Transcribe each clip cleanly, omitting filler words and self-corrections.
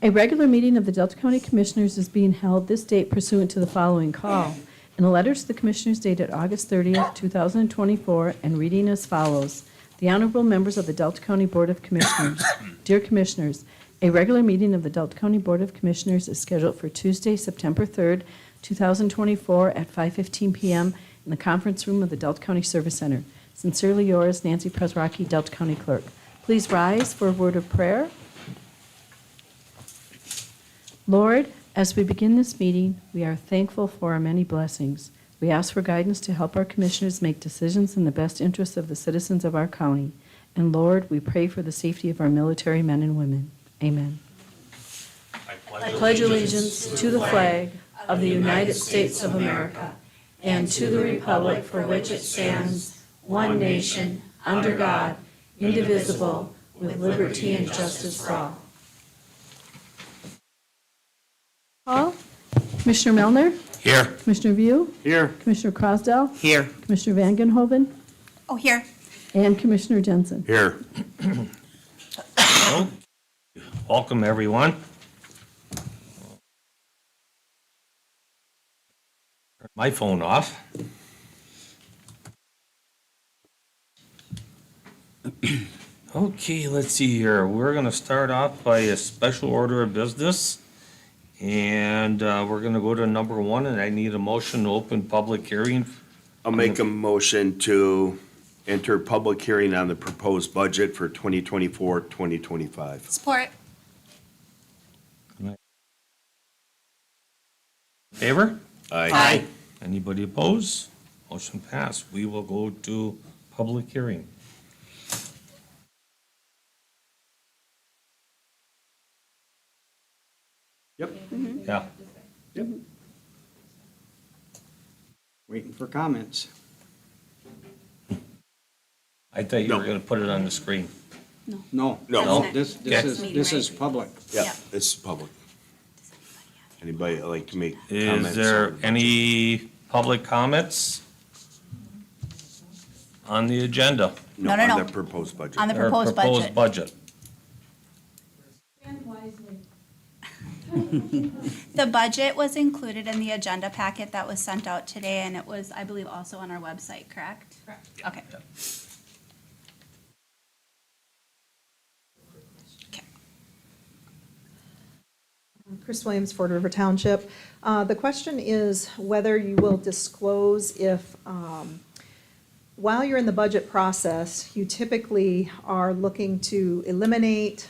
A regular meeting of the Delta County Commissioners is being held this date pursuant to the following call. In a letter to the Commissioners dated August 30th, 2024, and reading as follows. The Honorable Members of the Delta County Board of Commissioners. Dear Commissioners, a regular meeting of the Delta County Board of Commissioners is scheduled for Tuesday, September 3rd, 2024 at 5:15 p.m. in the conference room of the Delta County Service Center. Sincerely yours, Nancy Presrocki, Delta County Clerk. Please rise for a word of prayer. Lord, as we begin this meeting, we are thankful for our many blessings. We ask for guidance to help our commissioners make decisions in the best interest of the citizens of our county. And Lord, we pray for the safety of our military men and women. Amen. I pledge allegiance to the flag of the United States of America and to the republic for which it stands, one nation, under God, indivisible, with liberty and justice for all. Call. Commissioner Melner? Here. Commissioner View? Here. Commissioner Crosdell? Here. Commissioner Van Genhoven? Oh, here. And Commissioner Jensen. Here. Welcome, everyone. Turn my phone off. Okay, let's see here. We're going to start off by a special order of business. And we're going to go to number one, and I need a motion to open public hearing. I'll make a motion to enter public hearing on the proposed budget for 2024, 2025. Support. Favor? Aye. Anybody oppose? Motion passed. We will go to public hearing. Yep. Yeah. Yep. Waiting for comments. I thought you No. were going to put it on the screen. No. No. This Okay. is public. Yep, Yeah. this is public. Anybody like to make Is comments? there on the any public comments on the agenda? budget? No, On no. the proposed budget. On the Or proposed budget. budget? The budget was included in the agenda packet that was sent out today, and it was, I believe, also on our website, correct? Correct. Okay. Okay. Chris Williams, Ford River Township. The question is whether you will disclose if, while you're in the budget process, you typically are looking to eliminate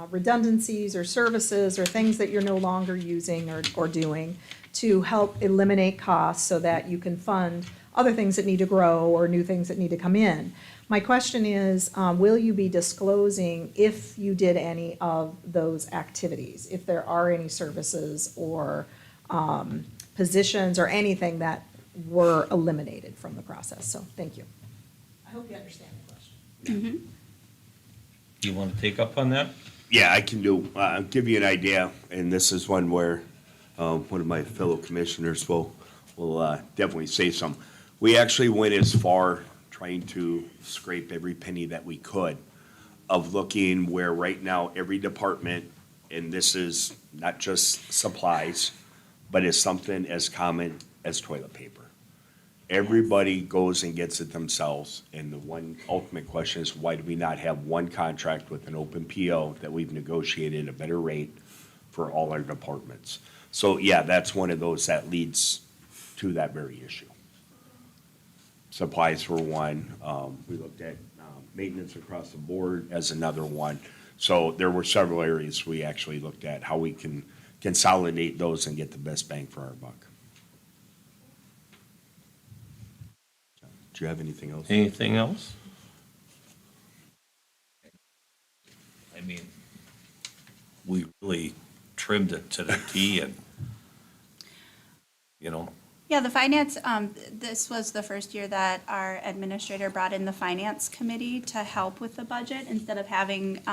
redundancies or services or things that you're no longer using or doing to help eliminate costs so that you can fund other things that need to grow or new things that need to come in. My question is, will you be disclosing if you did any of those activities, if there are any services or positions or anything that were eliminated from the process? So, thank you. I hope you understand the question. Do you want to take up on that? Yeah, I can give you an idea, and this is one where one of my fellow commissioners will definitely say some. We actually went as far trying to scrape every penny that we could of looking where right now every department, and this is not just supplies, but is something as common as toilet paper. Everybody goes and gets it themselves, and the one ultimate question is, why do we not have one contract with an open PO that we've negotiated a better rate for all our departments? So, yeah, that's one of those that leads to that very issue. Supplies for one, we looked at maintenance across the board as another one. So there were several areas we actually looked at, how we can consolidate those and get the best bang for our buck. Do you have anything else? Anything else? I mean, we really trimmed it to the T and, you know, Yeah, the finance, this was the first year that our administrator brought in the finance committee to help with the budget instead of having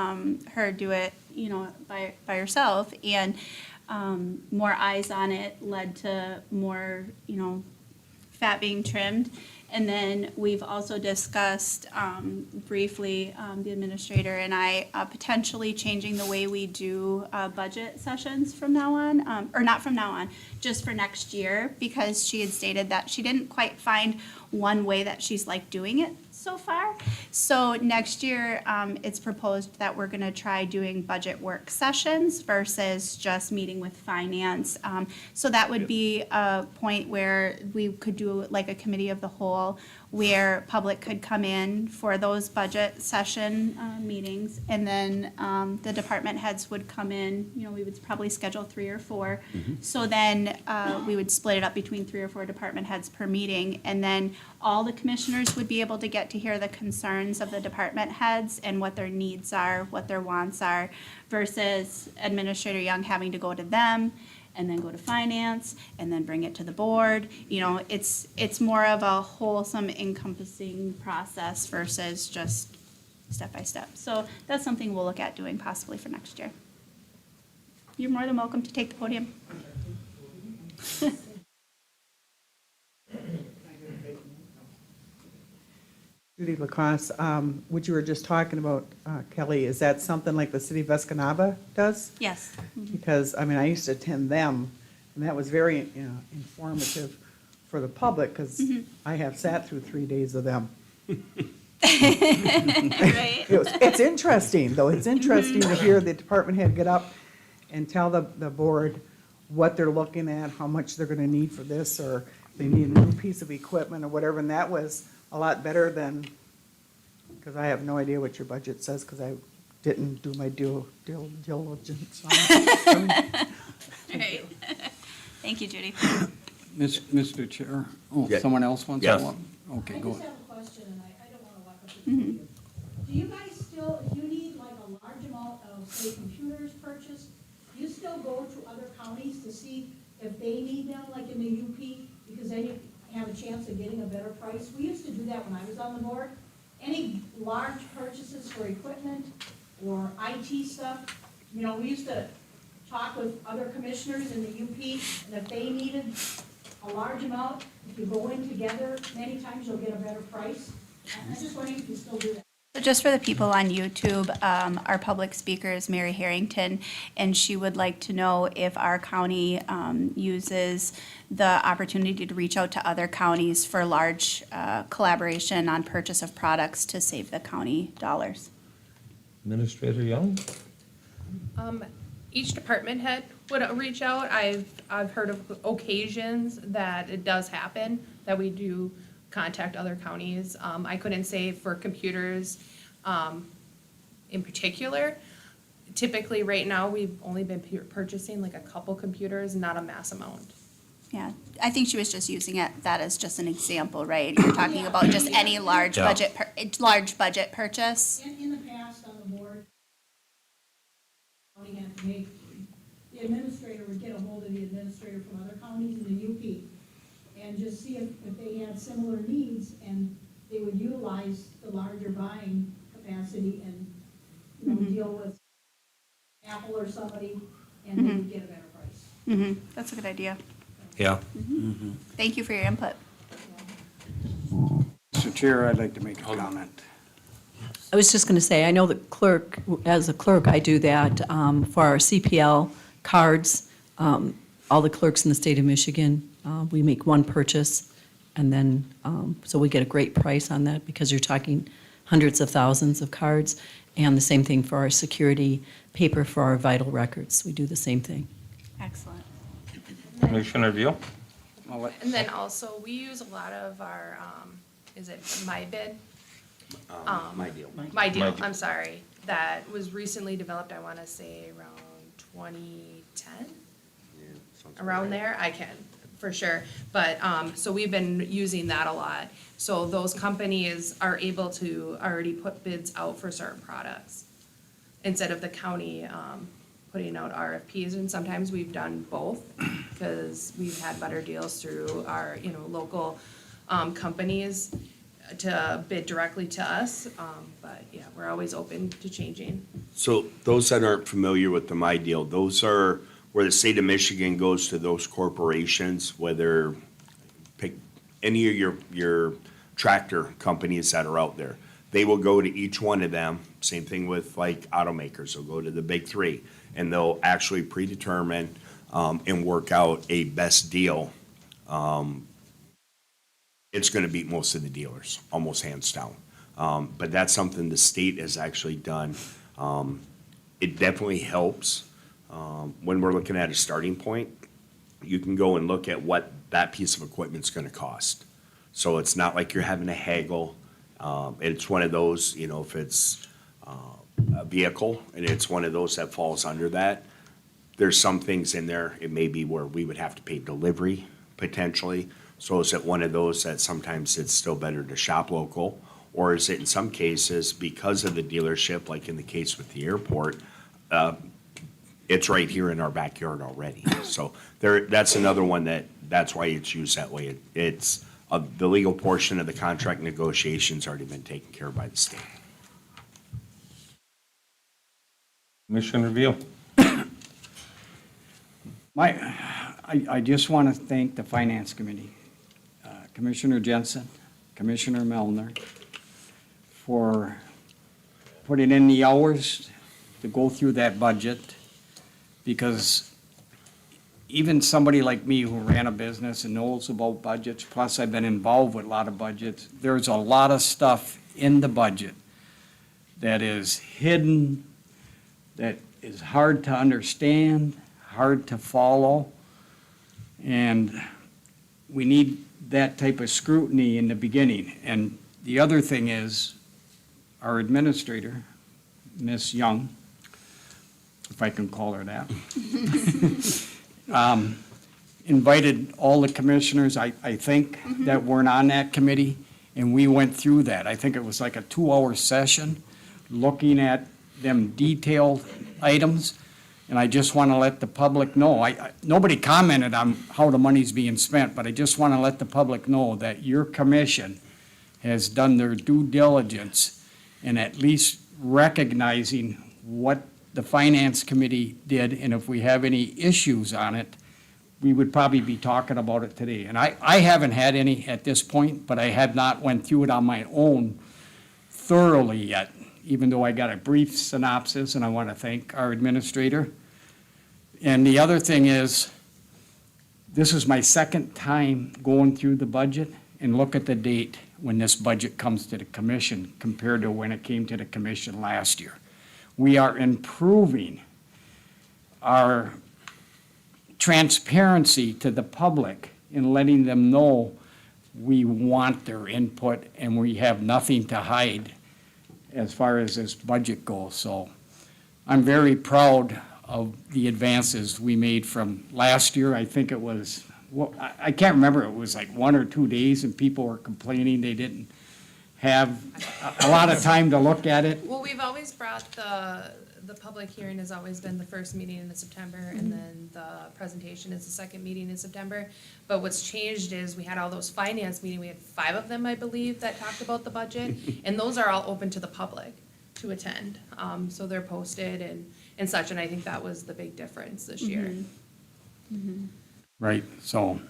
her do it, by herself. And more eyes on it led to more, fat being trimmed. And then we've also discussed briefly, the administrator and I, potentially changing the way we do budget sessions from now on, or not from now on, just for next year, because she had stated that she didn't quite find one way that she's liked doing it so far. So next year, it's proposed that we're gonna try doing budget work sessions versus just meeting with finance. So that would be a point where we could do like a committee of the whole, where public could come in for those budget session meetings. And then the department heads would come in, you know, we would probably schedule 3 or 4. So then we would split it up between 3 or 4 department heads per meeting. And then all the commissioners would be able to get to hear the concerns of the department heads and what their needs are, what their wants are, versus Administrator Young having to go to them and then go to finance and then bring it to the board. You know, it's more of a wholesome encompassing process versus just step by step. So that's something we'll look at doing possibly for next year. You're more than welcome to take the podium. Judy Lacrosse, what you were just talking about, Kelly, is that something like the city of Escanaba does? Yes. Because, I mean, I used to attend them, and that was very informative for the public, because I have sat through 3 days of them. Right. It's interesting, though. It's interesting to hear the department head get up and tell the board what they're looking at, how much they're gonna need for this, or they need a new piece of equipment or whatever, and that was a lot better than, because I have no idea what your budget says, because I didn't do my due diligence on it. Right. Thank you, Judy. Mr. Chair, oh, Yeah. someone else wants to Yes. walk? Okay, I go just ahead. have a question, and I don't wanna walk up to the podium. Do you guys still, if you need like a large amount of, say, computers purchased, do you still go to other counties to see if they need them, like in the UP? Because then you have a chance of getting a better price. We used to do that when I was on the board. Any large purchases for equipment or IT stuff, you know, we used to talk with other commissioners in the UP, and if they needed a large amount, if you go in together, many times you'll get a better price. I'm just wondering if you still do that. So just for the people on YouTube, our public speaker is Mary Harrington, and she would like to know if our county uses the opportunity to reach out to other counties for large collaboration on purchase of products to save the county dollars. Administrator Young? Each department head would reach out. I've heard of occasions that it does happen, that we do contact other counties. I couldn't say for computers in particular. Typically, right now, we've only been purchasing like a couple computers, not a mass amount. Yeah, I think she was just using that as just an example, right? You're talking about just any large Yeah. large budget purchase. In the past, on the board, county had to make, the administrator would get a hold of the administrator from other counties in the UP and just see if they had similar needs, and they would utilize the larger buying capacity and, you know, deal with Apple or somebody, and they would get a better price. That's a good idea. Yeah. Thank you for your input. Mr. Chair, I'd like to make a comment. I was just going to say, I know the clerk, as a clerk, I do that for our CPL cards. All the clerks in the state of Michigan, we make one purchase, and then, so we get a great price on that, because you're talking hundreds of thousands of cards. And the same thing for our security paper for our vital records. We do the same thing. Excellent. Commissioner View? I'll let- And then also, we use a lot of our, is it MyBid? My deal. My Deal, MyDeal. I'm sorry, that was recently developed, I want to say around 2010? Around there, I can, for sure. But, so we've been using that a lot. So those companies are able to already put bids out for certain products instead of the county putting out RFPs. And sometimes we've done both because we've had better deals through our, local companies to bid directly to us. But yeah, we're always open to changing. So those that aren't familiar with the My Deal, those are where the state of Michigan goes to those corporations, whether pick any of your tractor companies that are out there. They will go to each one of them, same thing with like automakers, they'll go to the big three, and they'll actually predetermine and work out a best deal. It's gonna beat most of the dealers, almost hands down. But that's something the state has actually done. It definitely helps when we're looking at a starting point. You can go and look at what that piece of equipment's gonna cost. So it's not like you're having to haggle. It's one of those, you know, if it's a vehicle and it's one of those that falls under that, there's some things in there, it may be where we would have to pay delivery potentially. So is it one of those that sometimes it's still better to shop local? Or is it in some cases, because of the dealership, like in the case with the airport, it's right here in our backyard already. So that's another one that's why it's used that way. It's, the legal portion of the contract negotiations already been taken care of by the state. Commissioner Revere. I just want to thank the Finance Committee, Commissioner Jensen, Commissioner Melner, for putting in the hours to go through that budget, because even somebody like me who ran a business and knows about budgets, plus I've been involved with a lot of budgets, there's a lot of stuff in the budget that is hidden, that is hard to understand, hard to follow, and we need that type of scrutiny in the beginning. And the other thing is, our administrator, Ms. Young, if I can call her that, invited all the commissioners, I think, that weren't on that committee, and we went through that. I think it was like a 2-hour session, looking at them detailed items, and I just want to let the public know. Nobody commented on how the money's being spent, but I just want to let the public know that your commission has done their due diligence in at least recognizing what the Finance Committee did, and if we have any issues on it, we would probably be talking about it today. And I haven't had any at this point, but I have not went through it on my own thoroughly yet, even though I got a brief synopsis, and I want to thank our administrator. And the other thing is, this is my second time going through the budget, and look at the date when this budget comes to the commission compared to when it came to the commission last year. We are improving our transparency to the public in letting them know we want their input and we have nothing to hide as far as this budget goes. So I'm very proud of the advances we made from last year. I think it was, well, I can't remember, it was like 1 or 2 days and people were complaining they didn't have a lot of time to look at it. Well, we've always brought the public hearing has always been the first meeting in September, and then the presentation is the second meeting in September. But what's changed is we had all those finance meetings, we had 5 of them, I believe, that talked about the budget, and those are all open to the public to attend. So they're posted and such, and I think that was the big difference this year. Right, so,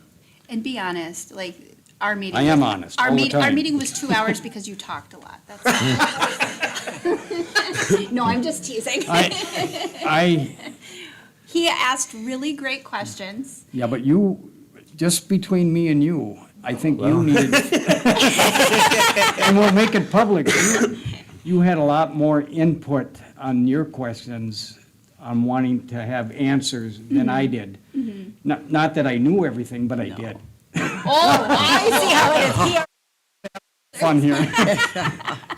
And be honest, like, our meeting. I am honest all the Our time. meeting was 2 hours because you talked a lot, that's all. No, I'm just teasing. He asked really great questions. yeah, but you, just between me and you, I think you needed, and we'll make it public, you had a lot more input on your questions on wanting to have answers than I did. Not that I knew everything, but I did. Oh, I see how it is here. Fun here.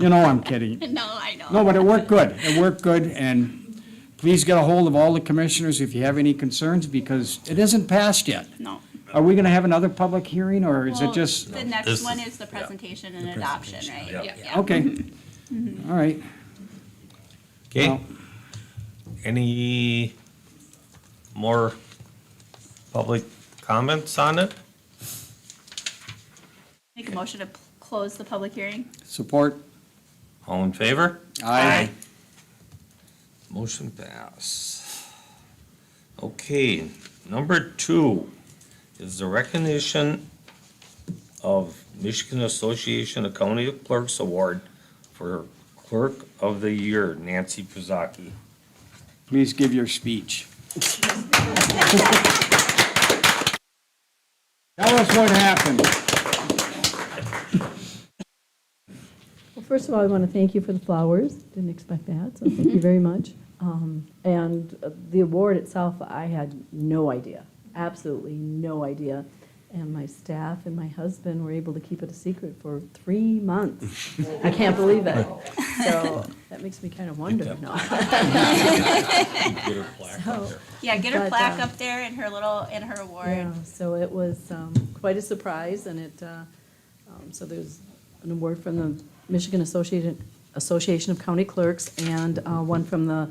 You know I'm kidding. No, I know. No, but it worked good. It worked good, and please get a hold of all the commissioners if you have any concerns, because it isn't passed yet. No. Are we gonna have another public hearing, or is it Well, just, The next This one is- is the presentation and adoption, right? Yeah. okay, all right. Okay, Well, any more public comments on it? Make a motion to close the public hearing. Support? All in favor? Aye. Motion pass. Okay, number 2 is the recognition of Michigan Association of County Clerks Award for Clerk of the Year, Nancy Pizzacki. Please give your speech. Tell us what happened. Well, first of all, I want to thank you for the flowers. Didn't expect that, so thank you very much. And the award itself, I had no idea, absolutely no idea. And my staff and my husband were able to keep it a secret for 3 months. I can't believe it. So that makes me kind of wonder now. So, Yeah, get her But, plaque up there and her award. yeah, so it was quite a surprise, and so there's an award from the Michigan Association of County Clerks, and one from the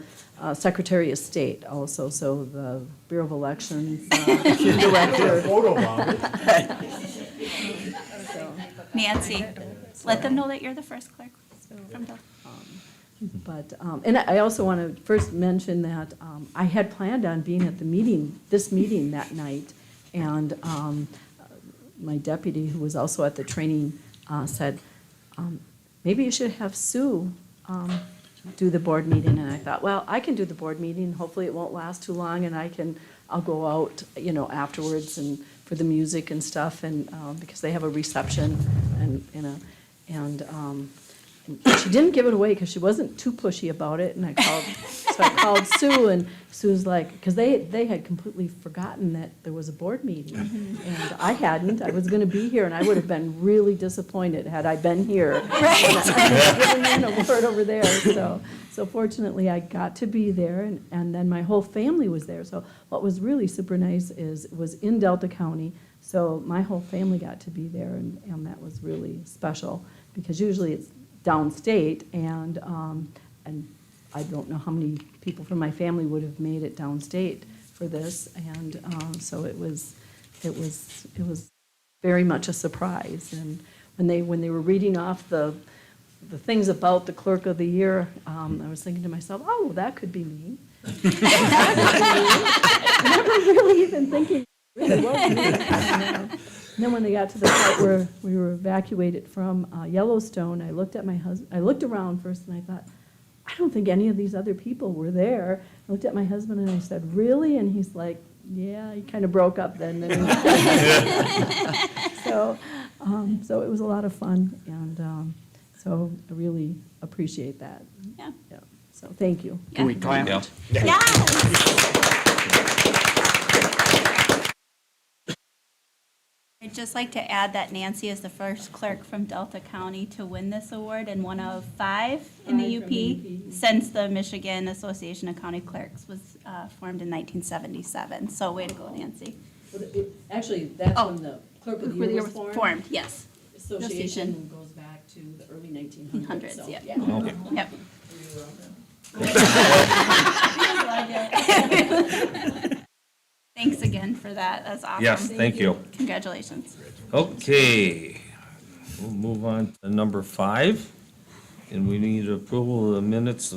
Secretary of State also, so the Bureau of Elections Director. So, Nancy, let them know that you're the first clerk from Delta. But, and I also want to first mention that I had planned on being at this meeting that night, and my deputy, who was also at the training, said, maybe you should have Sue do the board meeting. And I thought, well, I can do the board meeting, hopefully it won't last too long, and I'll go out, afterwards and for the music and stuff, and because they have a reception and she didn't give it away because she wasn't too pushy about it, and I called Sue, and Sue's like, because they had completely forgotten that there was a board meeting, and I hadn't. I was going to be here, and I would have been really disappointed had I been here. Giving an award over there. So fortunately, I got to be there, and then my whole family was there. So what was really super nice is it was in Delta County, so my whole family got to be there, and that was really special because usually it's downstate, and I don't know how many people from my family would have made it downstate for this, and so it was very much a surprise. And when they were reading off the things about the Clerk of the Year, I was thinking to myself, oh, that could be me. I never really even thinking it really was me. And then when they got to the part where we were evacuated from Yellowstone, I looked at my husband. I looked around first, and I thought, I don't think any of these other people were there. I looked at my husband, and I said, really? And he's like, yeah. He kind of broke up then. So it was a lot of fun, and so I really appreciate that. Yeah. Yeah. So thank you. Can we clap? Yeah. Yes! I'd just like to add that Nancy is the first clerk from Delta County to win this award and one of 5 in the Five from the UP UP. since the Michigan Association of County Clerks was formed in 1977. So way to go, Nancy. Actually, that's Oh. when the Clerk of the Where Year they was were formed. yes. Association goes back to the early 1900s. Hundreds, so, yeah. Okay. Yep. Thanks again for that. That's awesome. Yes, thank you. Congratulations. Okay, we'll move on to number 5, and we need approval of the minutes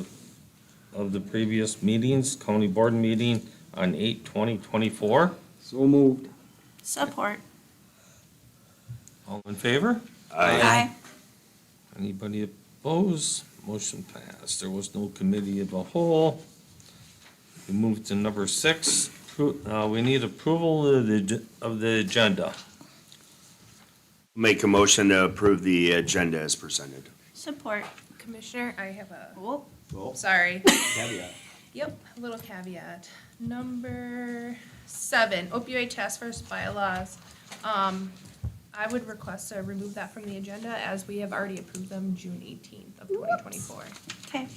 of the previous meetings, county board meeting on 8/20/24. So moved. Support. All in favor? Aye. Anybody opposed? Motion passed. There was no committee of the whole. We move to number 6. We need approval of the agenda. Make a motion to approve the agenda as presented. Support. Commissioner, I have a, Oh. sorry. Yep, a little caveat. Number 7, opioid task force bylaws. I would request to remove that from the agenda as we have already approved them June 18th of 2024. Okay.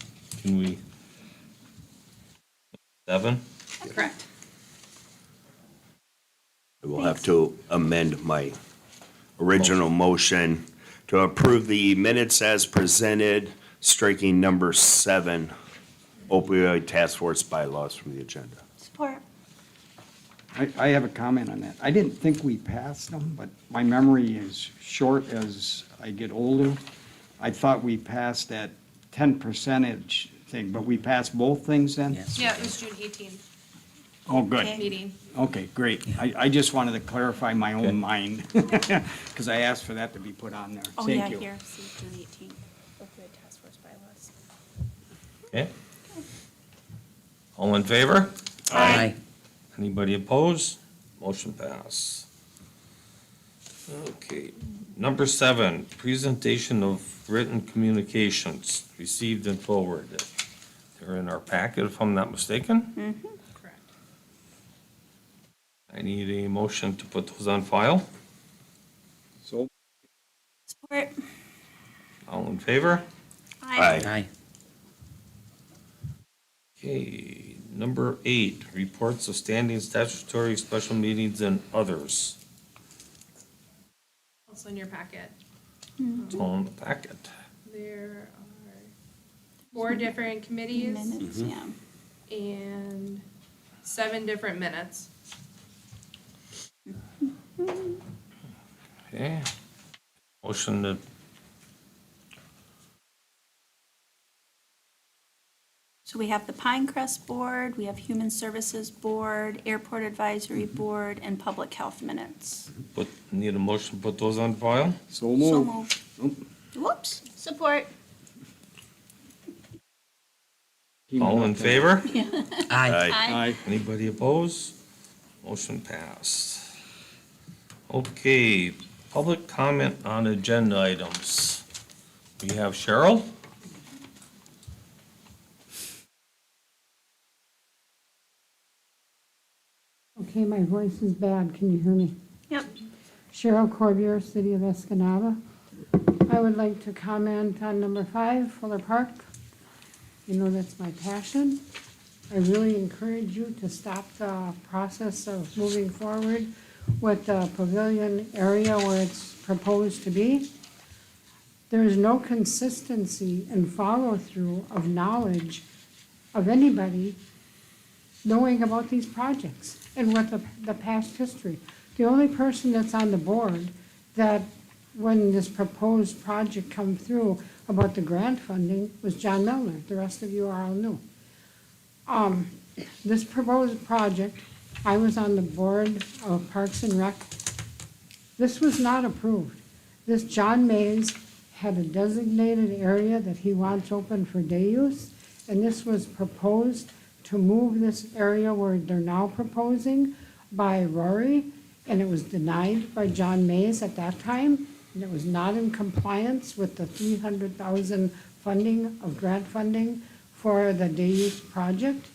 Can we? 7? Correct. I will have to amend my original motion to approve the minutes as presented, striking number 7, opioid task force bylaws from the agenda. Support. I have a comment on that. I didn't think we passed them, but my memory is short as I get older. I thought we passed that 10% thing, but we passed both things then? Yeah, it was June 18th. Oh, good. Okay. meeting. Okay, great. I just wanted to clarify my Okay. own mind, because I asked for that to be put on there. Oh, Thank yeah, you. here, see, June 18th. Opioid task force bylaws. Okay? All in favor? Aye. Anybody opposed? Motion pass. Okay, number 7, presentation of written communications received and forwarded. They're in our packet, if I'm not mistaken. Correct. I need a motion to put those on file. So, Support. All in favor? Aye. Okay, number 8, reports of standing statutory special meetings and others. Also in your packet. It's all in the packet. There are 4 different committees Minutes, yeah. and 7 different minutes. Okay. Motion to, So we have the Pinecrest Board, we have Human Services Board, Airport Advisory Mm-hmm. Board, and Public Health Minutes. need a motion to put those on file? so So move. moved. Whoops, support. All in favor? Aye. Aye. Anybody opposed? Motion passed. Okay, public comment on agenda items. We have Cheryl? Okay, my voice is bad. Can you hear me? Yep. Cheryl Corbier, City of Escanaba. I would like to comment on number 5, Fuller Park. You know, that's my passion. I really encourage you to stop the process of moving forward with the pavilion area where it's proposed to be. There is no consistency and follow-through of knowledge of anybody knowing about these projects and what the past history. The only person that's on the board that, when this proposed project come through about the grant funding, was John Milner. The rest of you are all new. This proposed project, I was on the board of Parks and Rec. This was not approved. This John Mays had a designated area that he wants open for day use, and this was proposed to move this area where they're now proposing by Rory, and it was denied by John Mays at that time, and it was not in compliance with the $300,000 funding of grant funding for the day use project.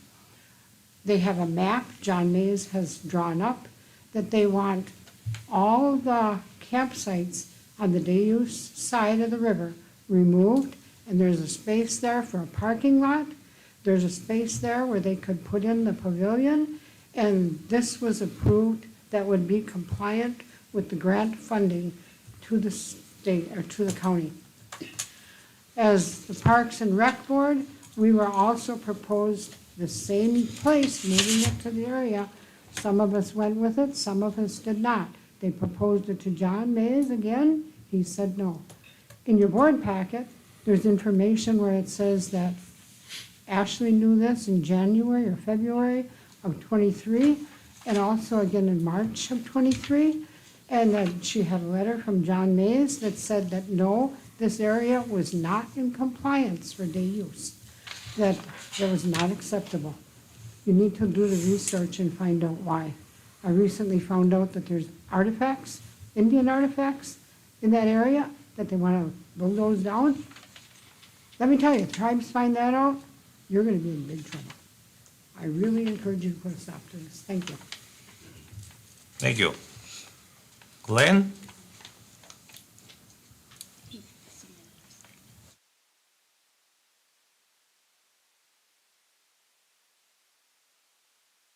They have a map John Mays has drawn up that they want all the campsites on the day use side of the river removed, and there's a space there for a parking lot. There's a space there where they could put in the pavilion, and this was approved that would be compliant with the grant funding to the state, or to the county. As the Parks and Rec Board, we were also proposed the same place, moving it to the area. Some of us went with it, some of us did not. They proposed it to John Mays again, he said no. In your board packet, there's information where it says that Ashley knew this in January or February of '23, and also again in March of '23, and that she had a letter from John Mays that said that no, this area was not in compliance for day use, that was not acceptable. You need to do the research and find out why. I recently found out that there's artifacts, Indian artifacts, in that area, that they want to bulldoze down. Let me tell you, tribes find that out, you're gonna be in big trouble. I really encourage you to put a stop to this. Thank you. Thank you. Glenn?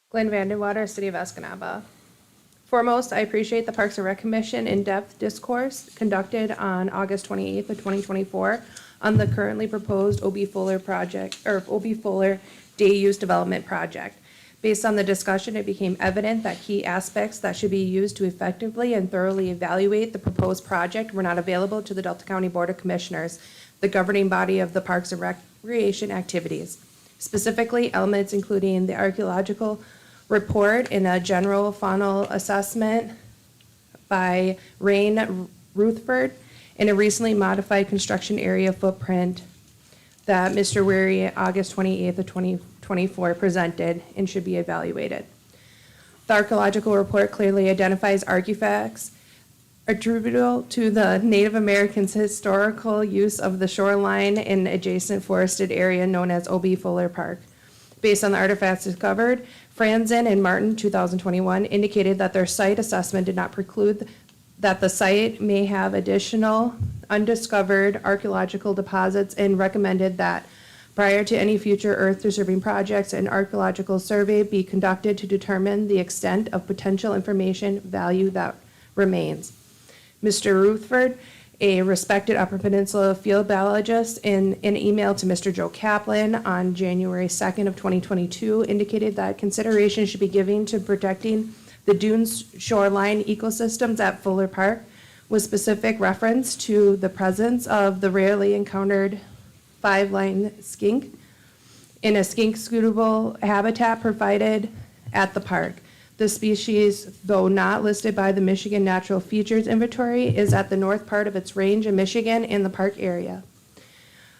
Glenn Vandenwater, City of Escanaba. Foremost, I appreciate the Parks and Rec Commission in-depth discourse conducted on August 28th of 2024 on the currently proposed O.B. Fuller project, or O.B. Fuller Day Use Development Project. Based on the discussion, it became evident that key aspects that should be used to effectively and thoroughly evaluate the proposed project were not available to the Delta County Board of Commissioners, the governing body of the Parks and Recreation activities. Specifically, elements including the archaeological report and a general funnel assessment by Rain Rutherford in a recently modified construction area footprint that Mr. Weary, August 28th of 2024, presented and should be evaluated. The archaeological report clearly identifies artifacts attributable to the Native Americans' historical use of the shoreline in adjacent forested area known as O.B. Fuller Park. Based on the artifacts discovered, Franzen and Martin, 2021, indicated that their site assessment did not preclude that the site may have additional undiscovered archaeological deposits and recommended that prior to any future earth-disturbing projects, an archaeological survey be conducted to determine the extent of potential information value that remains. Mr. Rutherford, a respected Upper Peninsula field biologist, in an email to Mr. Joe Kaplan on January 2nd of 2022, indicated that consideration should be given to protecting the dunes shoreline ecosystems at Fuller Park, with specific reference to the presence of the rarely encountered five-line skink in a skink-suitable habitat provided at the park. The species, though not listed by the Michigan Natural Features Inventory, is at the north part of its range in Michigan in the park area.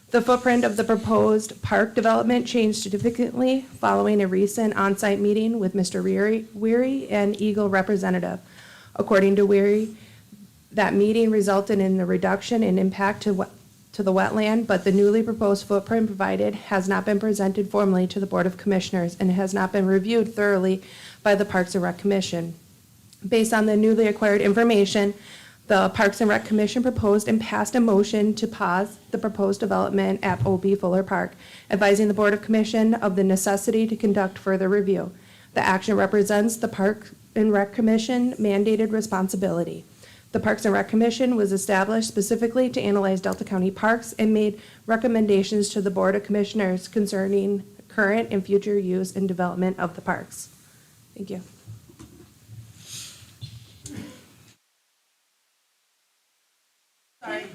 The footprint of the proposed park development changed significantly following a recent on-site meeting with Mr. Weary and Eagle representative. According to Weary, that meeting resulted in a reduction in impact to the wetland, but the newly proposed footprint provided has not been presented formally to the Board of Commissioners and has not been reviewed thoroughly by the Parks and Rec Commission. Based on the newly acquired information, the Parks and Rec Commission proposed and passed a motion to pause the proposed development at O.B. Fuller Park, advising the Board of Commission of the necessity to conduct further review. The action represents the Parks and Rec Commission mandated responsibility. The Parks and Rec Commission was established specifically to analyze Delta County parks and made recommendations to the Board of Commissioners concerning current and future use and development of the parks. Thank you. Sorry.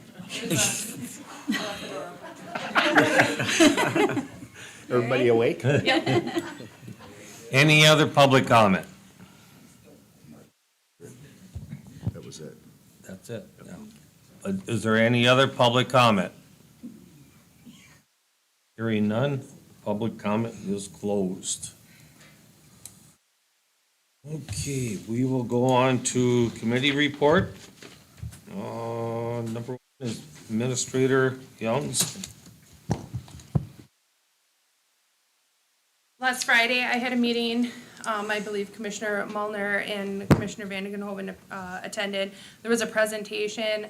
Everybody awake? Any other public comment? That was it. That's it. Yeah. Is there any other public comment? Hearing none, public comment is closed. Okay, we will go on to committee report. Number one is Administrator Youngs. Last Friday, I had a meeting, I believe Commissioner Mullner and Commissioner Vandenhoven attended. There was a presentation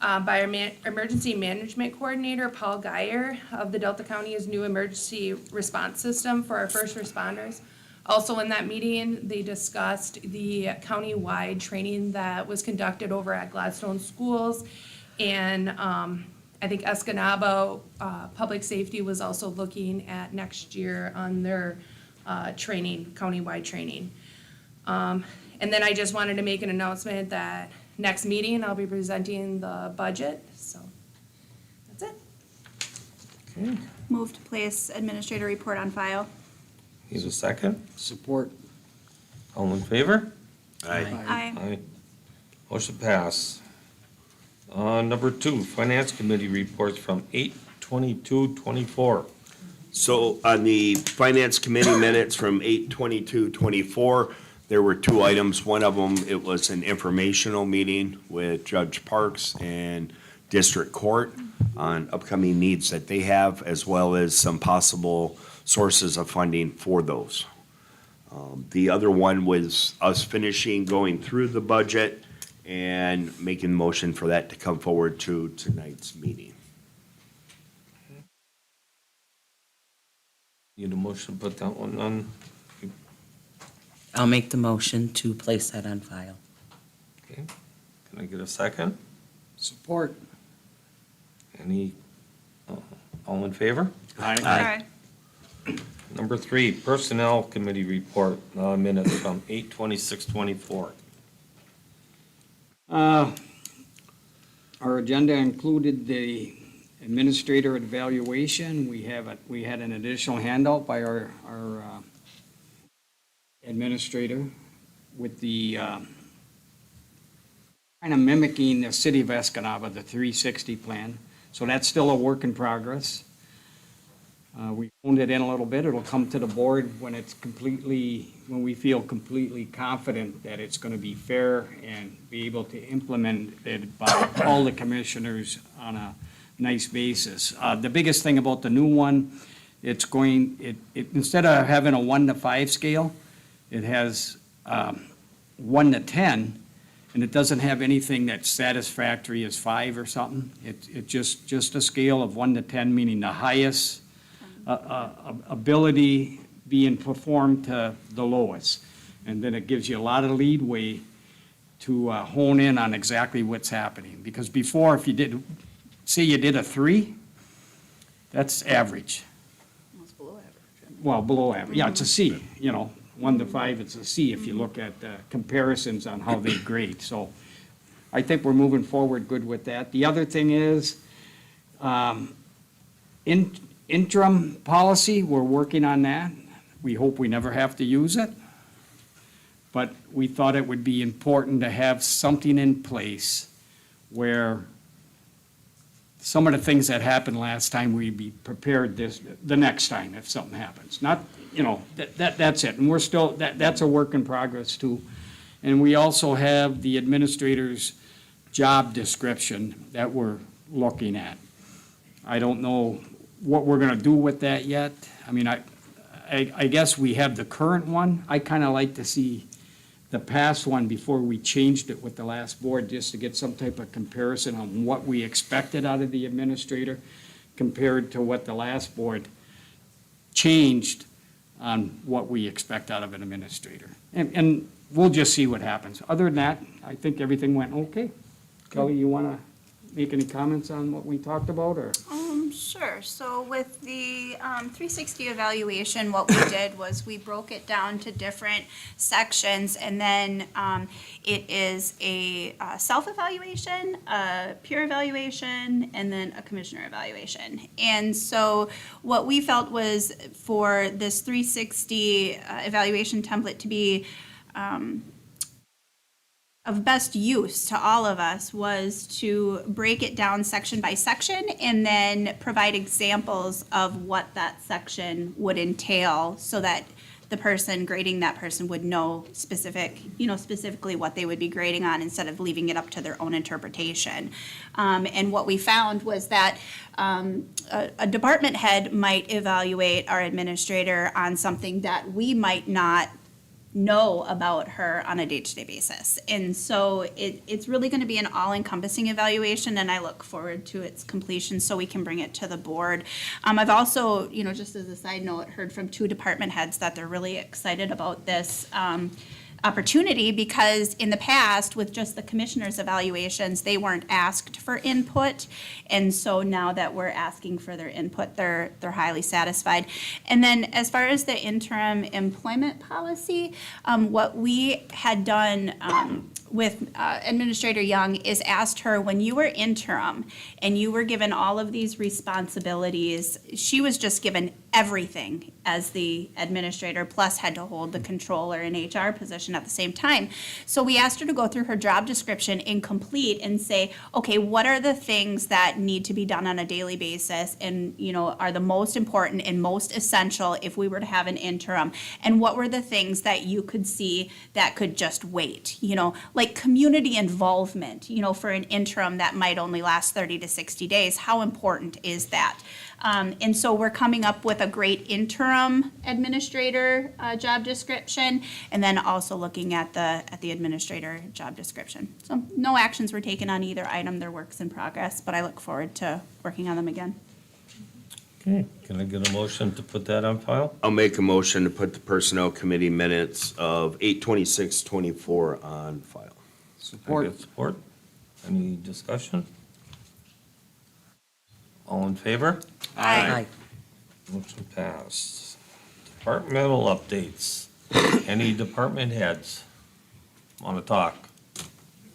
by our Emergency Management Coordinator, Paul Geyer, of the Delta County's new emergency response system for our first responders. Also in that meeting, they discussed the county-wide training that was conducted over at Gladstone Schools. And I think Escanaba Public Safety was also looking at next year on their training, county-wide training. And then I just wanted to make an announcement that next meeting, I'll be presenting the budget, so that's it. Okay, Move to place administrator report on file. need a second? Support. All in favor? Aye. Aye. Aye. Motion pass. Number two, Finance Committee reports from 8/22/24. So on the Finance Committee minutes from 8/22/24, there were two items. One of them, it was an informational meeting with Judge Parks and District Court on upcoming needs that they have, as well as some possible sources of funding for those. The other one was us finishing going through the budget and making motion for that to come forward to tonight's meeting. Need a motion to put that one on? I'll make the motion to place that on file. Okay, can I get a second? Support. Any, all in favor? Aye. Number three, Personnel Committee report, minutes from 8/26/24. Our agenda included the administrator evaluation. We had an additional handout by our administrator with the, kind of mimicking the city of Escanaba, the 360 plan. So that's still a work in progress. We honed it in a little bit. It'll come to the board when when we feel completely confident that it's going to be fair and be able to implement it by all the commissioners on a nice basis. The biggest thing about the new one, instead of having a 1 to 5 scale, it has 1 to 10, and it doesn't have anything that's satisfactory as 5 or something. It's just a scale of 1 to 10, meaning the highest ability being performed to the lowest. And then it gives you a lot of leadway to hone in on exactly what's happening. Because before, if you did a 3, that's average. Well, below average, yeah, it's a C, 1 to 5, it's a C if you look at comparisons on how they grade. So I think we're moving forward good with that. The other thing is, interim policy, we're working on that. We hope we never have to use it. But we thought it would be important to have something in place where some of the things that happened last time, we'd be prepared the next time if something happens. Not, that's it. And we're still, that's a work in progress too. And we also have the administrator's job description that we're looking at. I don't know what we're gonna do with that yet. I mean, I guess we have the current one. I kinda like to see the past one before we changed it with the last board, just to get some type of comparison on what we expected out of the administrator compared to what the last board changed on what we expect out of an administrator. And we'll just see what happens. Other than that, I think everything went okay. Kelly, you wanna make any comments on what we talked about, or? Sure. So with the 360 evaluation, what we did was we broke it down to different sections, and then it is a self-evaluation, a peer evaluation, and then a commissioner evaluation. And so what we felt was for this 360 evaluation template to be of best use to all of us was to break it down section by section and then provide examples of what that section would entail so that the person grading that person would know specifically what they would be grading on instead of leaving it up to their own interpretation. And what we found was that a department head might evaluate our administrator on something that we might not know about her on a day-to-day basis. And so it's really going to be an all-encompassing evaluation, and I look forward to its completion so we can bring it to the board. I've also, just as a side note, heard from 2 department heads that they're really excited about this opportunity because in the past, with just the commissioner's evaluations, they weren't asked for input. And so now that we're asking for their input, they're highly satisfied. And then as far as the interim employment policy, what we had done with Administrator Young is asked her, when you were interim and you were given all of these responsibilities, she was just given everything as the administrator, plus had to hold the controller and HR position at the same time. So we asked her to go through her job description and complete and say, okay, what are the things that need to be done on a daily basis and, are the most important and most essential if we were to have an interim? And what were the things that you could see that could just wait? Like community involvement, for an interim that might only last 30 to 60 days. How important is that? And so we're coming up with a great interim administrator job description, and then also looking at the administrator job description. So no actions were taken on either item. They're works in progress, but I look forward to working on them again. Okay, can I get a motion to put that on file? I'll make a motion to put the Personnel Committee minutes of 8/26/24 on file. Support. I get support. Any discussion? All in favor? Aye. Motion passed. Departmental updates. Any department heads want to talk?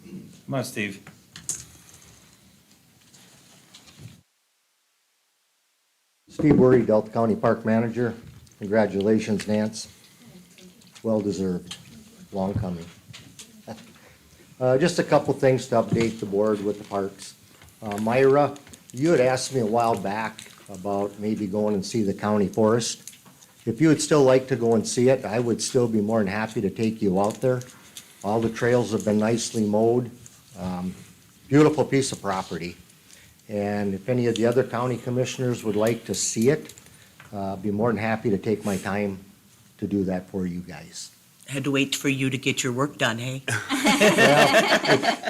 Come on, Steve. Steve Worry, Delta County Park Manager. Congratulations, Nance. well-deserved, long coming. Just a couple things to update the board with the parks. Myra, you had asked me a while back about maybe going and see the county forest. If you would still like to go and see it, I would still be more than happy to take you out there. All the trails have been nicely mowed. Beautiful piece of property. And if any of the other county commissioners would like to see it, I'd be more than happy to take my time to do that for you guys. Had to wait for you to get your work done, hey?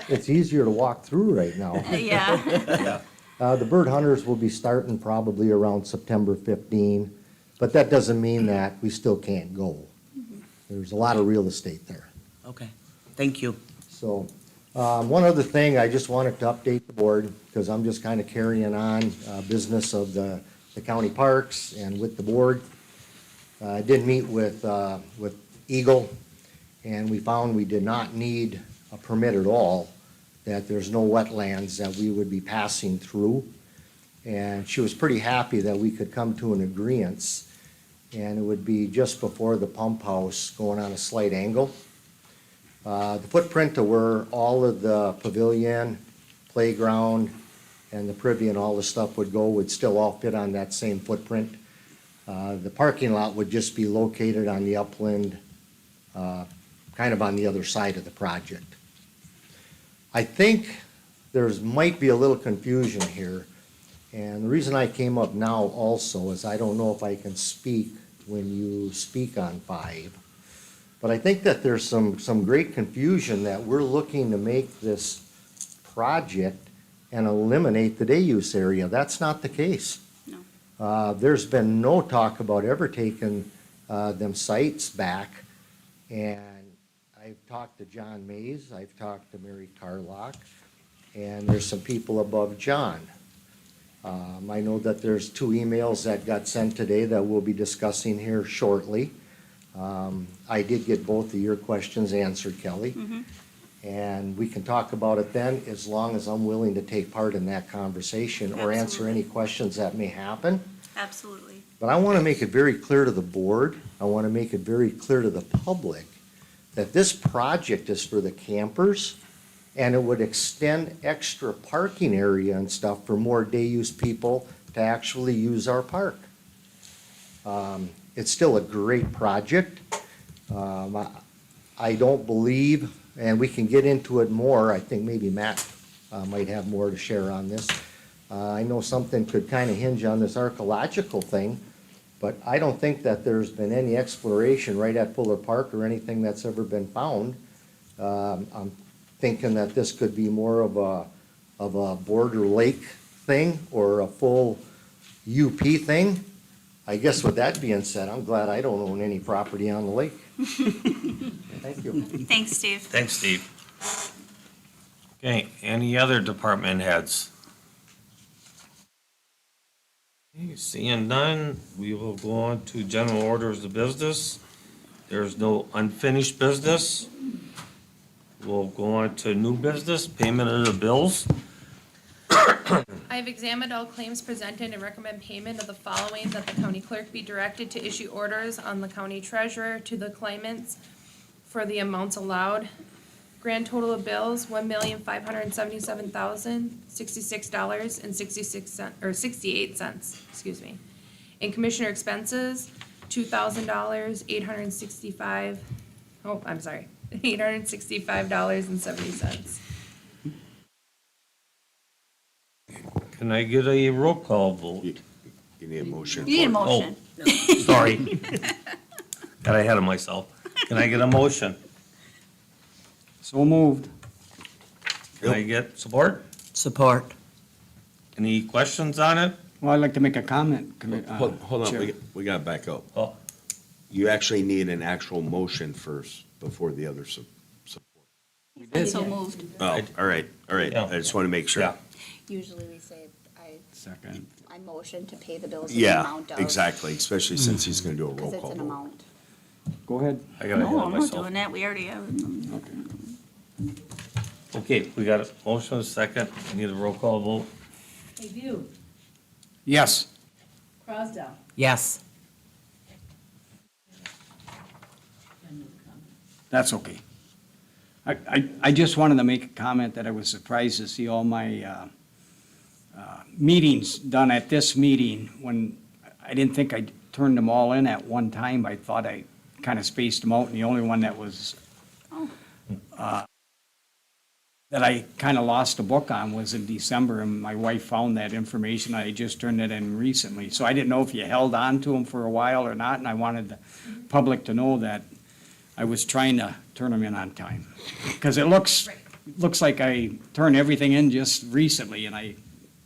It's easier to walk through right now. Yeah. The bird hunters will be starting probably around September 15, but that doesn't mean that we still can't go. There's a lot of real estate there. Okay, thank you. So, one other thing, I just wanted to update the board, because I'm just kind of carrying on business of the county parks and with the board. I did meet with Eagle, and we found we did not need a permit at all, that there's no wetlands that we would be passing through. And she was pretty happy that we could come to an agreement, and it would be just before the pump house going on a slight angle. The footprint of where all of the pavilion, playground, and the privy and all the stuff would go would still all fit on that same footprint. The parking lot would just be located on the upland, kind of on the other side of the project. I think might be a little confusion here, and the reason I came up now also is I don't know if I can speak when you speak on 5. But I think that there's some great confusion that we're looking to make this project and eliminate the day use area. That's not the case. No. There's been no talk about ever taking them sites back. And I've talked to John Mays, I've talked to Mary Carlock, and there's some people above John. I know that there's 2 emails that got sent today that we'll be discussing here shortly. I did get both of your questions answered, Kelly. And we can talk about it then, as long as I'm willing to take part in that conversation or answer Absolutely. any questions that may happen. Absolutely. But I want to make it very clear to the board, I want to make it very clear to the public, that this project is for the campers, and it would extend extra parking area and stuff for more day-use people to actually use our park. It's still a great project. I don't believe, and we can get into it more, I think maybe Matt might have more to share on this. I know something could kind of hinge on this archaeological thing, but I don't think that there's been any exploration right at Fuller Park or anything that's ever been found. I'm thinking that this could be more of a border lake thing or a full UP thing. I guess with that being said, I'm glad I don't own any property on the lake. Thank you. Thanks, Steve. Thanks, Steve. Okay, any other department heads? Okay, seeing none, we will go on to general orders of business. There's no unfinished business. We'll go on to new business, payment of the bills. I have examined all claims presented and recommend payment of the following, that the county clerk be directed to issue orders on the county treasurer to the claimants for the amounts allowed. Grand total of bills, $1,577,066.66 or 68 cents, excuse me. And commissioner expenses, $2,000, $865.70. Can I get a roll call vote? You need a motion. You need a for it. motion. Sorry. Got ahead of myself. Can I get a motion? So moved. Can I get support? Support. Any questions on it? Well, I'd like to make a comment. Hold on, Chair. we gotta back up. Oh, You actually need an actual motion first before the other support. So moved. Oh, all right. Yeah. I just want to make sure. yeah. Usually we say, Second. I motion to pay the bills in the Yeah, amount of. exactly, especially since he's gonna do a roll Because it's call an vote. amount. Go ahead. I got ahead No, of I'm not myself. doing that. We already have. Okay, we got a motion, a second. I need a roll call vote. Review, Yes. Crosdown, Yes. That's okay. I just wanted to make a comment that I was surprised to see all my meetings done at this meeting when I didn't think I turned them all in at one time. I thought I kind of spaced them out, and the only one that was that I kind of lost a book on was in December, and my wife found that information. I just turned it in recently. So I didn't know if you held on to them for a while or not, and I wanted the public to know that I was trying to turn them in on time. Because it looks like I turned everything in just recently, and I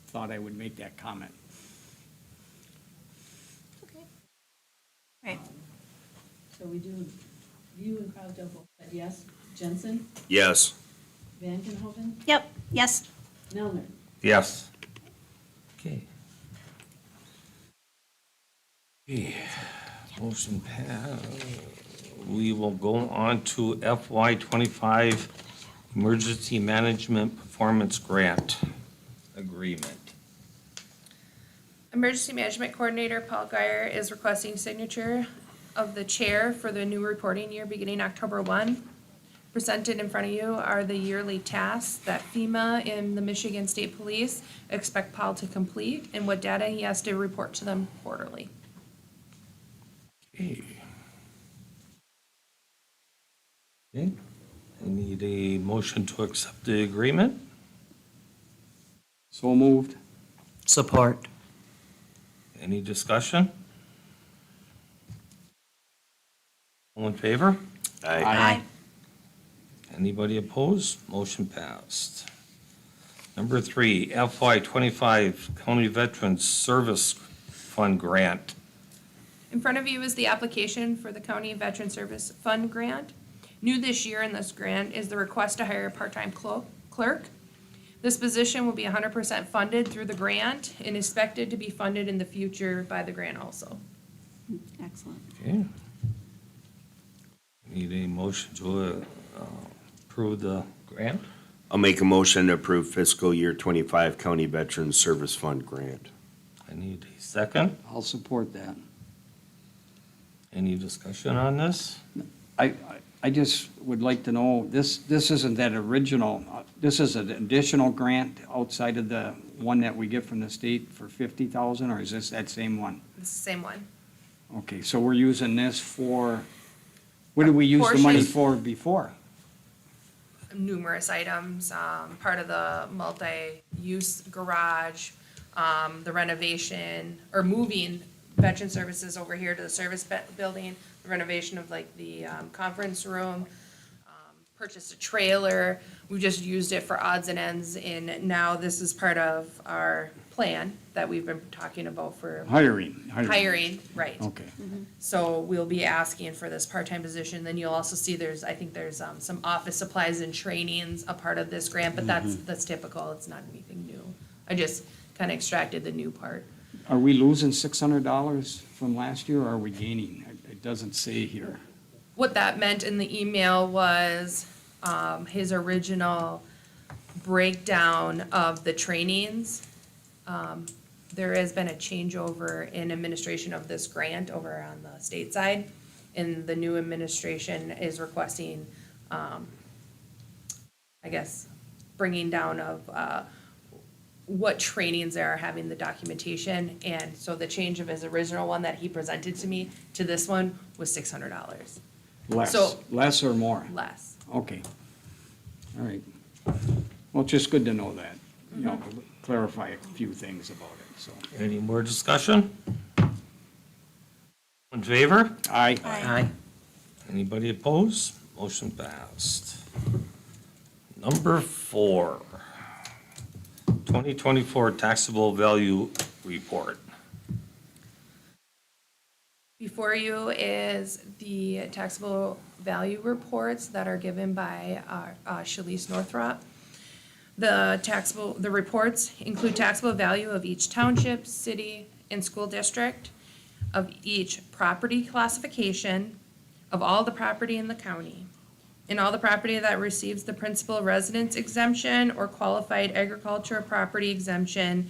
thought I would make that comment. Right. So we do, you and Crosdale both said yes. Jensen, Yes. Van Genhoven, Yep, yes. Milner. Yes. Okay. Okay, motion passed. We will go on to FY '25 Emergency Management Performance Grant Agreement. Emergency Management Coordinator Paul Geyer is requesting signature of the chair for the new reporting year beginning October 1. Presented in front of you are the yearly tasks that FEMA and the Michigan State Police expect Paul to complete and what data he has to report to them quarterly. Okay. Okay, I need a motion to accept the agreement. So moved. Support. Any discussion? All in favor? Aye. Anybody opposed? Motion passed. Number 3, FY '25 County Veterans Service Fund Grant. In front of you is the application for the County Veteran Service Fund Grant. New this year in this grant is the request to hire a part-time clerk. This position will be 100% funded through the grant and is expected to be funded in the future by the grant also. Excellent. Okay. Need a motion to approve the grant? I'll make a motion to approve fiscal year 25 County Veterans Service Fund grant. I need a second. I'll support that. Any discussion on this? I just would like to know, this isn't that original, this is an additional grant outside of the one that we get from the state for 50,000, or is this that same one? It's the same one. Okay, so we're using this for, what did we use the money Portions. for before? Numerous items, part of the multi-use garage, the renovation, or moving veteran services over here to the service building, the renovation of like the conference room, purchased a trailer. We just used it for odds and ends, and now this is part of our plan that we've been talking about for Hiring. hiring, right. Okay. So we'll be asking for this part-time position, then you'll also see I think there's some office supplies and trainings a part of this grant, but that's typical, it's not anything new. I just kind of extracted the new part. Are we losing $600 from last year, or are we gaining? It doesn't say here. What that meant in the email was, his original breakdown of the trainings. There has been a changeover in administration of this grant over on the state side, and the new administration is requesting, I guess, bringing down of, what trainings they are having the documentation, and so the change of his original one that he presented to me to this one was $600 So- Less or more? less. Okay. All right. Well, it's just good to know that, you know, clarify a few things about it, so. Any more discussion? In favor? Aye. Aye. Anybody opposed? Motion passed. Number 4, 2024 Taxable Value Report. Before you is the taxable value reports that are given by Shalice Northrop. The reports include taxable value of each township, city, and school district, of each property classification, of all the property in the county, and all the property that receives the principal residence exemption or qualified agriculture property exemption,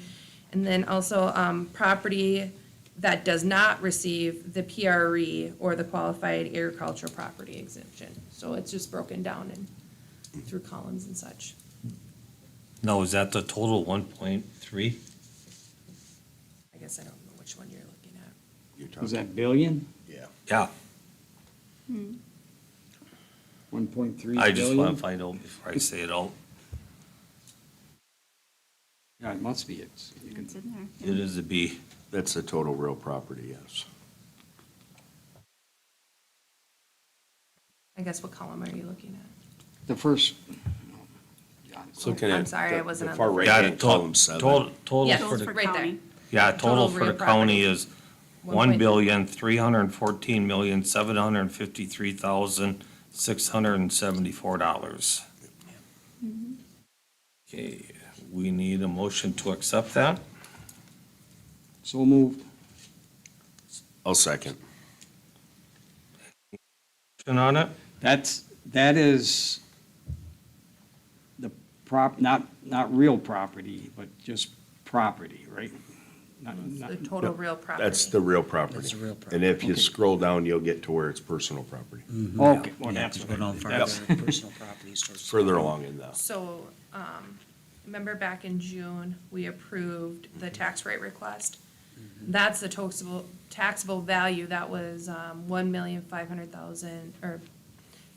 and then also property that does not receive the PRE or the qualified agricultural property exemption. So it's just broken down and through columns and such. No, is that the total 1.3? I guess I don't know which one you're looking at. You're Was talking, that billion? yeah. Yeah, 1.3 billion? I just want to find out before I say it out. Yeah, it must be. It's, you can, It's in there. It is a B. That's the total real property, yes. I guess what column are you looking at? the first. So Looking I'm at sorry, I the- wasn't the on far the- right Yeah, hand column 7. Total Yes, for the, right there. county. yeah, total total for real the county property. is 1,314,753,674 dollars. Okay, we need a motion to accept that. So moved. I'll second. Motion on it? That is the not real property, but just property, right? Not- The total real property. That's the real property. That's the real property. And if you Okay. scroll down, you'll get to where it's personal property. Okay, well, Yeah, that's to what go I down did. farther, That's- personal property starts. Further along in the, So, remember back in June, we approved the tax rate request? That's the taxable value, that was, 1,500,000, or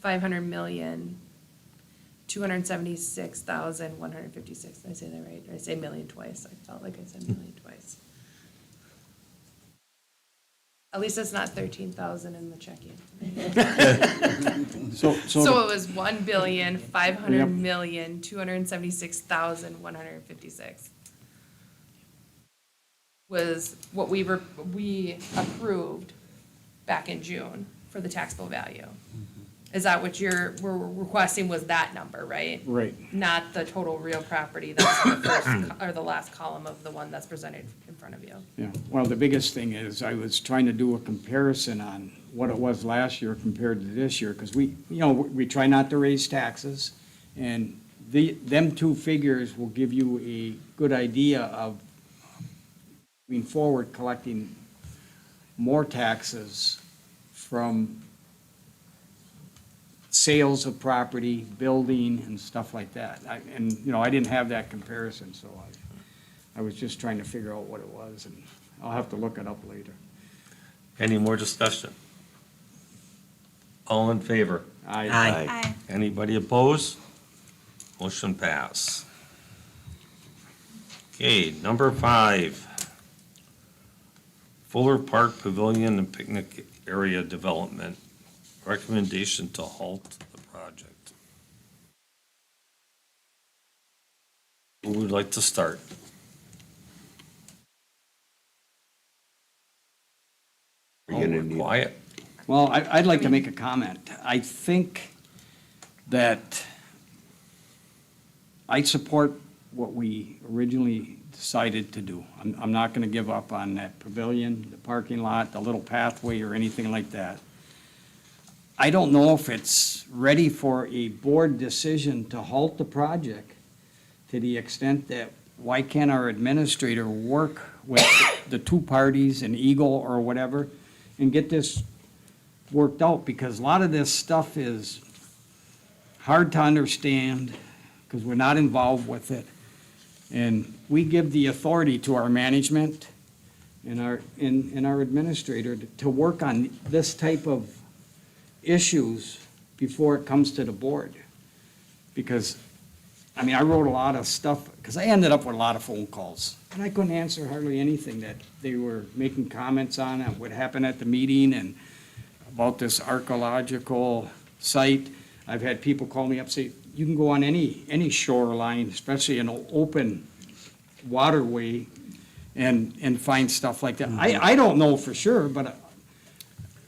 500,276,156. Did I say that right? Did I say million twice? I felt like I said million twice. At least it's not 13,000 in the checking. So So the- it was 1,500,276,156 was what we approved back in June for the taxable value. Is that what we're requesting was that number, right? Right. Not the total real property, that's the first, or the last column of the one that's presented in front of you. Yeah, well, the biggest thing is I was trying to do a comparison on what it was last year compared to this year, because we try not to raise taxes, and them two figures will give you a good idea of moving forward, collecting more taxes from sales of property, building, and stuff like that. I didn't have that comparison, so I was just trying to figure out what it was, and I'll have to look it up later. Any more discussion? All in favor? Aye. Aye. Anybody opposed? Motion pass. Okay, number 5. Fuller Park Pavilion and Picnic Area Development. Recommendation to halt the project. Who would like to start? Are you gonna Oh, we're need- quiet. Well, I'd like to make a comment. I think that I support what we originally decided to do. I'm not gonna give up on that pavilion, the parking lot, the little pathway, or anything like that. I don't know if it's ready for a board decision to halt the project to the extent that why can't our administrator work with the two parties, an Eagle or whatever, and get this worked out? Because a lot of this stuff is hard to understand because we're not involved with it. And we give the authority to our management and our administrator to work on this type of issues before it comes to the board. Because, I wrote a lot of stuff, because I ended up with a lot of phone calls. And I couldn't answer hardly anything that they were making comments on what happened at the meeting and about this archaeological site. I've had people call me up, say, you can go on any shoreline, especially an open waterway, and find stuff like that. I don't know for sure, but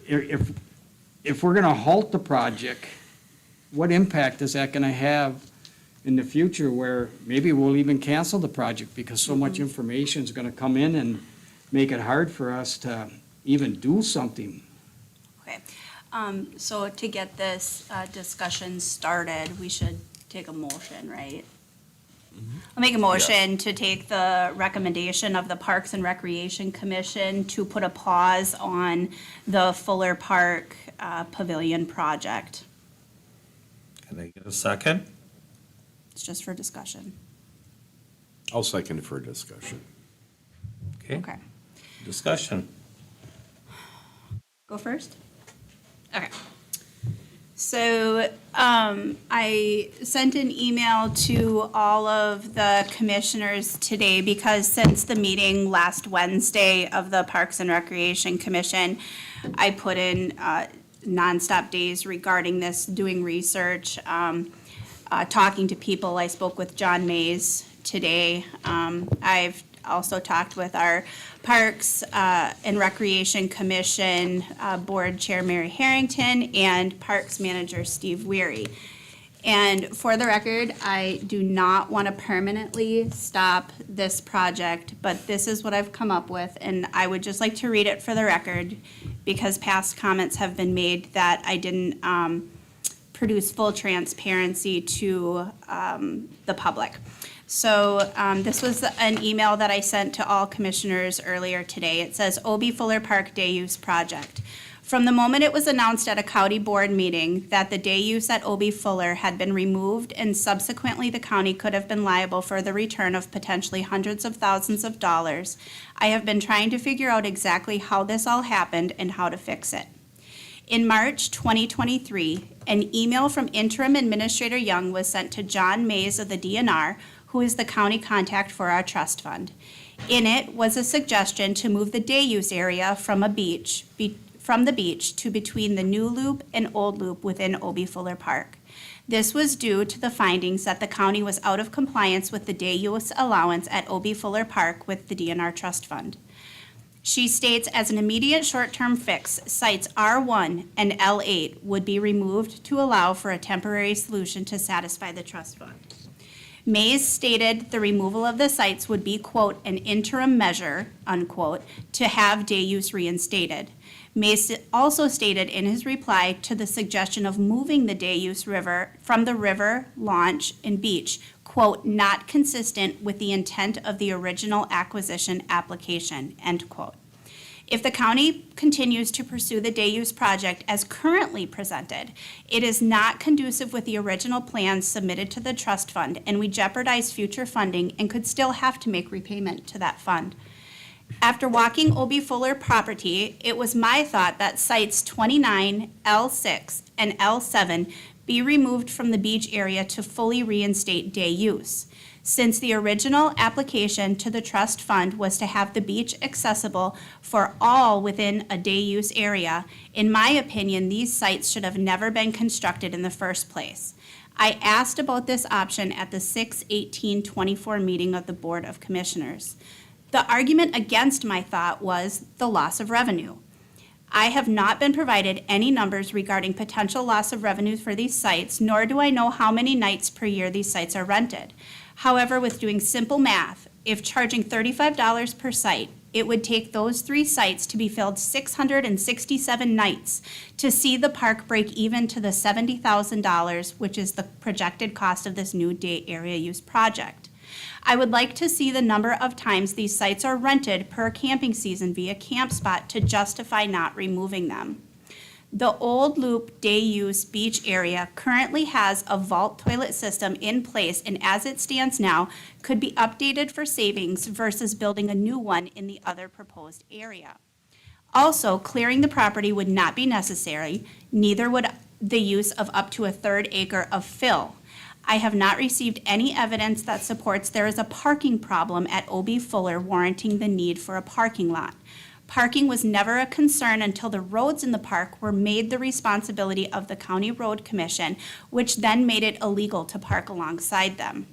if we're gonna halt the project, what impact is that gonna have in the future where maybe we'll even cancel the project because so much information is gonna come in and make it hard for us to even do something? Okay, so to get this discussion started, we should take a motion, right? I'll make a motion to take the recommendation of the Parks and Recreation Commission to put a pause on the Fuller Park Pavilion project. Can I get a second? It's just for discussion. I'll second it for discussion. Okay. Discussion. Go first? Okay. So, I sent an email to all of the commissioners today because since the meeting last Wednesday of the Parks and Recreation Commission, I put in, nonstop days regarding this, doing research, talking to people. I spoke with John Mays today. I've also talked with our Parks and Recreation Commission Board Chair Mary Harrington and Parks Manager Steve Weary. And for the record, I do not want to permanently stop this project, but this is what I've come up with, and I would just like to read it for the record because past comments have been made that I didn't produce full transparency to the public. So this was an email that I sent to all commissioners earlier today. It says, O.B. Fuller Park Day Use Project. From the moment it was announced at a county board meeting that the day use at O.B. Fuller had been removed and subsequently the county could have been liable for the return of potentially hundreds of thousands of dollars, I have been trying to figure out exactly how this all happened and how to fix it. In March 2023, an email from Interim Administrator Young was sent to John Mays of the DNR, who is the county contact for our trust fund. In it was a suggestion to move the day use area from the beach to between the new loop and old loop within O.B. Fuller Park. This was due to the findings that the county was out of compliance with the day use allowance at O.B. Fuller Park with the DNR trust fund. She states, as an immediate short-term fix, sites R1 and L8 would be removed to allow for a temporary solution to satisfy the trust fund. Mays stated the removal of the sites would be, quote, an interim measure, unquote, to have day use reinstated. Mays also stated in his reply to the suggestion of moving the day use river from the river, launch, and beach, quote, not consistent with the intent of the original acquisition application, end quote. If the county continues to pursue the day use project as currently presented, it is not conducive with the original plans submitted to the trust fund, and we jeopardize future funding and could still have to make repayment to that fund. After walking O.B. Fuller property, it was my thought that sites 29, L6, and L7 be removed from the beach area to fully reinstate day use. Since the original application to the trust fund was to have the beach accessible for all within a day use area, in my opinion, these sites should have never been constructed in the first place. I asked about this option at the 6/18/24 meeting of the Board of Commissioners. The argument against my thought was the loss of revenue. I have not been provided any numbers regarding potential loss of revenue for these sites, nor do I know how many nights per year these sites are rented. However, with doing simple math, if charging $35 per site, it would take those 3 sites to be filled 667 nights to see the park break even to the $70,000, which is the projected cost of this new day area use project. I would like to see the number of times these sites are rented per camping season via CampSpot to justify not removing them. The Old Loop Day Use Beach area currently has a vault toilet system in place and as it stands now, could be updated for savings versus building a new one in the other proposed area. Also, clearing the property would not be necessary, neither would the use of up to a 1/3 acre of fill. I have not received any evidence that supports there is a parking problem at O.B. Fuller warranting the need for a parking lot. Parking was never a concern until the roads in the park were made the responsibility of the County Road Commission, which then made it illegal to park alongside them.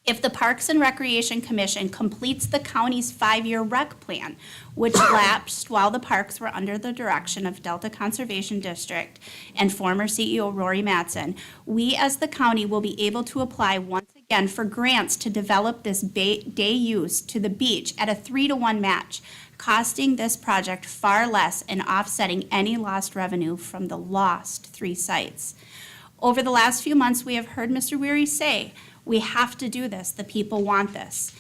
If the Parks and Recreation Commission completes the county's 5-year rec plan, which lapsed while the parks were under the direction of Delta Conservation District and former CEO Rory Mattson, we as the county will be able to apply once again for grants to develop this day use to the beach at a 3-to-1 match, costing this project far less and offsetting any lost revenue from the lost 3 sites. Over the last few months, we have heard Mr. Weary say, We have to do this. The people want this.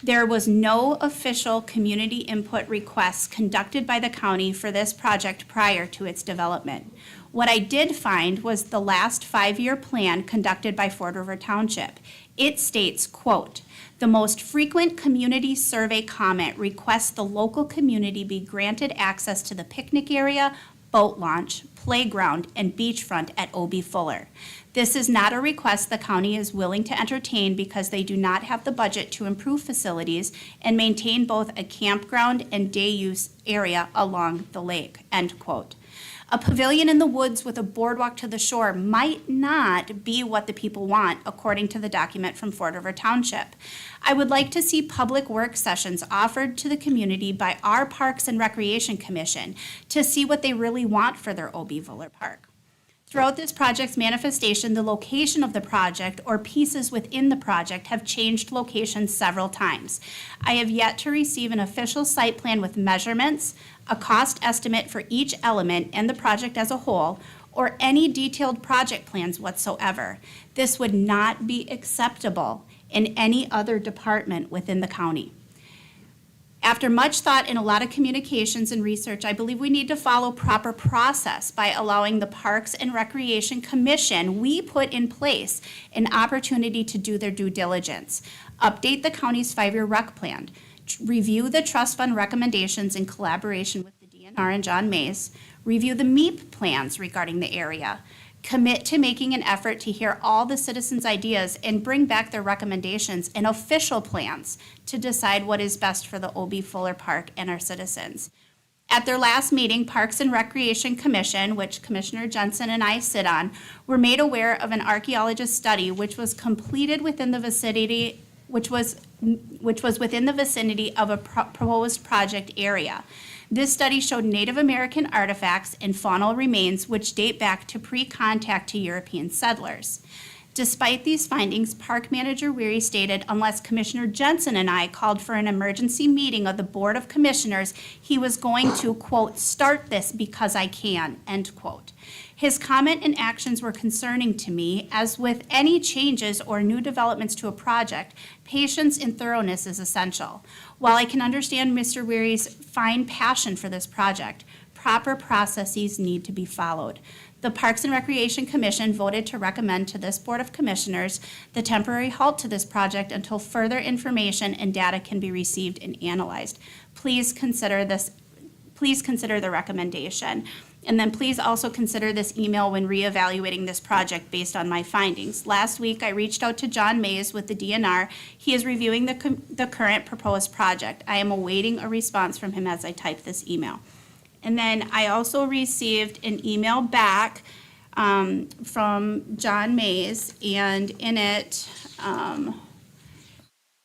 There was no official community input requests conducted by the county for this project prior to its development. What I did find was the last 5-year plan conducted by Fort River Township. It states, quote, "The most frequent community survey comment requests the local community be granted access to the picnic area, boat launch, playground, and beachfront at O.B. Fuller. This is not a request the county is willing to entertain because they do not have the budget to improve facilities and maintain both a campground and day use area along the lake," end quote. A pavilion in the woods with a boardwalk to the shore might not be what the people want, according to the document from Fort River Township. I would like to see public work sessions offered to the community by our Parks and Recreation Commission to see what they really want for their O.B. Fuller Park. Throughout this project's manifestation, the location of the project or pieces within the project have changed locations several times. I have yet to receive an official site plan with measurements, a cost estimate for each element and the project as a whole, or any detailed project plans whatsoever. This would not be acceptable in any other department within the county. After much thought and a lot of communications and research, I believe we need to follow proper process by allowing the Parks and Recreation Commission we put in place an opportunity to do their due diligence, update the county's 5-year rec plan, review the trust fund recommendations in collaboration with the DNR and John Mays, review the MEP plans regarding the area, commit to making an effort to hear all the citizens' ideas and bring back their recommendations and official plans to decide what is best for the O.B. Fuller Park and our citizens. At their last meeting, Parks and Recreation Commission, which Commissioner Jensen and I sit on, were made aware of an archaeologist study which was completed within the vicinity, which was within the vicinity of a proposed project area. This study showed Native American artifacts and faunal remains which date back to pre-contact to European settlers. Despite these findings, Park Manager Weary stated unless Commissioner Jensen and I called for an emergency meeting of the Board of Commissioners, he was going to, quote, "start this because I can," end quote. His comment and actions were concerning to me, as with any changes or new developments to a project, patience and thoroughness is essential. While I can understand Mr. Weary's fine passion for this project, proper processes need to be followed. The Parks and Recreation Commission voted to recommend to this Board of Commissioners the temporary halt to this project until further information and data can be received and analyzed. Please consider the recommendation. And then please also consider this email when reevaluating this project based on my findings. Last week, I reached out to John Mays with the DNR. He is reviewing the current proposed project. I am awaiting a response from him as I type this email. And then I also received an email back from John Mays, and in it,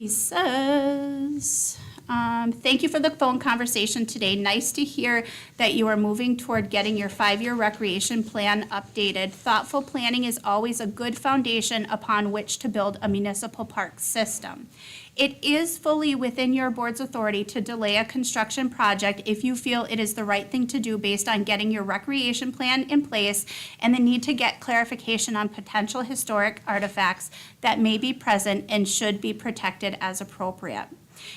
he says, thank you for the phone conversation today. Nice to hear that you are moving toward getting your 5-year recreation plan updated. Thoughtful planning is always a good foundation upon which to build a municipal park system. It is fully within your board's authority to delay a construction project if you feel it is the right thing to do based on getting your recreation plan in place and the need to get clarification on potential historic artifacts that may be present and should be protected as appropriate.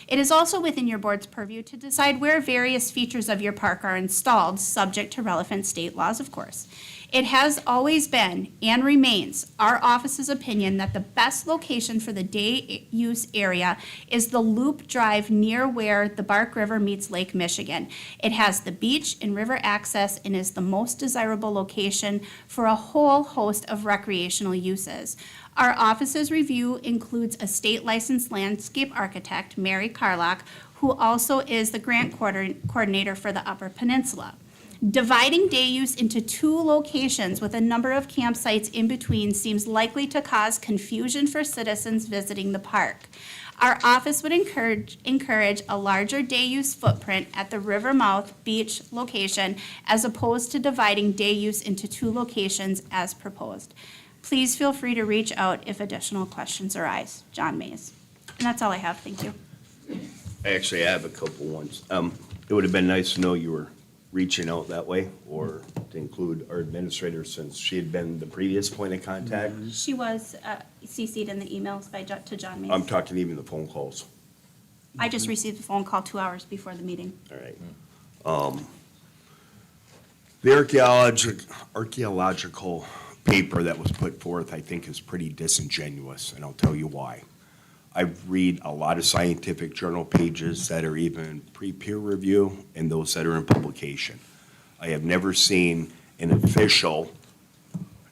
It is also within your board's purview to decide where various features of your park are installed, subject to relevant state laws, of course. It has always been and remains our office's opinion that the best location for the day use area is the Loop Drive near where the Bark River meets Lake Michigan. It has the beach and river access and is the most desirable location for a whole host of recreational uses. Our office's review includes a state licensed landscape architect, Mary Carlock, who also is the grant coordinator for the Upper Peninsula. Dividing day use into 2 locations with a number of campsites in between seems likely to cause confusion for citizens visiting the park. Our office would encourage a larger day use footprint at the Rivermouth Beach location as opposed to dividing day use into 2 locations as proposed. Please feel free to reach out if additional questions arise. John Mays. And that's all I have. Thank you. Actually, I have a couple ones. It would have been nice to know you were reaching out that way, or to include our administrator since she had been the previous point of contact? She was CC'd in the emails to John Mays. I'm talking even the phone calls. I just received a phone call 2 hours before the meeting. All right. The archaeological paper that was put forth, I think, is pretty disingenuous, and I'll tell you why. I read a lot of scientific journal pages that are even pre-peer review and those that are in publication. I have never seen an official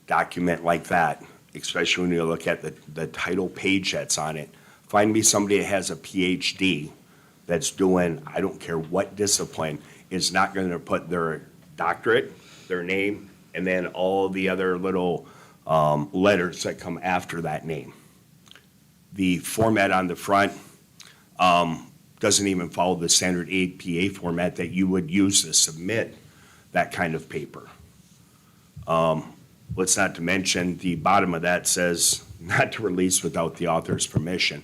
document like that, especially when you look at the title page that's on it. Find me somebody that has a PhD that's doing, I don't care what discipline, is not going to put their doctorate, their name, and then all the other little letters that come after that name. The format on the front doesn't even follow the standard APA format that you would use to submit that kind of paper. Let's not to mention, the bottom of that says not to release without the author's permission.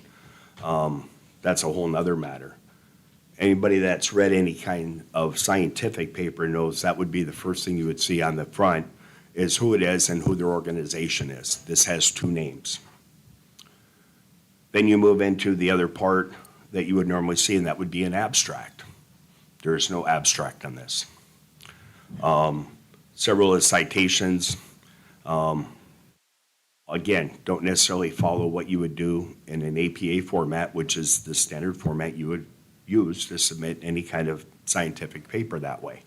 That's a whole nother matter. Anybody that's read any kind of scientific paper knows that would be the first thing you would see on the front is who it is and who their organization is. This has 2 names. Then you move into the other part that you would normally see, and that would be an abstract. There is no abstract on this. Several of the citations, again, don't necessarily follow what you would do in an APA format, which is the standard format you would use to submit any kind of scientific paper that way.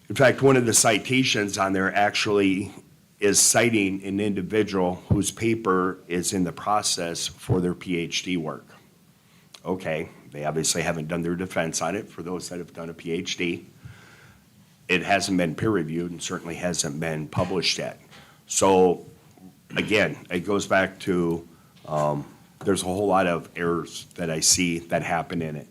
In fact, one of the citations on there actually is citing an individual whose paper is in the process for their PhD work. Okay, they obviously haven't done their defense on it for those that have done a PhD. It hasn't been peer-reviewed and certainly hasn't been published yet. So, again, it goes back to there's a whole lot of errors that I see that happen in it.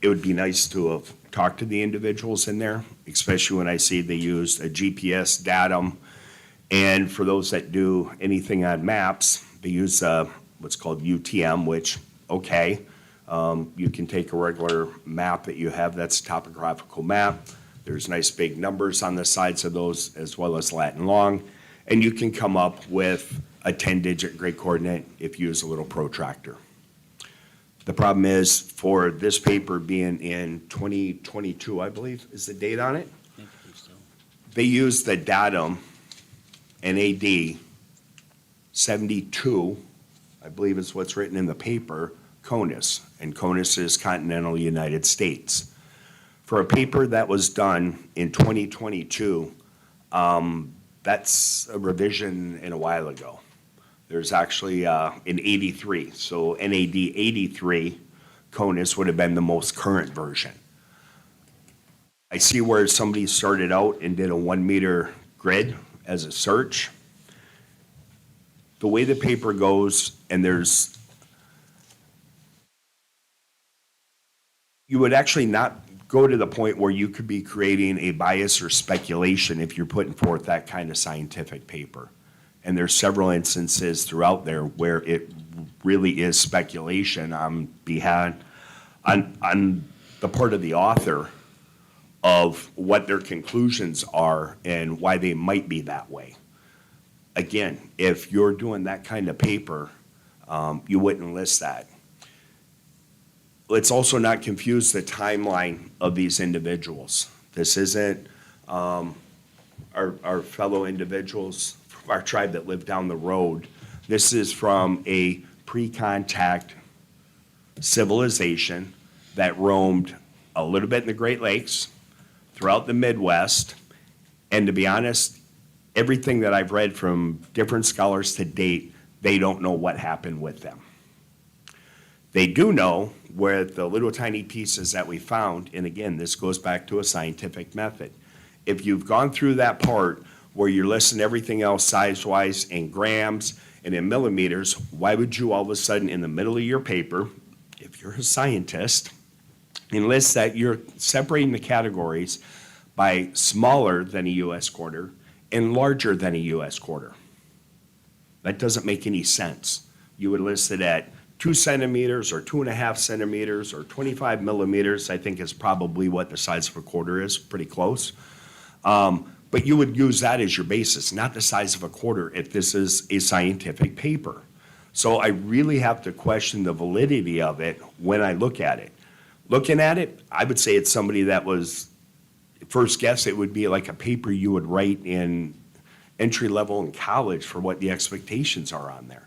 It would be nice to have talked to the individuals in there, especially when I see they used a GPS datum. And for those that do anything on maps, they use what's called UTM, which, okay, you can take a regular map that you have, that's a topographical map. There's nice big numbers on the sides of those as well as Latin long. And you can come up with a 10-digit grid coordinate if you use a little protractor. The problem is for this paper being in 2022, I believe, is the date on it. They use the datum NAD 72, I believe is what's written in the paper, CONUS, and CONUS is continental United States. For a paper that was done in 2022, that's a revision in a while ago. There's actually in 83, so NAD 83, CONUS would have been the most current version. I see where somebody started out and did a 1 meter grid as a search. The way the paper goes, and you would actually not go to the point where you could be creating a bias or speculation if you're putting forth that kind of scientific paper. And there's several instances throughout there where it really is speculation on the part of the author of what their conclusions are and why they might be that way. Again, if you're doing that kind of paper, you wouldn't list that. Let's also not confuse the timeline of these individuals. This isn't our fellow individuals from our tribe that live down the road. This is from a pre-contact civilization that roamed a little bit in the Great Lakes, throughout the Midwest, and to be honest, everything that I've read from different scholars to date, they don't know what happened with them. They do know where the little tiny pieces that we found, and again, this goes back to a scientific method. If you've gone through that part where you're listing everything else size-wise in grams and in millimeters, why would you all of a sudden in the middle of your paper, if you're a scientist, enlist that you're separating the categories by smaller than a U.S. quarter and larger than a U.S. quarter? That doesn't make any sense. You would list it at 2 centimeters or 2.5 centimeters or 25 millimeters, I think is probably what the size of a quarter is, pretty close. But you would use that as your basis, not the size of a quarter if this is a scientific paper. So I really have to question the validity of it when I look at it. Looking at it, I would say it's somebody that was, first guess, it would be like a paper you would write in entry level in college for what the expectations are on there.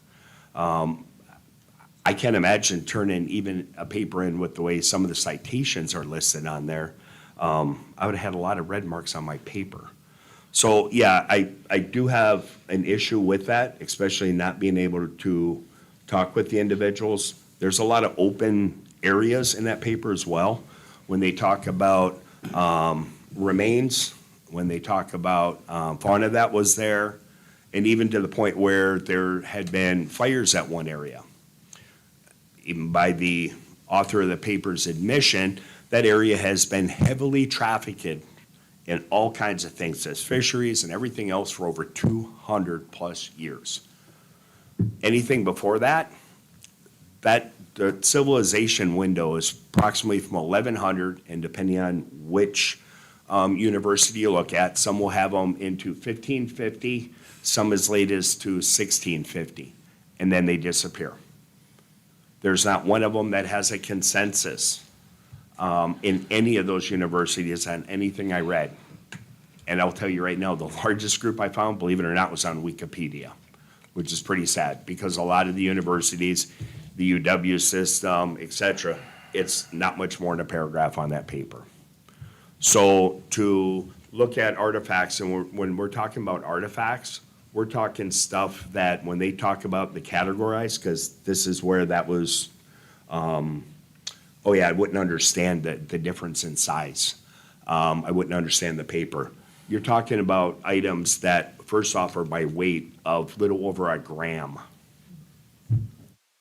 I can't imagine turning even a paper in with the way some of the citations are listed on there. I would have had a lot of red marks on my paper. So, yeah, I do have an issue with that, especially not being able to talk with the individuals. There's a lot of open areas in that paper as well. When they talk about remains, when they talk about fauna that was there, and even to the point where there had been fires at one area. Even by the author of the paper's admission, that area has been heavily trafficked in all kinds of things, as fisheries and everything else for over 200 plus years. Anything before that, the civilization window is approximately from 1100, and depending on which university you look at, some will have them into 1550, some as late as to 1650, and then they disappear. There's not one of them that has a consensus in any of those universities on anything I read. And I'll tell you right now, the largest group I found, believe it or not, was on Wikipedia, which is pretty sad because a lot of the universities, the UW system, et cetera, it's not much more than a paragraph on that paper. So to look at artifacts, and when we're talking about artifacts, we're talking stuff that when they talk about the categorized, because this is where that was, oh yeah, I wouldn't understand the difference in size. I wouldn't understand the paper. You're talking about items that first off are by weight of little over a gram.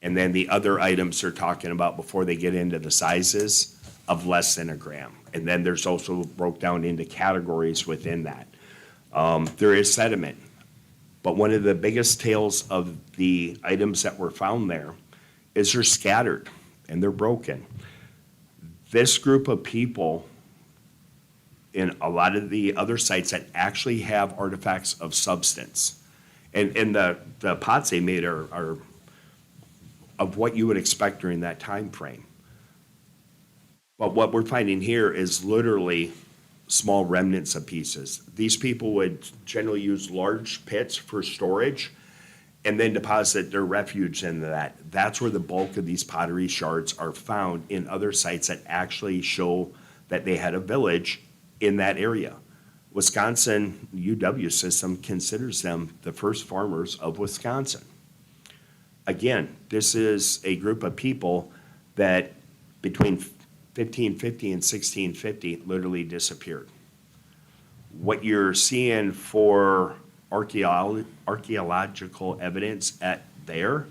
And then the other items they're talking about before they get into the sizes of less than a gram. And then there's also broke down into categories within that. There is sediment. But one of the biggest tales of the items that were found there is they're scattered and they're broken. This group of people in a lot of the other sites that actually have artifacts of substance. And the pots they made are of what you would expect during that time frame. But what we're finding here is literally small remnants of pieces. These people would generally use large pits for storage and then deposit their refuge into that. That's where the bulk of these pottery shards are found in other sites that actually show that they had a village in that area. Wisconsin UW system considers them the first farmers of Wisconsin. Again, this is a group of people that between 1550 and 1650 literally disappeared. What you're seeing for archaeological evidence at there,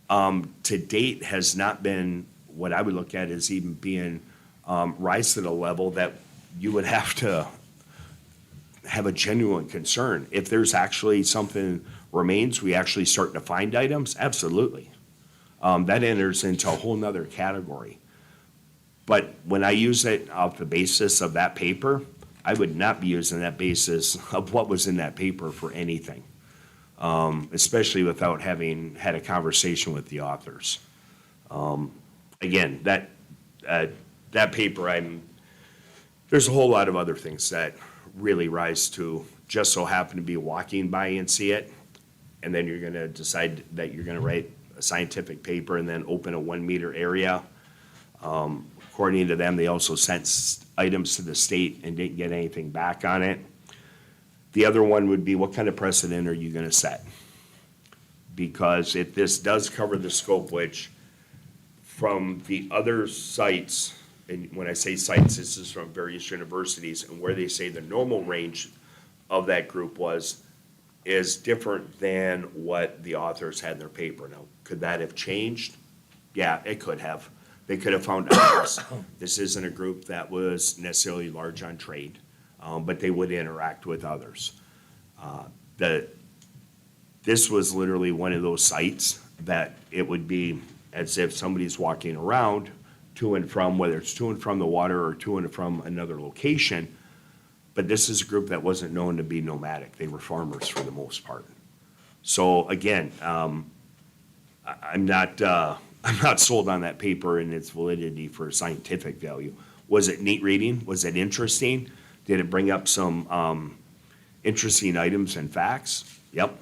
to date has not been what I would look at as even being rise to the level that you would have to have a genuine concern. If there's actually something remains, we actually start to find items, absolutely. That enters into a whole nother category. But when I use it off the basis of that paper, I would not be using that basis of what was in that paper for anything, especially without having had a conversation with the authors. Again, that paper, there's a whole lot of other things that really rise to just so happen to be walking by and see it, and then you're gonna decide that you're gonna write a scientific paper and then open a 1 meter area. According to them, they also sent items to the state and didn't get anything back on it. The other one would be, what kind of precedent are you gonna set? Because if this does cover the scope, which from the other sites, and when I say sites, this is from various universities, and where they say the normal range of that group is different than what the authors had in their paper. Now, could that have changed? Yeah, it could have. They could have found others. This isn't a group that was necessarily large on trade, but they would interact with others. This was literally one of those sites that it would be as if somebody's walking around to and from, whether it's to and from the water or to and from another location. But this is a group that wasn't known to be nomadic. They were farmers for the most part. So again, I'm not sold on that paper and its validity for scientific value. Was it neat reading? Was it interesting? Did it bring up some interesting items and facts? Yep.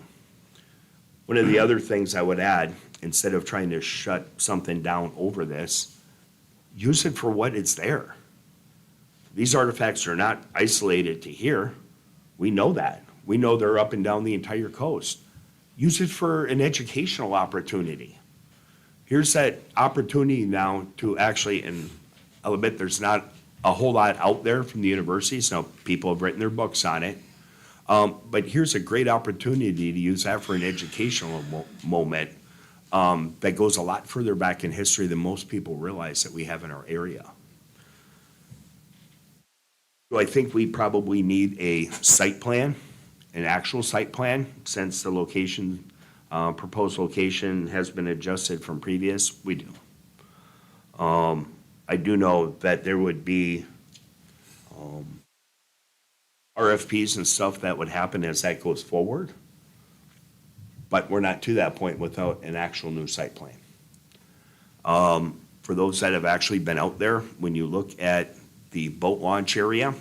One of the other things I would add, instead of trying to shut something down over this, use it for what it's there. These artifacts are not isolated to here. We know that. We know they're up and down the entire coast. Use it for an educational opportunity. Here's that opportunity now to actually, and I'll admit there's not a whole lot out there from the universities. Now, people have written their books on it. But here's a great opportunity to use that for an educational moment that goes a lot further back in history than most people realize that we have in our area. So I think we probably need a site plan, an actual site plan, since the location, proposed location has been adjusted from previous. We do. I do know that there would be RFPs and stuff that would happen as that goes forward. But we're not to that point without an actual new site plan. For those that have actually been out there, when you look at the boat launch area,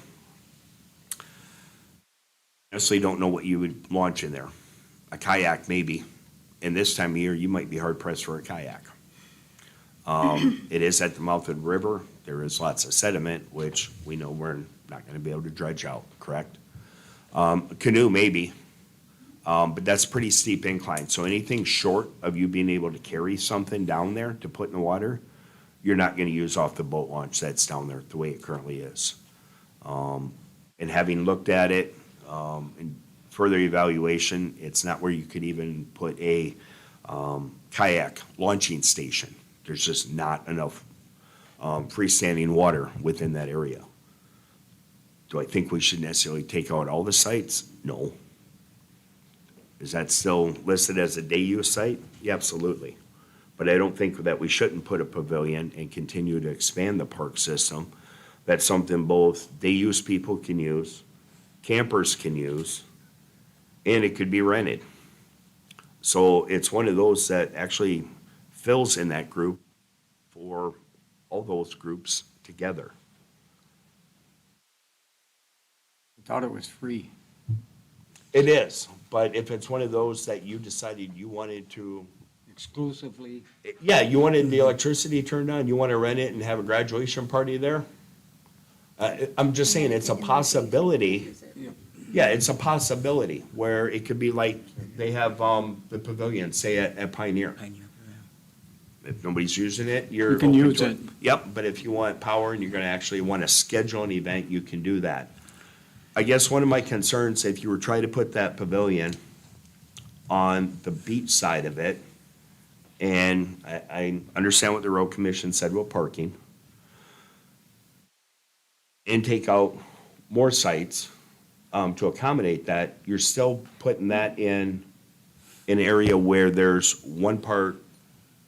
honestly don't know what you would launch in there. A kayak maybe. And this time of year, you might be hard pressed for a kayak. It is at the mouth of the river. There is lots of sediment, which we know we're not gonna be able to dredge out, correct? A canoe maybe, but that's a pretty steep incline. So anything short of you being able to carry something down there to put in the water, you're not gonna use off the boat launch that's down there the way it currently is. And having looked at it, in further evaluation, it's not where you could even put a kayak launching station. There's just not enough freestanding water within that area. Do I think we should necessarily take out all the sites? No. Is that still listed as a day use site? Yeah, absolutely. But I don't think that we shouldn't put a pavilion and continue to expand the park system. That's something both day use people can use, campers can use, and it could be rented. So it's one of those that actually fills in that group for all those groups together. I thought it was free. It is, but if it's one of those that you decided you wanted to, Exclusively. yeah, you wanted the electricity turned on, you want to rent it and have a graduation party there? I'm just saying, it's a possibility. Yeah, it's a possibility where it could be like, they have, the pavilion, say at Pioneer. If nobody's using it, you're. You can open use to it. Yep, but if you want power and you're gonna actually wanna schedule an event, you can do that. I guess one of my concerns, if you were trying to put that pavilion on the beach side of it, and I understand what the road commission said about parking, and take out more sites, to accommodate that, you're still putting that in an area where there's one part,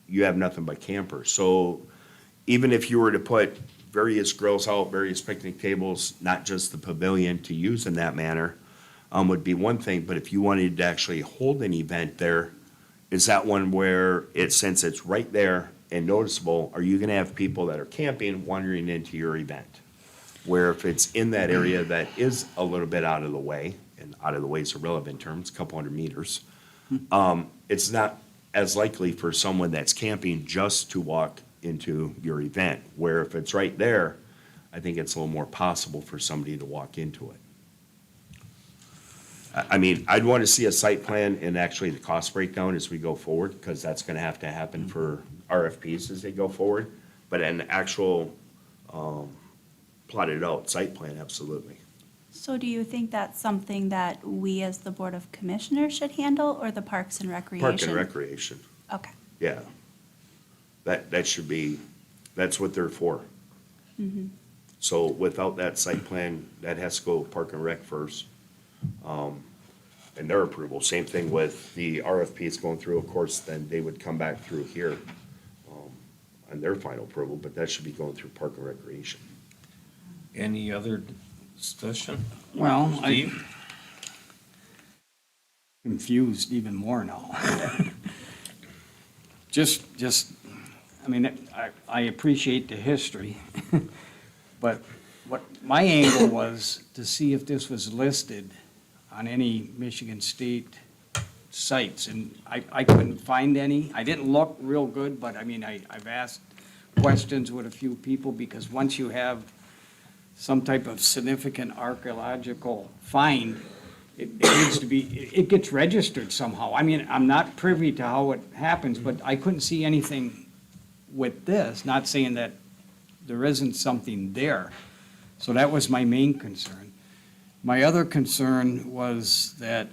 you have nothing but campers. So even if you were to put various grills out, various picnic tables, not just the pavilion to use in that manner, would be one thing, but if you wanted to actually hold an event there, is that one where it, since it's right there and noticeable, are you gonna have people that are camping wandering into your event? Where if it's in that area that is a little bit out of the way, and out of the way is a relevant term, it's a couple hundred meters, it's not as likely for someone that's camping just to walk into your event, where if it's right there, I think it's a little more possible for somebody to walk into it. I mean, I'd want to see a site plan and actually the cost breakdown as we go forward, because that's gonna have to happen for RFPs as they go forward, but an actual, plotted out site plan, absolutely. So do you think that's something that we as the Board of Commissioners should handle, or the Parks and Recreation? Park and Recreation, Okay. yeah. That should be, that's what they're for. So without that site plan, that has to go Park and Rec first. And their approval, same thing with the RFPs going through, of course, then they would come back through here. on their final approval, but that should be going through Park and Recreation. Any other discussion? Well, Steve? confused even more now. Just, I mean, I appreciate the history, but what my angle was to see if this was listed on any Michigan State sites, and I couldn't find any. I didn't look real good, but I mean, I've asked questions with a few people, because once you have some type of significant archaeological find, it needs to be, it gets registered somehow. I mean, I'm not privy to how it happens, but I couldn't see anything with this, not saying that there isn't something there. So that was my main concern. My other concern was that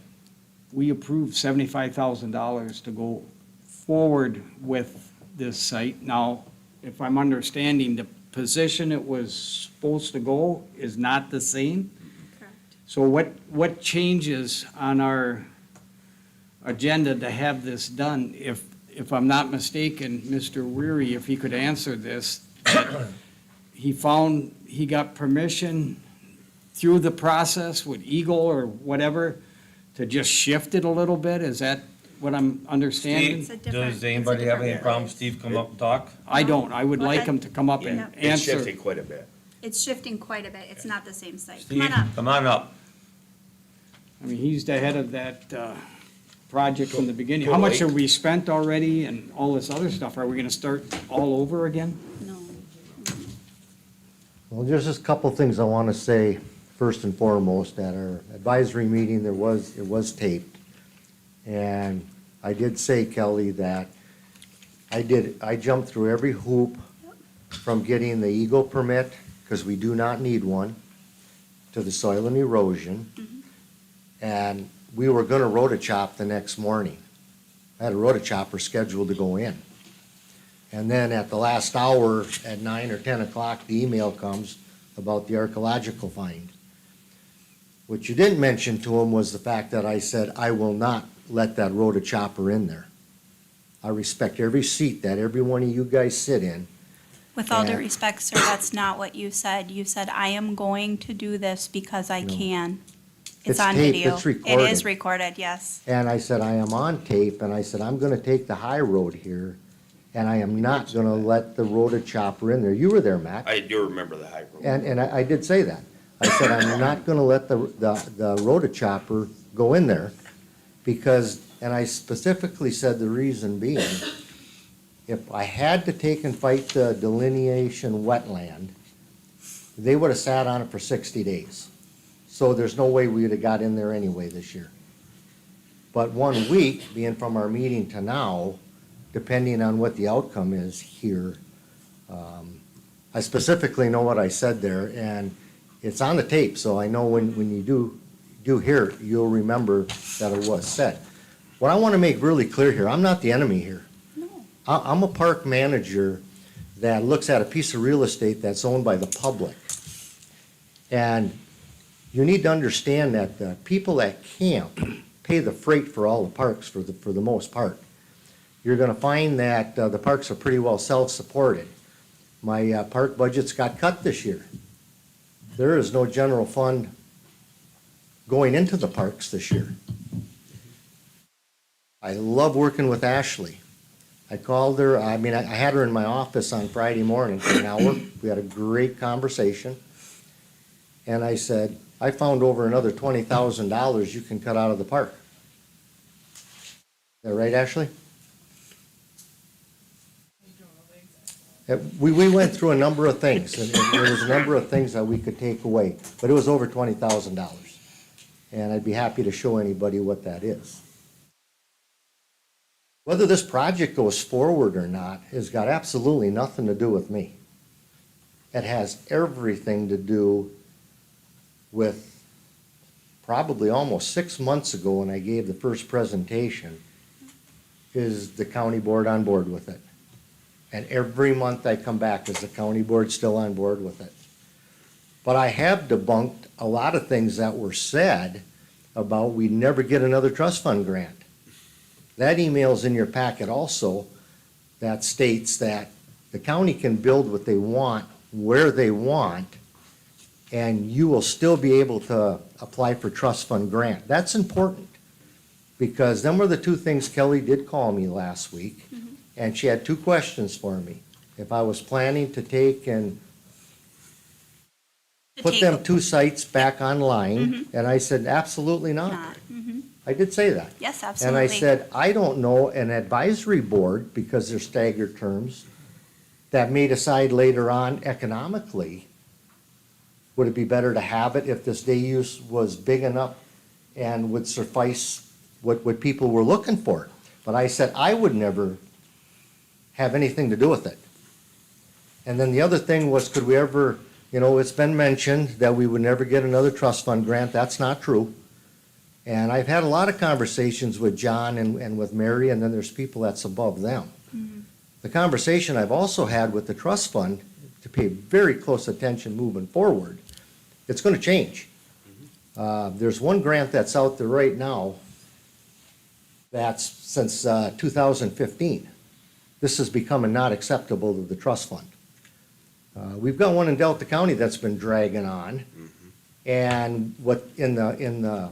we approved $75,000 to go forward with this site. Now, if I'm understanding, the position it was supposed to go is not the same? Correct. So what changes on our agenda to have this done? If I'm not mistaken, Mr. Weary, if he could answer this, that he found, he got permission through the process with Eagle or whatever to just shift it a little bit? Is that what I'm understanding? It's a different- Does anybody have any different problem, Steve, come up and talk? I don't. I would Go like ahead. him to come up and Yeah. It's answer. shifting quite a bit. It's shifting quite a bit. It's not the same site. Come Steve, on up. come on up. I mean, he's the head of that project from the beginning. Go How much Lake. have we spent already and all this other stuff? Are we gonna start all over again? No. Well, there's just a couple things I want to say. First and foremost, at our advisory meeting, it was taped. And I did say, Kelly, that I jumped through every hoop from getting the Eagle permit, because we do not need one, to the soil and erosion. And we were gonna rotachop the next morning. I had a rotachopper scheduled to go in. And then at the last hour, at 9 or 10 o'clock, the email comes about the archaeological find. What you didn't mention to him was the fact that I said, I will not let that rotachopper in there. I respect every seat that every one of you guys sit in. With all due Yeah. respect, sir, that's not what you said. You said, I am going to do this because I No. can. It's It's on taped, video. it's It recorded. is recorded, yes. And I said, I am on tape, and I said, I'm gonna take the high road here, and I am not gonna let the rotachopper in there. You were there, Matt. I do remember the high road. And I did say that. I said, I'm not gonna let the rotachopper go in there, because, and I specifically said the reason being, if I had to take and fight the delineation wetland, they would have sat on it for 60 days. So there's no way we would have got in there anyway this year. But 1 week, being from our meeting to now, depending on what the outcome is here, I specifically know what I said there, and it's on the tape, so I know when you do hear it, you'll remember that it was said. What I want to make really clear here, I'm not the enemy here. No. I'm a park manager that looks at a piece of real estate that's owned by the public. And you need to understand that the people that camp pay the freight for all the parks for the most part. You're gonna find that the parks are pretty well self-supported. My park budget's got cut this year. There is no general fund going into the parks this year. I love working with Ashley. I called her, I had her in my office on Friday morning for an hour. We had a great conversation. And I said, I found over another $20,000 you can cut out of the park. Is that right, Ashley? We went through a number of things, and there was a number of things that we could take away, but it was over $20,000. And I'd be happy to show anybody what that is. Whether this project goes forward or not has got absolutely nothing to do with me. It has everything to do with probably almost 6 months ago when I gave the first presentation, is the county board on board with it? And every month I come back, is the county board still on board with it? But I have debunked a lot of things that were said about we'd never get another trust fund grant. That email's in your packet also, that states that The county can build what they want, where they want, and you will still be able to apply for trust fund grant. That's important, because them were the two things Kelly did call me last week, and she had two questions for me. If I was planning to take and put them two sites back online, and I said, absolutely not. Not, I did say that. yes, And absolutely. I said, I don't know, an advisory board, because they're staggered terms, that may decide later on economically, would it be better to have it if this day use was big enough and would suffice what people were looking for? But I said, I would never have anything to do with it. And then the other thing was, could we ever, it's been mentioned that we would never get another trust fund grant. That's not true. And I've had a lot of conversations with John and with Mary, and then there's people that's above them. The conversation I've also had with the trust fund, to pay very close attention moving forward, it's gonna change. There's one grant that's out there right now that's since 2015. This is becoming not acceptable to the trust fund. We've got one in Delta County that's been dragging on. And what, in the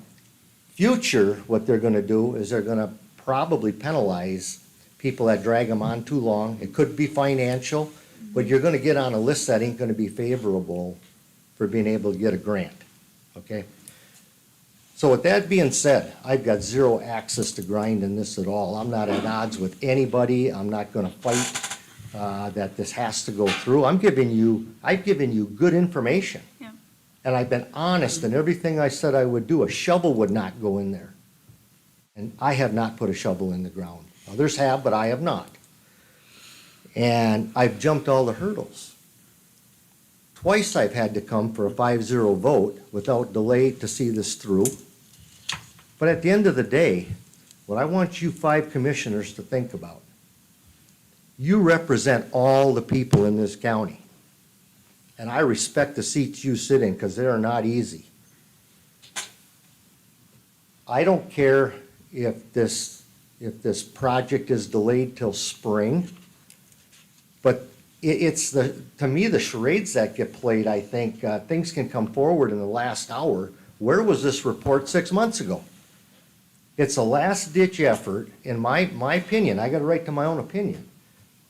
future, what they're gonna do is they're gonna probably penalize people that drag them on too long. It could be financial, but you're gonna get on a list that ain't gonna be favorable for being able to get a grant, okay? So with that being said, I've got zero access to grinding this at all. I'm not at odds with anybody. I'm not gonna fight that this has to go through. I've given you good information. Yeah. And I've been honest in everything I said I would do. A shovel would not go in there. And I have not put a shovel in the ground. Others have, but I have not. And I've jumped all the hurdles. Twice I've had to come for a 5-0 vote without delay to see this through. But at the end of the day, what I want you 5 commissioners to think about, you represent all the people in this county. And I respect the seats you sit in, because they are not easy. I don't care if this project is delayed till spring, but to me, the charades that get played, I think, things can come forward in the last hour. Where was this report 6 months ago? It's a last-ditch effort, in my opinion, I got a right to my own opinion,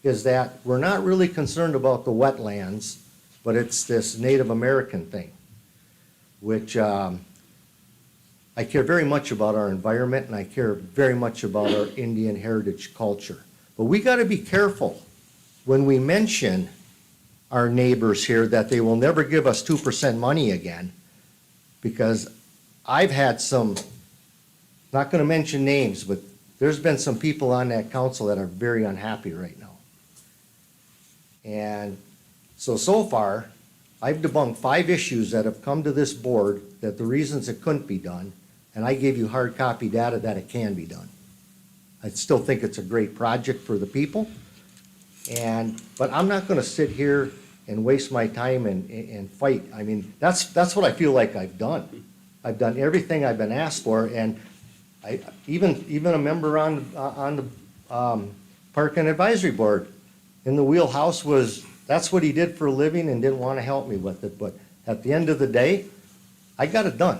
is that we're not really concerned about the wetlands, but it's this Native American thing, which I care very much about our environment, and I care very much about our Indian heritage culture. But we gotta be careful when we mention our neighbors here that they will never give us 2% money again, because I've had some, not gonna mention names, but there's been some people on that council that are very unhappy right now. And so far, I've debunked 5 issues that have come to this board that the reasons it couldn't be done, and I gave you hard copy data that it can be done. I still think it's a great project for the people, but I'm not gonna sit here and waste my time and fight. I mean, that's what I feel like I've done. I've done everything I've been asked for, and even a member on the Park and Advisory Board in the wheelhouse that's what he did for a living and didn't want to help me with it. But at the end of the day, I got it done.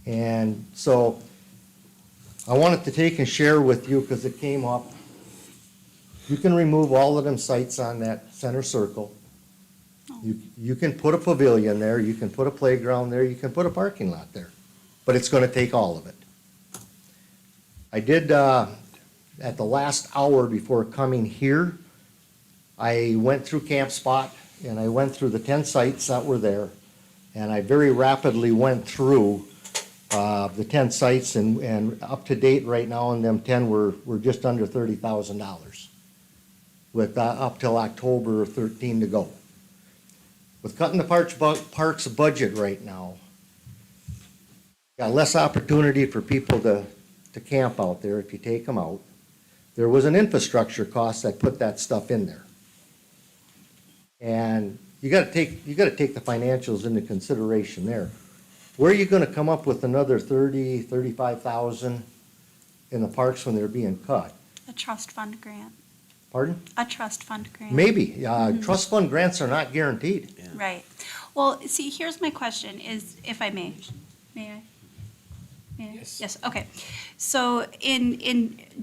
And so I wanted to take and share with you, because it came up. You can remove all of them sites on that center circle. You can put a pavilion there, you can put a playground there, you can put a parking lot there, but it's gonna take all of it. I did, at the last hour before coming here, I went through Camp Spot, and I went through the 10 sites that were there, and I very rapidly went through the 10 sites, and up to date right now on them 10, we're just under $30,000, with up till October 13 to go. With cutting the parks budget right now, got less opportunity for people to camp out there if you take them out. There was an infrastructure cost that put that stuff in there. And you gotta take the financials into consideration there. Where are you gonna come up with another 35,000 in the parks when they're being cut? A trust fund grant. Pardon? A trust fund grant. Maybe. Trust fund grants are not guaranteed. Right. Well, see, here's my question is, if I may, may I? May I? Yes. Yes, okay. So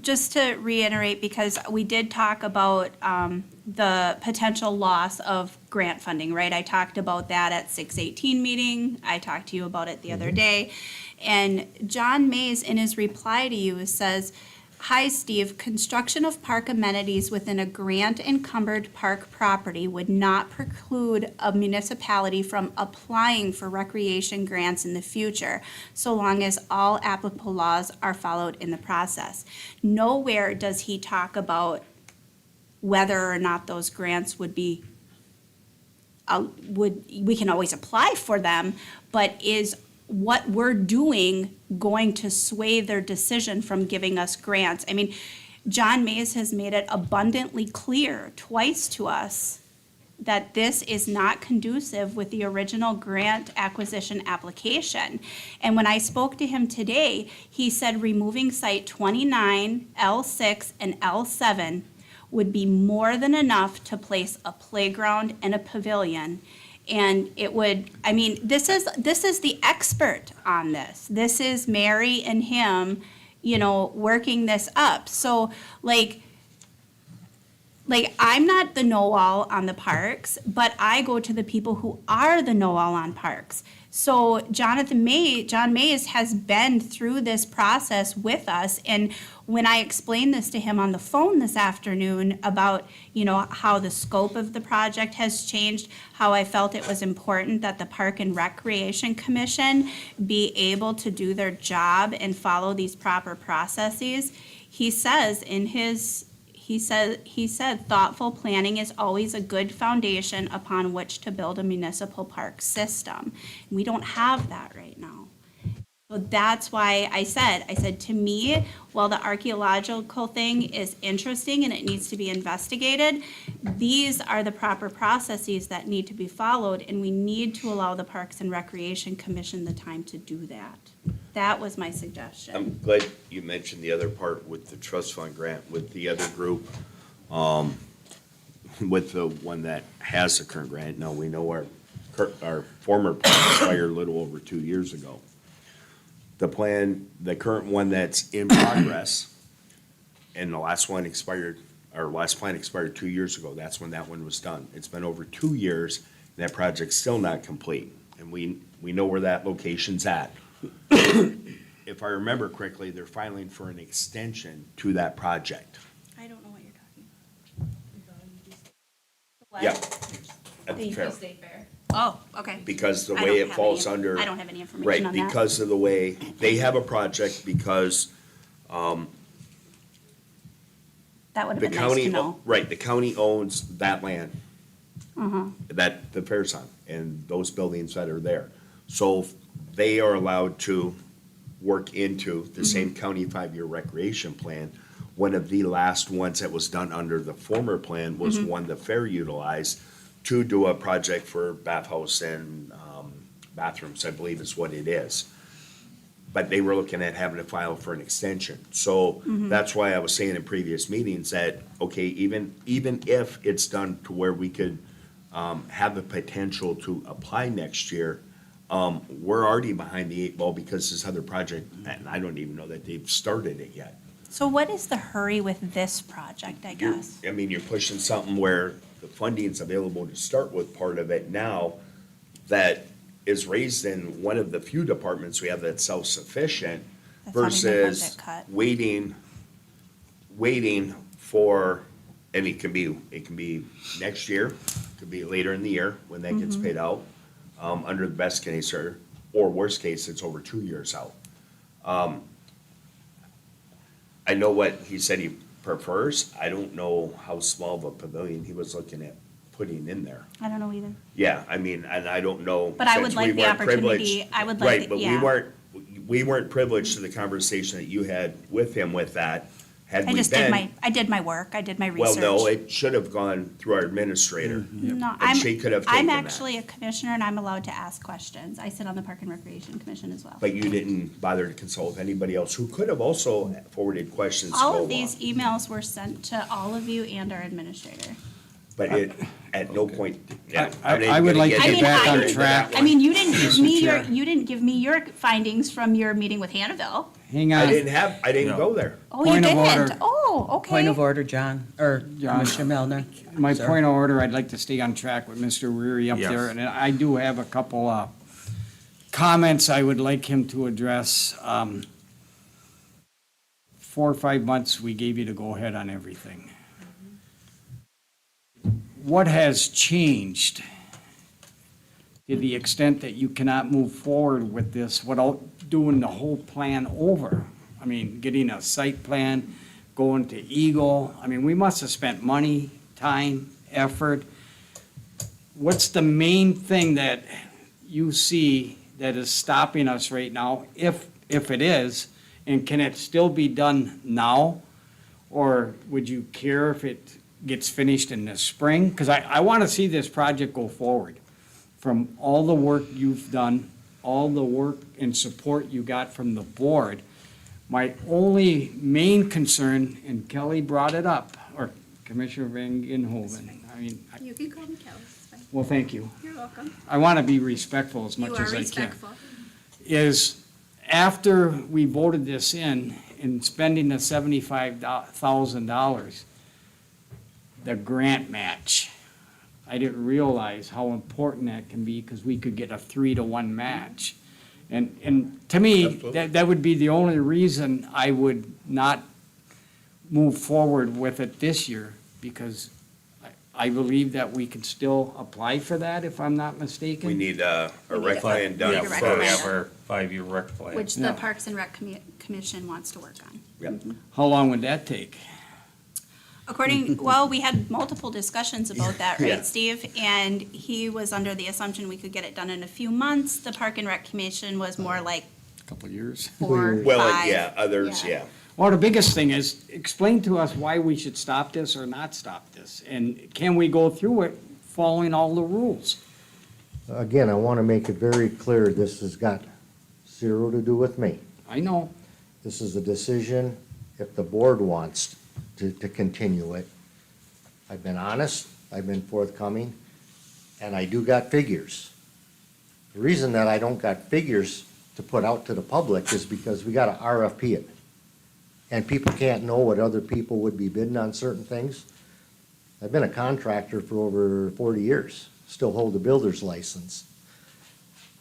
just to reiterate, because we did talk about the potential loss of grant funding, right? I talked about that at 6/18 meeting. I talked to you about it the other day. And John Mays, in his reply to you, says, "Hi, Steve. Construction of park amenities within a grant-encumbered park property would not preclude a municipality from applying for recreation grants in the future, so long as all applicable laws are followed in the process." Nowhere does he talk about whether or not those grants would be, we can always apply for them, but is what we're doing going to sway their decision from giving us grants? I mean, John Mays has made it abundantly clear twice to us that this is not conducive with the original grant acquisition application. And when I spoke to him today, he said removing site 29, L6, and L7 would be more than enough to place a playground and a pavilion. And it would, I mean, this is the expert on this. This is Mary and him, working this up. So like I'm not the know-all on the parks, but I go to the people who are the know-all on parks. So John Mays has been through this process with us, and when I explained this to him on the phone this afternoon about, how the scope of the project has changed, how I felt it was important that the Park and Recreation Commission be able to do their job and follow these proper processes, he says he said thoughtful planning is always a good foundation upon which to build a municipal park system. We don't have that right now. So that's why I said to me, while the archaeological thing is interesting and it needs to be investigated, these are the proper processes that need to be followed, and we need to allow the Parks and Recreation Commission the time to do that. That was my suggestion. I'm glad you mentioned the other part with the trust fund grant with the other group. With the one that has the current grant. Now, we know our former plan expired a little over 2 years ago. The current one that's in progress, and the last one expired, our last plan expired 2 years ago. That's when that one was done. It's been over 2 years, and that project's still not complete. And we know where that location's at. If I remember correctly, they're filing for an extension to that project. I don't know what you're talking about. What? Yeah. At the fair. State Fair. Oh, okay. Because the I way don't it have falls any- under. I don't have any information Right, on that. because of the way, they have a project because That would have the been nice county, to know. right, the county owns that land. Uh-huh. That the fair's on, and those buildings that are there. So they are allowed to work into the same county 5-year recreation plan. One of the last ones that was done under the former plan was one the fair utilized to do a project for bathhouse and bathrooms, I believe is what it is. But they were looking at having to file for an extension. So that's why I was saying in previous meetings that, okay, even if it's done to where we could have the potential to apply next year, we're already behind the 8 ball because this other project, and I don't even know that they've started it yet. So what is the hurry with this project, I guess? You're pushing something where the funding's available to start with part of it now that is raised in one of the few departments we have that's self-sufficient That's having their budget versus cut. waiting for, and it can be next year, it could be later in the year when that gets paid out, under the best case or worst case, it's over 2 years out. I know what he said he prefers. I don't know how small of a pavilion he was looking at putting in there. I don't know either. Yeah, I mean, and I don't know. But I would since like we the weren't opportunity- privileged- I would like Right, the- but yeah. we weren't privileged to the conversation that you had with him with that, Had I we just been, I did my work, I did my well, research. no, it should have gone through our administrator. No, And she could have I'm taken that. actually a commissioner and I'm allowed to ask questions. I sit on the Park and Recreation Commission as well. But you didn't bother to consult anybody else who could have also forwarded questions to All go of these along. emails were sent to all of you and our administrator. But it, at no point, yeah. I would like to I get mean, back I- on track. I mean, you didn't give me your, Chair. you didn't give me your findings from your meeting with Hannahville. Hang I on. I didn't go there. Oh, you Point of didn't? order. Oh, okay. Point of order, John, or John. Commissioner Melner. My Sir. point of order, I'd like to stay on track with Mr. Weary up Yes. there, and I do have a couple comments I would like him to address. 4 or 5 months, we gave you the go-ahead on everything. What has changed to the extent that you cannot move forward with this without doing the whole plan over? I mean, getting a site plan, going to Eagle, I mean, we must have spent money, time, effort. What's the main thing that you see that is stopping us right now, if it is, and can it still be done now? Or would you care if it gets finished in the spring? Because I want to see this project go forward. From all the work you've done, all the work and support you got from the board, my only main concern, and Kelly brought it up, or Commissioner Van Ginhoven, I mean, You can call me Kelly, it's fine. well, thank you. You're welcome. I want to be respectful as much You are as I can. respectful. Is after we voted this in spending the $75,000, the grant match, I didn't realize how important that can be because we could get a 3-to-1 match. And to me, Absolutely. that would be the only reason I would not move forward with it this year, because I believe that we can still apply for that, if I'm not mistaken. We need a rec plan We done need a Yeah, rec so we plan. have our 5-year rec plan. Which the Yeah. Parks and Rec Commission wants to work on. Yep. How long would that take? According, well, we had multiple discussions about that, Yeah. right, Steve? And he was under the assumption we could get it done in a few months. The Park and Rec Commission was more like Couple of years? 4, 5. Well, yeah, others, yeah. Well, the biggest thing is, explain to us why we should stop this or not stop this. And can we go through it following all the rules? Again, I want to make it very clear, this has got zero to do with me. I know. This is a decision if the board wants to continue it. I've been honest, I've been forthcoming, and I do got figures. The reason that I don't got figures to put out to the public is because we gotta RFP it. And people can't know what other people would be bidding on certain things. I've been a contractor for over 40 years, still hold a builder's license.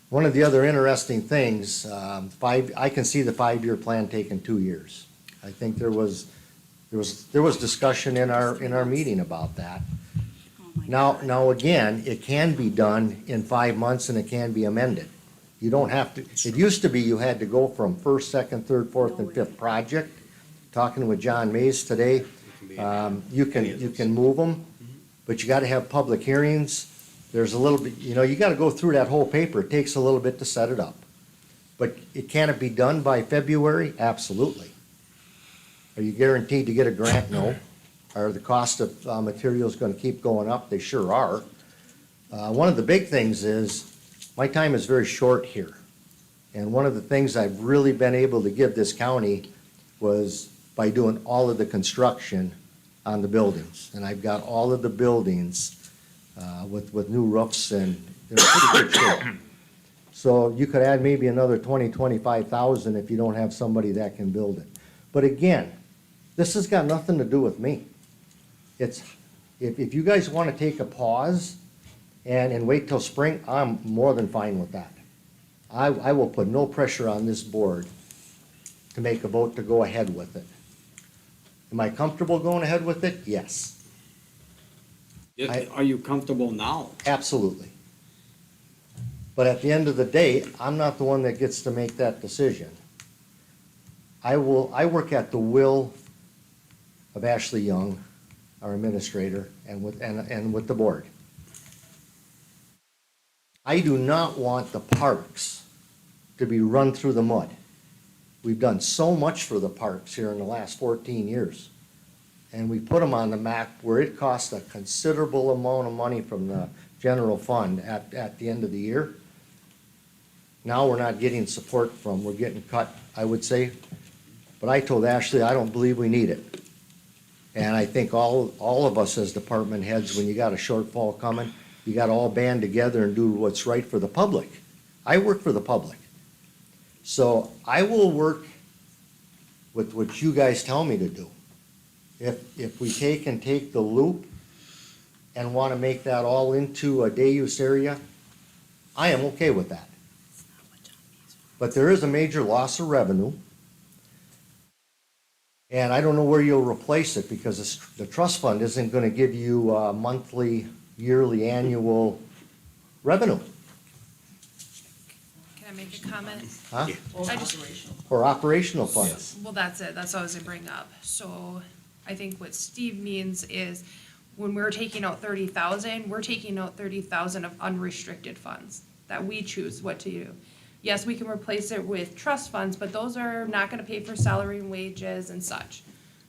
One of the other interesting things, I can see the 5-year plan taking 2 years. I think there was discussion in our meeting about that. Oh my God. Now again, it can be done in 5 months and it can be amended. You don't have to, it used to be you had to go from first, second, third, fourth, and fifth project. Talking with John Mays today, you can move them, but you gotta have public hearings. There's a little bit, you gotta go through that whole paper. It takes a little bit to set it up. But can it be done by February? Absolutely. Are you guaranteed to get a grant? No. Are the cost of materials gonna keep going up? They sure are. One of the big things is, my time is very short here. And one of the things I've really been able to give this county was by doing all of the construction on the buildings. And I've got all of the buildings with new roofs and they're in pretty good shape. So you could add maybe another 25,000 if you don't have somebody that can build it. But again, this has got nothing to do with me. It's, if you guys want to take a pause and wait till spring, I'm more than fine with that. I will put no pressure on this board to make a vote to go ahead with it. Am I comfortable going ahead with it? Yes, Are you comfortable now? absolutely. But at the end of the day, I'm not the one that gets to make that decision. I work at the will of Ashley Young, our administrator, and with the board. I do not want the parks to be run through the mud. We've done so much for the parks here in the last 14 years. And we put them on the map where it costs a considerable amount of money from the general fund at the end of the year. Now we're not getting support from, we're getting cut, I would say. But I told Ashley, I don't believe we need it. And I think all of us as department heads, when you got a shortfall coming, you gotta all band together and do what's right for the public. I work for the public. So I will work with what you guys tell me to do. If we take the loop and wanna make that all into a day use area, I am okay with that. But there is a major loss of revenue. And I don't know where you'll replace it, because the trust fund isn't gonna give you monthly, yearly, annual revenue, Can I make a comment? huh? I just, Or operational funds. well, that's it, that's what I was gonna bring up. So I think what Steve means is when we're taking out 30,000, we're taking out 30,000 of unrestricted funds that we choose what to do. Yes, we can replace it with trust funds, but those are not gonna pay for salary and wages and such.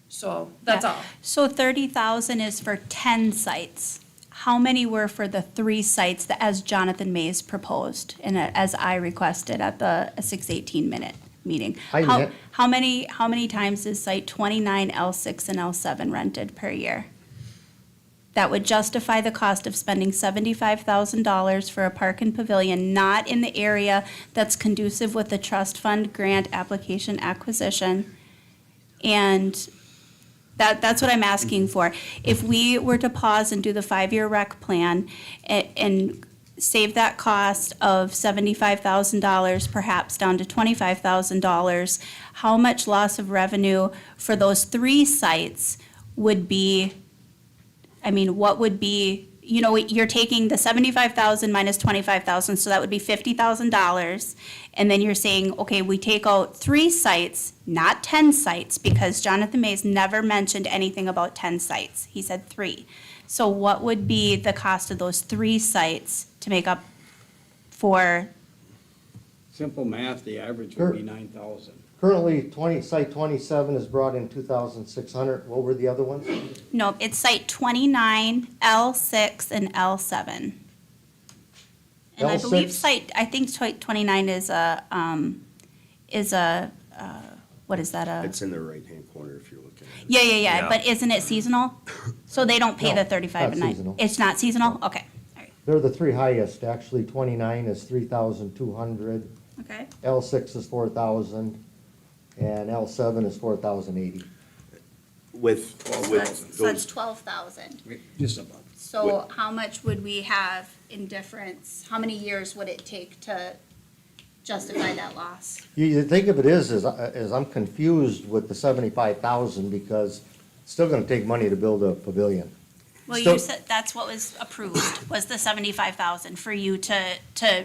So that's Yeah. all. So 30,000 is for 10 sites. How many were for the 3 sites that, as Jonathan Mays proposed and as I requested at the 6:18 meeting? I How, net- how many times is site 29, L6, and L7 rented per year? That would justify the cost of spending $75,000 for a park and pavilion not in the area that's conducive with the trust fund grant application acquisition. And that's what I'm asking for. If we were to pause and do the 5-year rec plan and save that cost of $75,000 perhaps down to $25,000, how much loss of revenue for those 3 sites would be? I mean, what would be, you're taking the 75,000 minus 25,000, so that would be $50,000. And then you're saying, okay, we take out 3 sites, not 10 sites, because Jonathan Mays never mentioned anything about 10 sites. He said 3. So what would be the cost of those 3 sites to make up for, Simple math, the average would be 9,000. Currently, site 27 is brought in 2,600. What were the other ones? no, it's site 29, L6, and L7. And I believe L6? I think site 29 is a, what is that, It's in the right-hand corner if you're looking at it. yeah, Yeah. but isn't it seasonal? So they don't pay No, the 35 a not night? seasonal. It's not seasonal? Okay, all right, They're the 3 highest. Actually, 29 is 3,200, okay. L6 is 4,000, and L7 is 4,080. With So that's those, 12,000. Just about. So how much would we have in difference? How many years would it take to justify that loss? You think of it is I'm confused with the 75,000, because it's still gonna take money to build a pavilion. Well, Still- you said that's what was approved, was the 75,000 for you to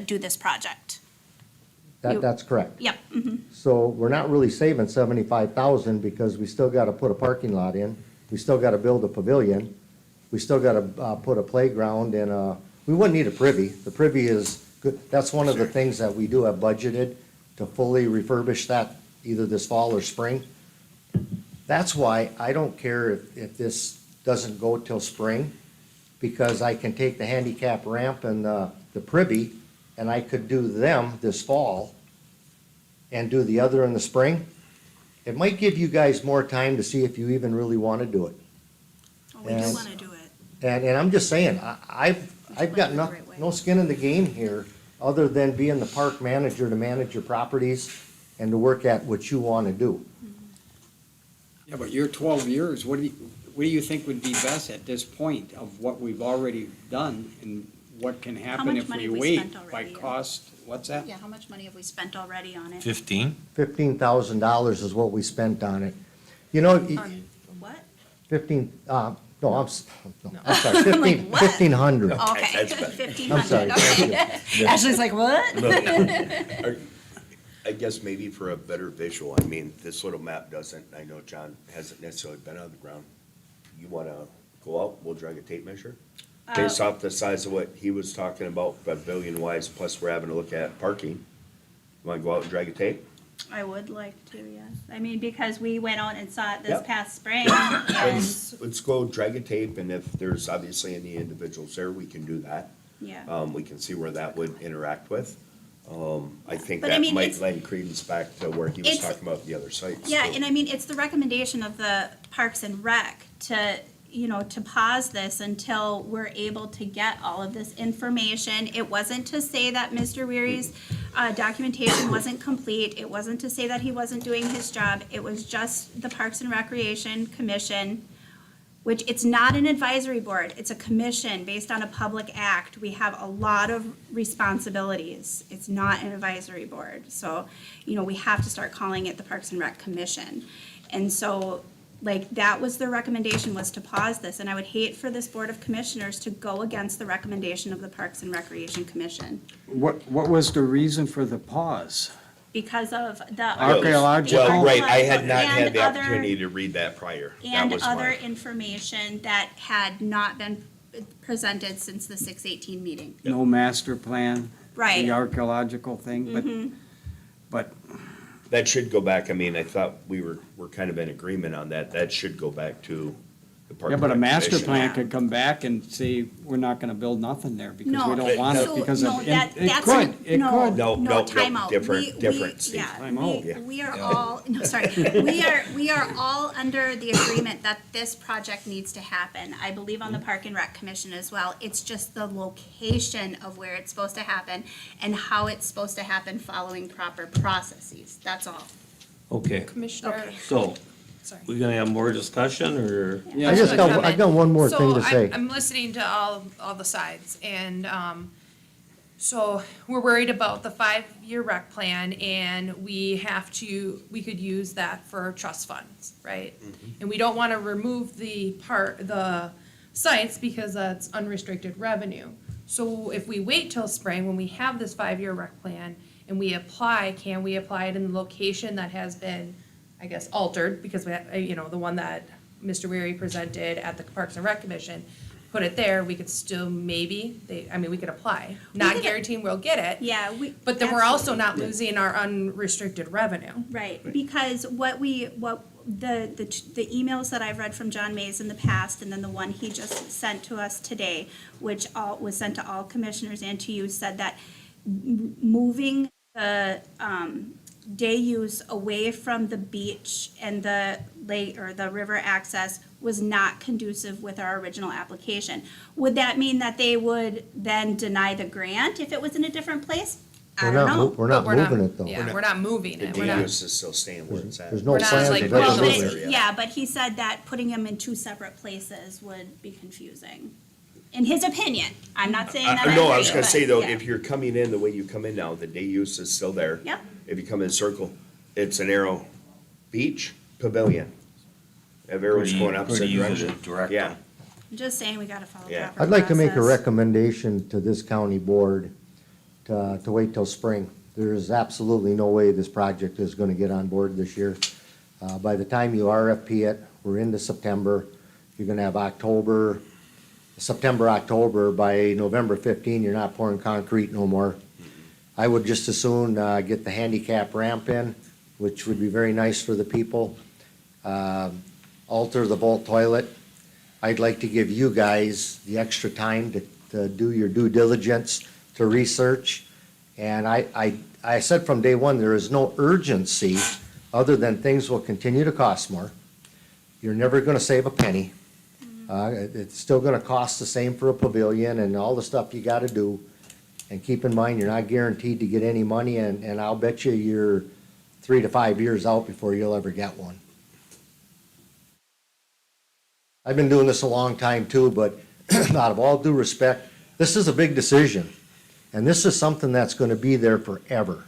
do this project. You- That's correct. Yep, mhm. So we're not really saving 75,000, because we still gotta put a parking lot in, we still gotta build a pavilion, we still gotta, put a playground and, we wouldn't need a privy. The privy is good, that's one of the things that we do have budgeted to fully refurbish that either this fall or spring. That's why I don't care if this doesn't go till spring, because I can take the handicap ramp and, the privy, and I could do them this fall and do the other in the spring. It might give you guys more time to see if you even really want to do it. Well, we do And- want to do it. And I'm just saying, I've got no skin in the game here, other than being the park manager to manage your properties and to work at what you want to do. Yeah, but you're 12 years, what do you think would be best at this point of what we've already done and what can happen much if money we have we wait spent by already? cost, what's that? Yeah, how much money have we spent already on it? 15? $15,000 is what we spent on it. You know, On what? 15, no, I'm sorry, I'm 15, like, what? 1,500. Okay, that's better. 1,500, I'm sorry, okay. Ashley's like, what? I guess maybe for a better visual, I mean, this little map doesn't, I know John hasn't necessarily been on the ground. You wanna go out, we'll drag a tape measure? Based off the size of what he was talking about, pavilion wise, plus we're having to look at parking. You wanna go out and drag a tape? I would like to, yes. I mean, because we went out and saw it this Yep. past spring, and, Let's go drag a tape, and if there's obviously any individuals there, we can do that. yeah. We can see where that would interact with. I think But I that mean, might it's- lend credence back to where he was It's- talking about the other sites. Yeah, so. and I mean, it's the recommendation of the Parks and Rec to, to pause this until we're able to get all of this information. It wasn't to say that Mr. Weary's documentation wasn't complete. It wasn't to say that he wasn't doing his job. It was just the Parks and Recreation Commission, which it's not an advisory board, it's a commission based on a public act. We have a lot of responsibilities. It's not an advisory board. So, we have to start calling it the Parks and Rec Commission. And so, that was the recommendation, was to pause this. And I would hate for this Board of Commissioners to go against the recommendation of the Parks and Recreation Commission What was the reason for the pause? because of the. Archaeological? Well, right, I had not had and the other- opportunity to read that prior. That And was other why. information that had not been presented since the 6/18 meeting. No master plan? Right. The archaeological thing, but That should go back, I mean, I thought we're kind of in agreement on that. That should go back to the Park yeah, and but a Rec master Commission. plan could come back and say, we're not gonna build nothing there because we No, don't want it so, because no, of, that- it that's could, an- it no, could. No, time out. different, Steve. Yeah, Time out. we are all, no, sorry, we are all under the agreement that this project needs to happen. I believe on the Park and Rec Commission as well. It's just the location of where it's supposed to happen and how it's supposed to happen following proper processes, that's all. Okay, Commissioner, Okay. so, sorry. we gonna have more discussion, or? Yeah, I just a got, I comment. got one more thing to So say. I'm listening to all the sides, and, so we're worried about the 5-year rec plan, and we could use that for trust funds, right? And we don't wanna remove the sites because that's unrestricted revenue. So if we wait till spring, when we have this 5-year rec plan, and we apply, can we apply it in the location that has been, I guess, altered, because we, the one that Mr. Weary presented at the Parks and Rec Commission, put it there, we could still maybe, we could apply, not could- guaranteeing we'll get it. Yeah, But then we're also not losing our unrestricted revenue. Right, because the emails that I've read from John Mays in the past, and then the one he just sent to us today, which was sent to all commissioners and to you, said that moving the day use away from the beach and the lake or the river access was not conducive with our original application. Would that mean that they would then deny the grant if it was in a different place? I don't know. We're not But moving it though. Yeah, we're not moving The it. We're not. DUS is still staying where it's at. There's no We're not plans like, of well, Well, but ever but moving it. yeah, but he said that putting them in two separate places would be confusing. In his opinion, I'm not saying that I No, I agree, was gonna but, say though, yeah. if you're coming in the way you come in now, the day use is still there. Yep. If you come in circle, it's an arrow, beach, pavilion. Have arrows Pretty- going opposite pretty easy to direction. direct Yeah, them. I'm just saying we gotta follow Yeah. proper I'd like to make a process. recommendation to this county board to wait till spring. There is absolutely no way this project is gonna get on board this year. By the time you RFP it, we're into September, you're gonna have September, October, by November 15, you're not pouring concrete no more. I would just as soon get the handicap ramp in, which would be very nice for the people. Alter the vault toilet. I'd like to give you guys the extra time to do your due diligence, to research. And I said from day one, there is no urgency, other than things will continue to cost more. You're never gonna save a penny. It's still gonna cost the same for a pavilion and all the stuff you gotta do. And keep in mind, you're not guaranteed to get any money, and I'll bet you're 3 to 5 years out before you'll ever get one. I've been doing this a long time too, but out of all due respect, this is a big decision. And this is something that's gonna be there forever.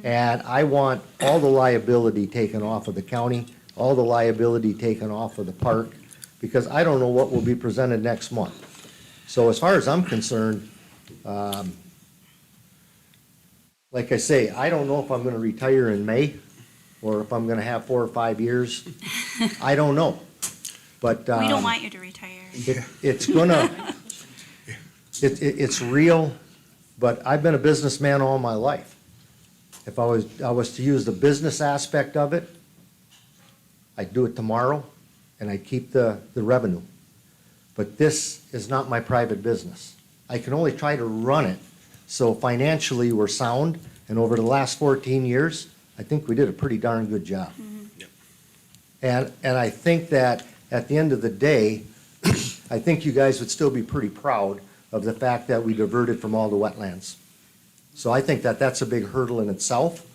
And I want all the liability taken off of the county, all the liability taken off of the park, because I don't know what will be presented next month. So as far as I'm concerned, like I say, I don't know if I'm gonna retire in May, or if I'm gonna have 4 or 5 years. I don't know. But, We don't want you to retire. it's gonna, it's real, but I've been a businessman all my life. If I was to use the business aspect of it, I'd do it tomorrow and I'd keep the revenue. But this is not my private business. I can only try to run it, so financially we're sound, and over the last 14 years, I think we did a pretty darn good job. And I think that at the end of the day, I think you guys would still be pretty proud of the fact that we diverted from all the wetlands. So I think that that's a big hurdle in itself.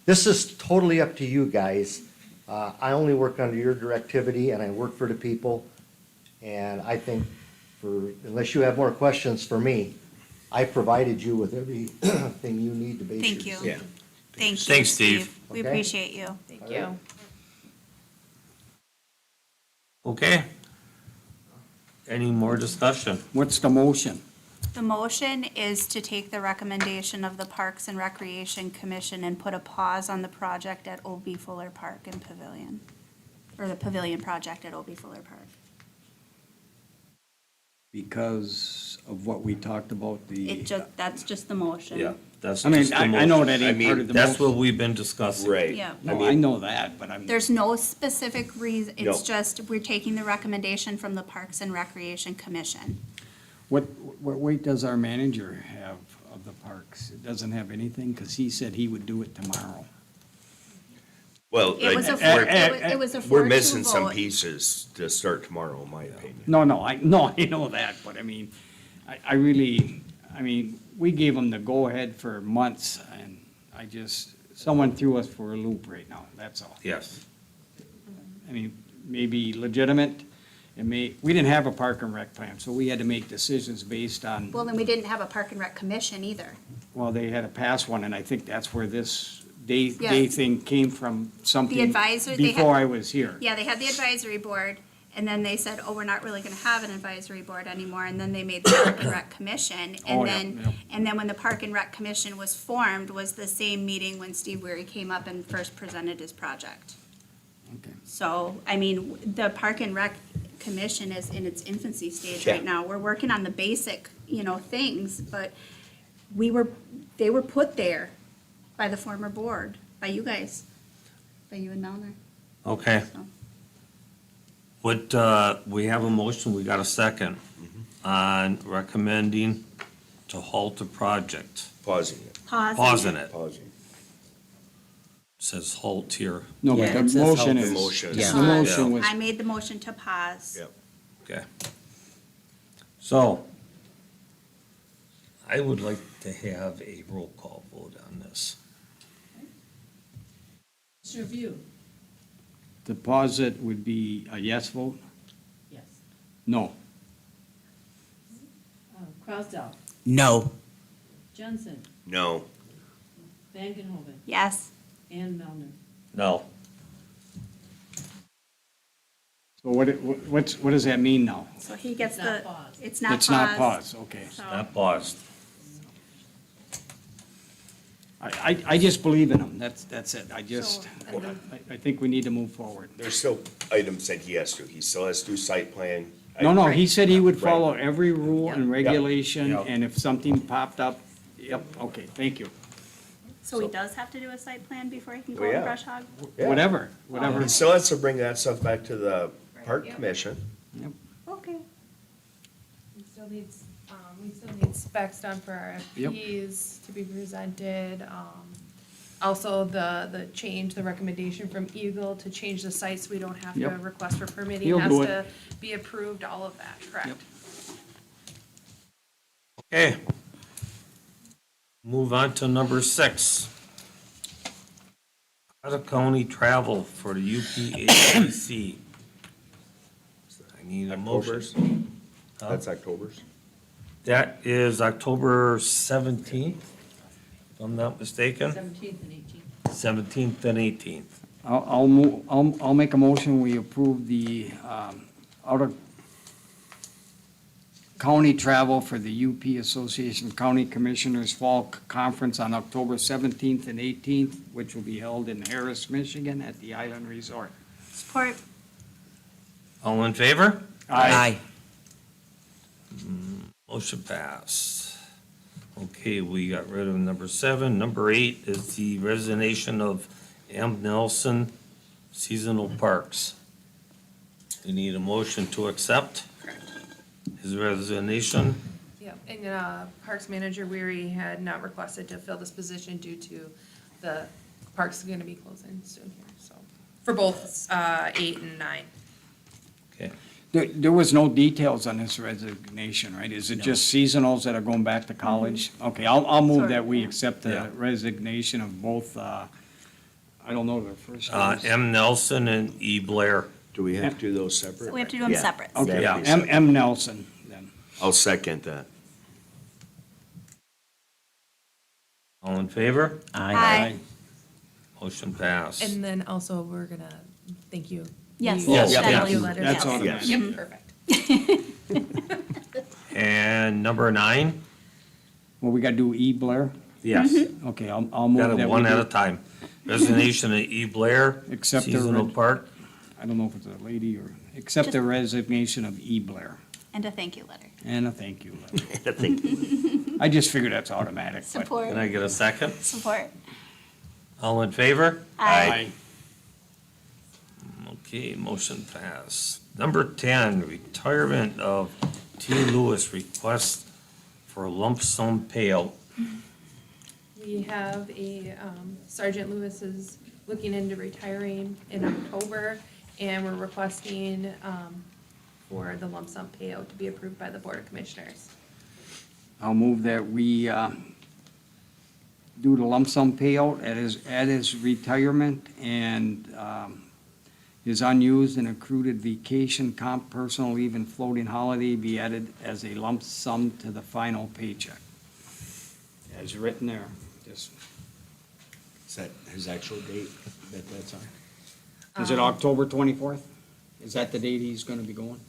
This is totally up to you guys. I only work under your directivity and I work for the people. And I think unless you have more questions for me, I provided you with everything you need to base your Thank you. decision. Thank you, Thanks, Steve. We Okay. appreciate you. Thank you. Okay. Any more discussion? What's the motion? The motion is to take the recommendation of the Parks and Recreation Commission and put a pause on the project at O.B. Fuller Park and Pavilion, or the pavilion project at O.B. Fuller Park. Because of what we talked about, That's just the motion. Yeah, that's I mean, just the I know that motion. ain't part of the That's what motion. we've been discussing. Right. Yeah. No, I know that, but I'm, There's no specific reason, it's No. just, we're taking the recommendation from the Parks and Recreation Commission. what weight does our manager have of the parks? It doesn't have anything, because he said he would do it tomorrow. Well, It was a we're- it was a 4-2 we're missing some vote. pieces to start tomorrow, in my opinion. No, I know that, but I mean, I mean, we gave them the go-ahead for months, and someone threw us for a loop right now, that's all. Yes. I mean, maybe legitimate, we didn't have a park and rec plan, so we had to make decisions based on, Well, then we didn't have a Park and Rec Commission either. well, they had to pass one, and I think that's where this day Yeah. thing came from, something The advisor, they had. before I was here. Yeah, they had the advisory board, and then they said, oh, we're not really gonna have an advisory board anymore, and then they made the Park and Rec Commission. Oh, And yeah. and then when the Park and Rec Commission was formed, was the same meeting when Steve Weary came up and first presented his project. Okay. So, I mean, the Park and Rec Commission is in its infancy stage Yeah. right now. We're working on the basic, things, but they were put there by the former board, by you guys, by you and Melner. Okay. So, We have a motion, we got a second on recommending to halt the project. Pausing it, Pausing it. pausing. Says halt here. No, Yeah, but it the says motion help. is, The motion is- Yeah. the motion was, I made the motion to pause. Yep. Okay. So, I would like to have a roll call vote on this. Commissioner View? deposit would be a yes vote? Yes. No. Crosdell? No. Jensen? No, Vangenhoven? Yes. And Melner? No. So what does that mean now? So he gets It's not the, paused. it's not paused. It's not paused, okay. So- Not paused. I just believe in him, that's it. So, and then- I think we need to move forward. there's still items that he has to, he still has to do site plan. No, he said he would Right. follow every rule and regulation, Yep. and if something popped up, yep, okay, thank you. So he does have to do a site plan before he can go Well, on yeah. Brush Hog? Yeah. Whatever. He still has to bring that stuff back to the park commission. Okay. We still need specs done for RFPs to be presented. Also, the change, the recommendation from Eagle to change the sites, we don't have to Yep. request for permitting, He'll has do it. to be approved, all of that, correct? Yep. Okay. Move on to number 6. Out-of-county travel for the UPACC. I need a motion. October's, that's October's. That is October 17th, if I'm not mistaken. 17th and 18th. 17th and 18th. I'll make a motion, we approve the, out of county travel for the UP Association of County Commissioners Fall Conference on October 17th and 18th, which will be held in Harris, Michigan at the Island Resort. Support. All in favor? Aye. Motion passed. Okay, we got rid of number 7. Number 8 is the resignation of M. Nelson Seasonal Parks. We need a motion to accept his resignation. Yep, and Parks Manager Weary had not requested to fill this position due to the parks gonna be closing soon here, so. For both 8 and 9. Okay, There was no details on this resignation, right? Is it just seasonals that are going back to college? Okay, I'll move that we accept Yeah. the resignation of both, I don't know their first names. M. Nelson and E. Blair. Do we have to do those separate? We have to do them Yeah. separate. Okay, Yeah. M. Nelson, then. I'll second that. All in favor? Aye. Motion passed. And then also, we're gonna, thank you. Yes, You- Yes, thank yes. you letter. That's Yes. automatic. Yep, perfect. And number 9? Well, we gotta do E. Blair? Yes. Okay, I'll move Got that it we one at do- a time. Resignation of E. Blair, Accept the Seasonal res- Park. I don't know if it's a lady or, accept the resignation of E. Blair. And a thank you letter. And a thank you letter. I think I just figured that's automatic, but. Support. Can I get a second? Support. All in favor? Aye. Okay, motion passed. Number 10, retirement of T. Lewis, request for a lump sum payout. We have Sergeant Lewis is looking into retiring in October, and we're requesting, for the lump sum payout to be approved by the Board of Commissioners. I'll move that we do the lump sum payout at his retirement and his unused and accrued vacation, comp, personal leave, and floating holiday be added as a lump sum to the final paycheck. As written there, just, Is that his actual date that's on? is it October 24th? Is that the date he's gonna be going?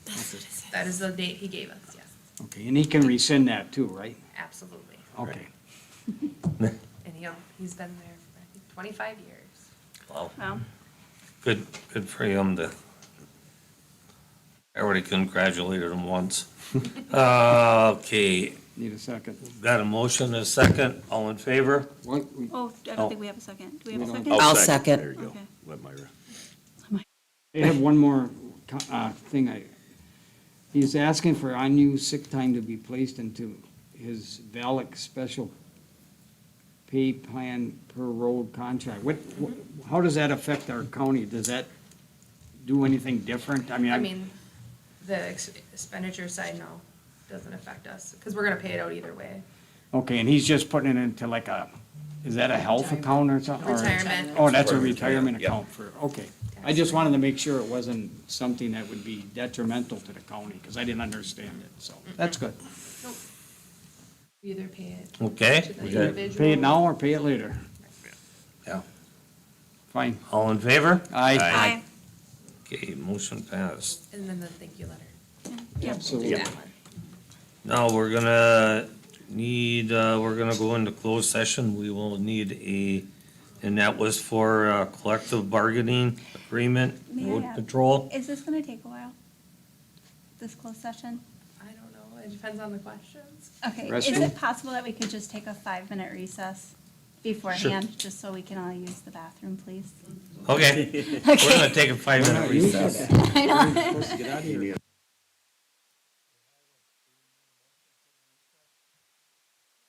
That is the date he gave us, yes, Okay, and he can rescind that too, right? absolutely. Okay. And he's been there for, I think, 25 years. Wow, Well, good for him to, I already congratulated him once. Okay, Need a second. got a motion, a second, all in favor? What, we- oh, I don't think we have a second. Do we have a We don't. second? I'll second. There you go. Okay. Let Myra. I have one more thing. He's asking for unused sick time to be placed into his VALIC special pay plan per road contract. How does that affect our county? Does that do anything different? I mean, the expenditure side, no, doesn't affect us, because we're gonna pay it out either way. Okay, and he's just putting it into like is that a health account or something? Or- Retirement. Oh, that's a retirement Yep. account for, okay. I just wanted to make sure it wasn't something that would be detrimental to the county, because I didn't understand it, so, that's good. Nope. We either pay it Okay, to the we got, individual. Pay it now or pay it later? yeah, Fine. all in favor? Aye. Aye. Okay, motion passed. And then the thank you letter. Yep. Do that one. Now, we're gonna go into closed session. We will need and that was for collective bargaining agreement, May I road ask- patrol. Is this gonna take a while? This closed session? I don't know, it depends on the questions. Okay, is Restroom? it possible that we could just take a 5-minute recess beforehand, just so we can all use the bathroom, please? Okay, we're gonna take a 5-minute recess. I know.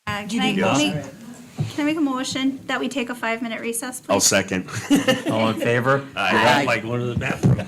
Can I make a motion that we take a 5-minute recess, please? I'll second. All in favor? Aye. Like, go to the bathroom.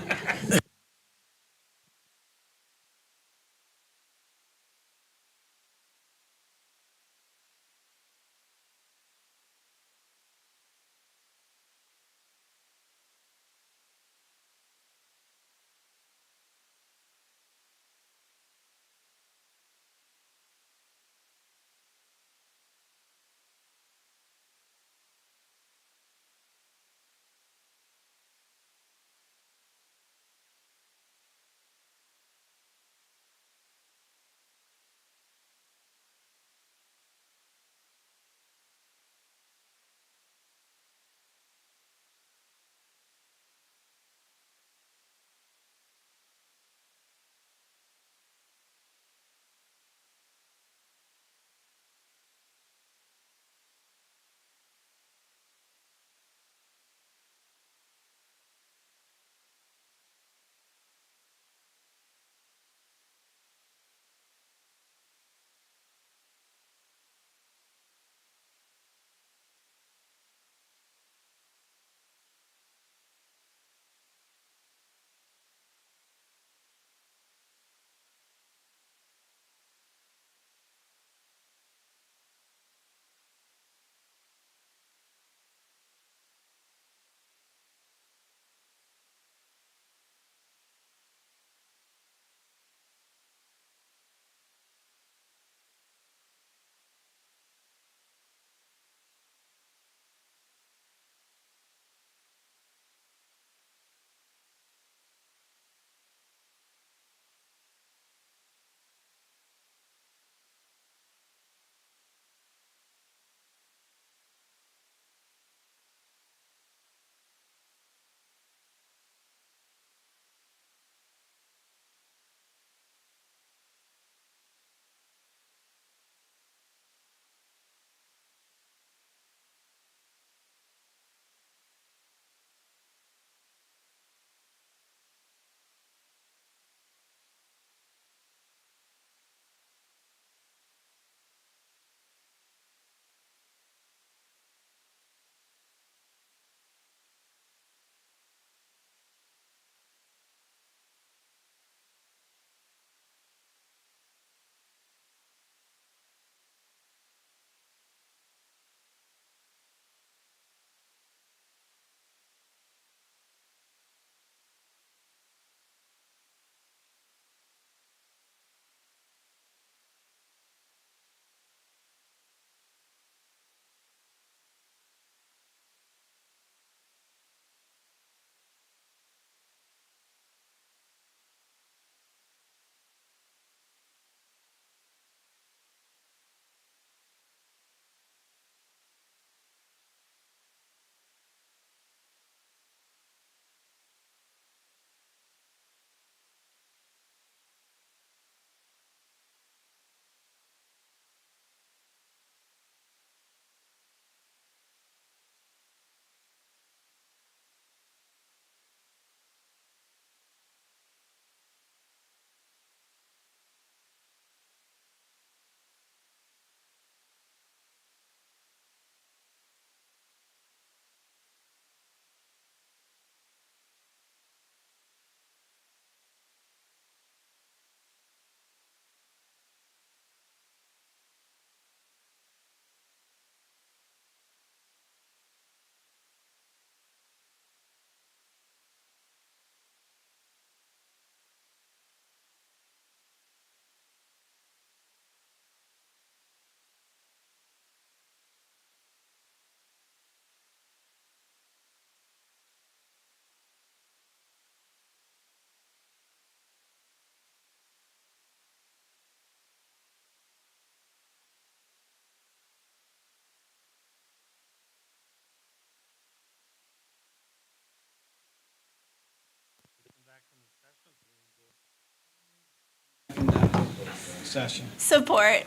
session. Support.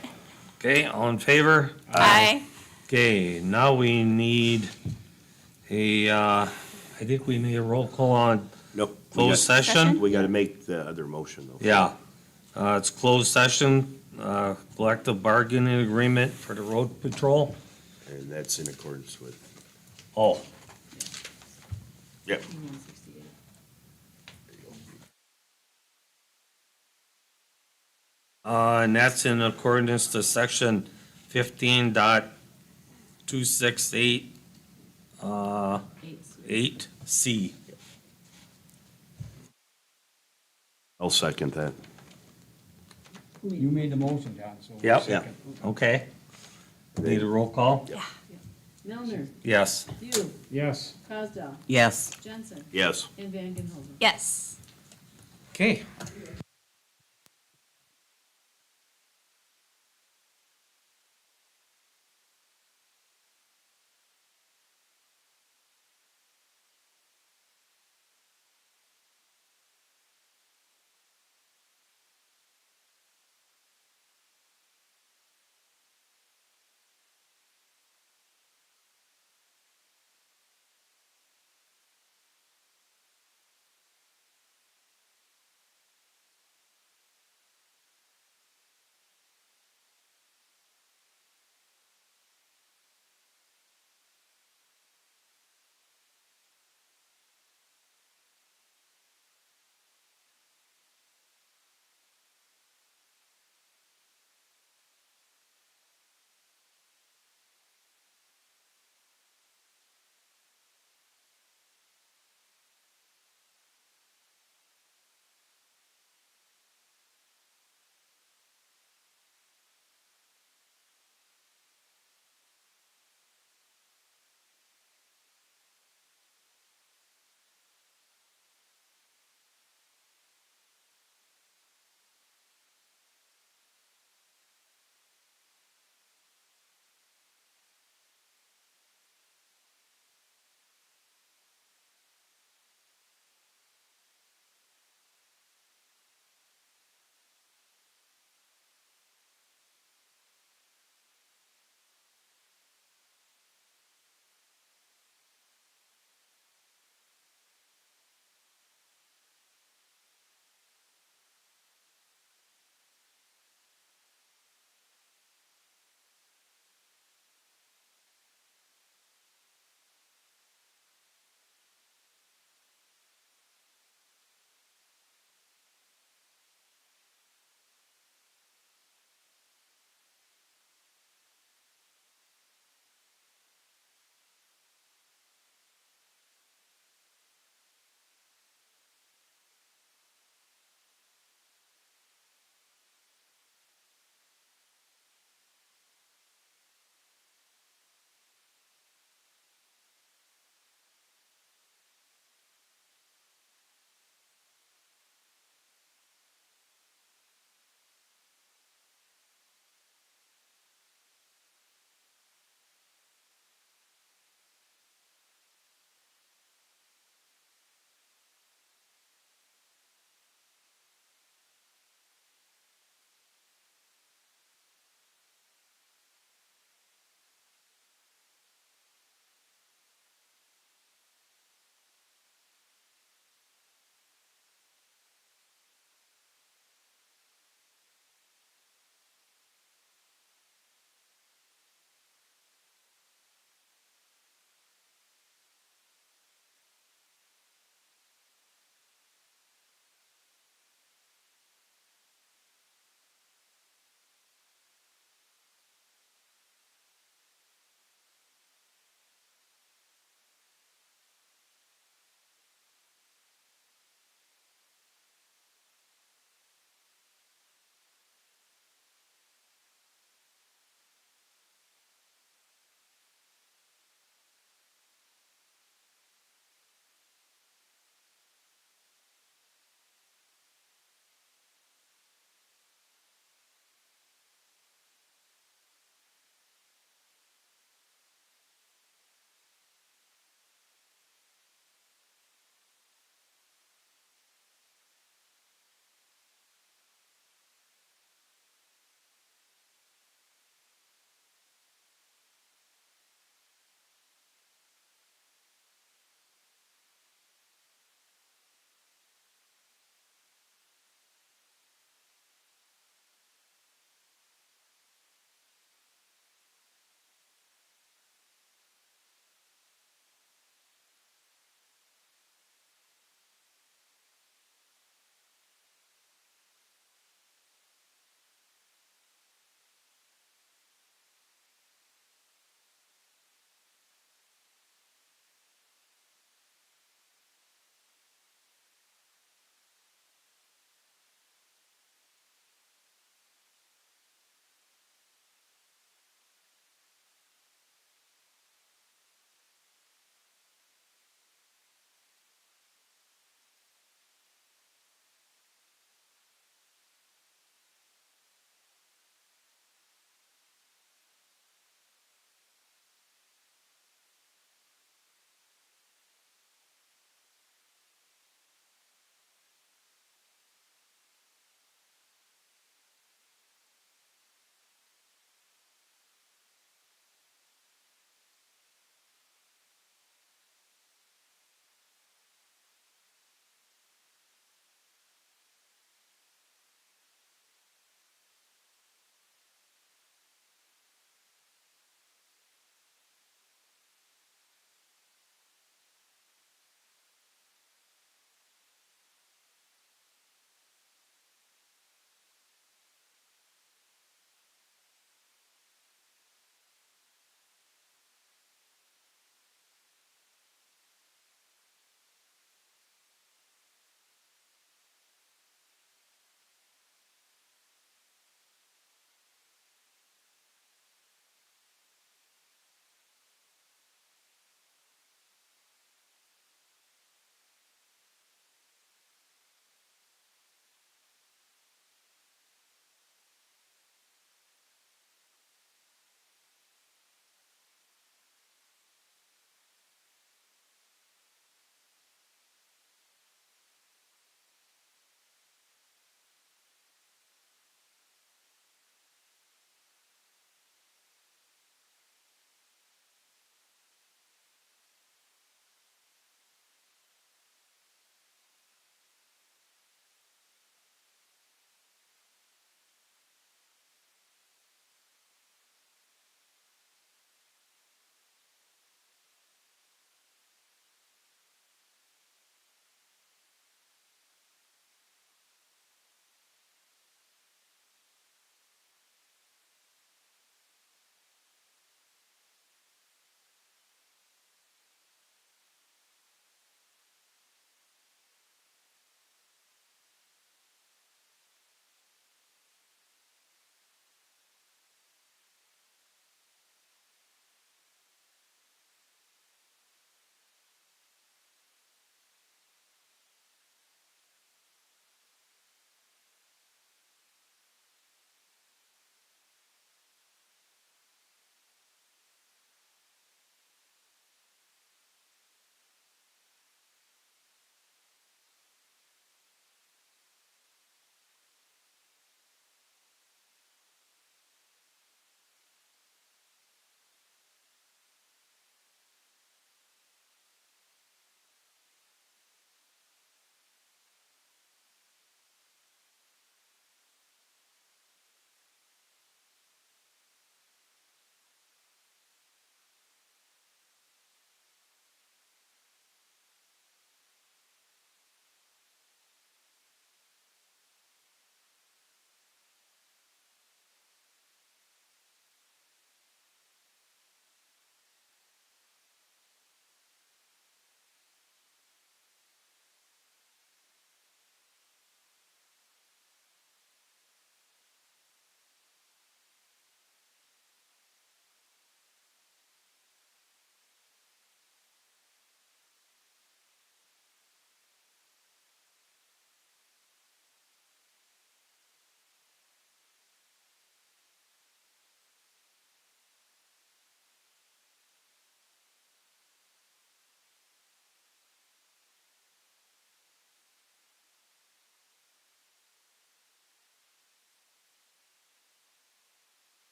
Okay, all in favor? Aye. Okay, now we need I think we need a roll call on Nope. closed session. We gotta make the other motion though. Yeah, it's closed session, collective bargaining agreement for the road patrol. And that's in accordance with, Oh, yep. and that's in accordance to section 15.268, 8C. I'll second that. You made the motion, John, so. Yep. second. Okay. Need a roll call? Milner, Yes. View, Yes. Cosdow, Yes. Jensen, Yes. and Van Genhoven. Yes. Okay.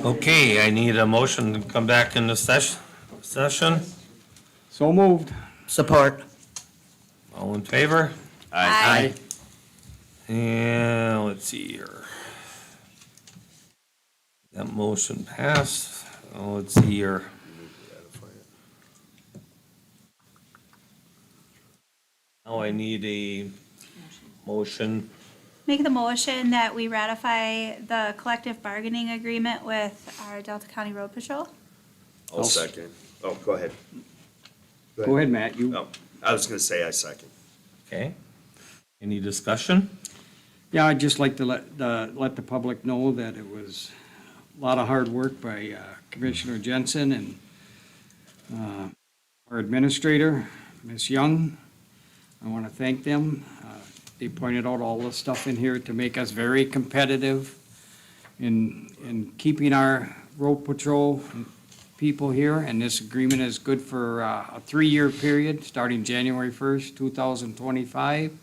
Okay, I need a motion to come back into session. So moved. Support. All in favor? Aye. And let's see here. That motion passed. Oh, let's see here. Now I need a motion. Make the motion that we ratify the collective bargaining agreement with our Delta County Road Patrol. I'll second. Oh, go ahead. Go ahead, Matt, you. No, I was gonna say I second. Okay. Any discussion? Yeah, I'd just like to let the public know that it was a lot of hard work by Commissioner Jensen and our administrator, Ms. Young. I want to thank them. They pointed out all the stuff in here to make us very competitive in keeping our road patrol people here. And this agreement is good for a 3-year period, starting January 1st, 2025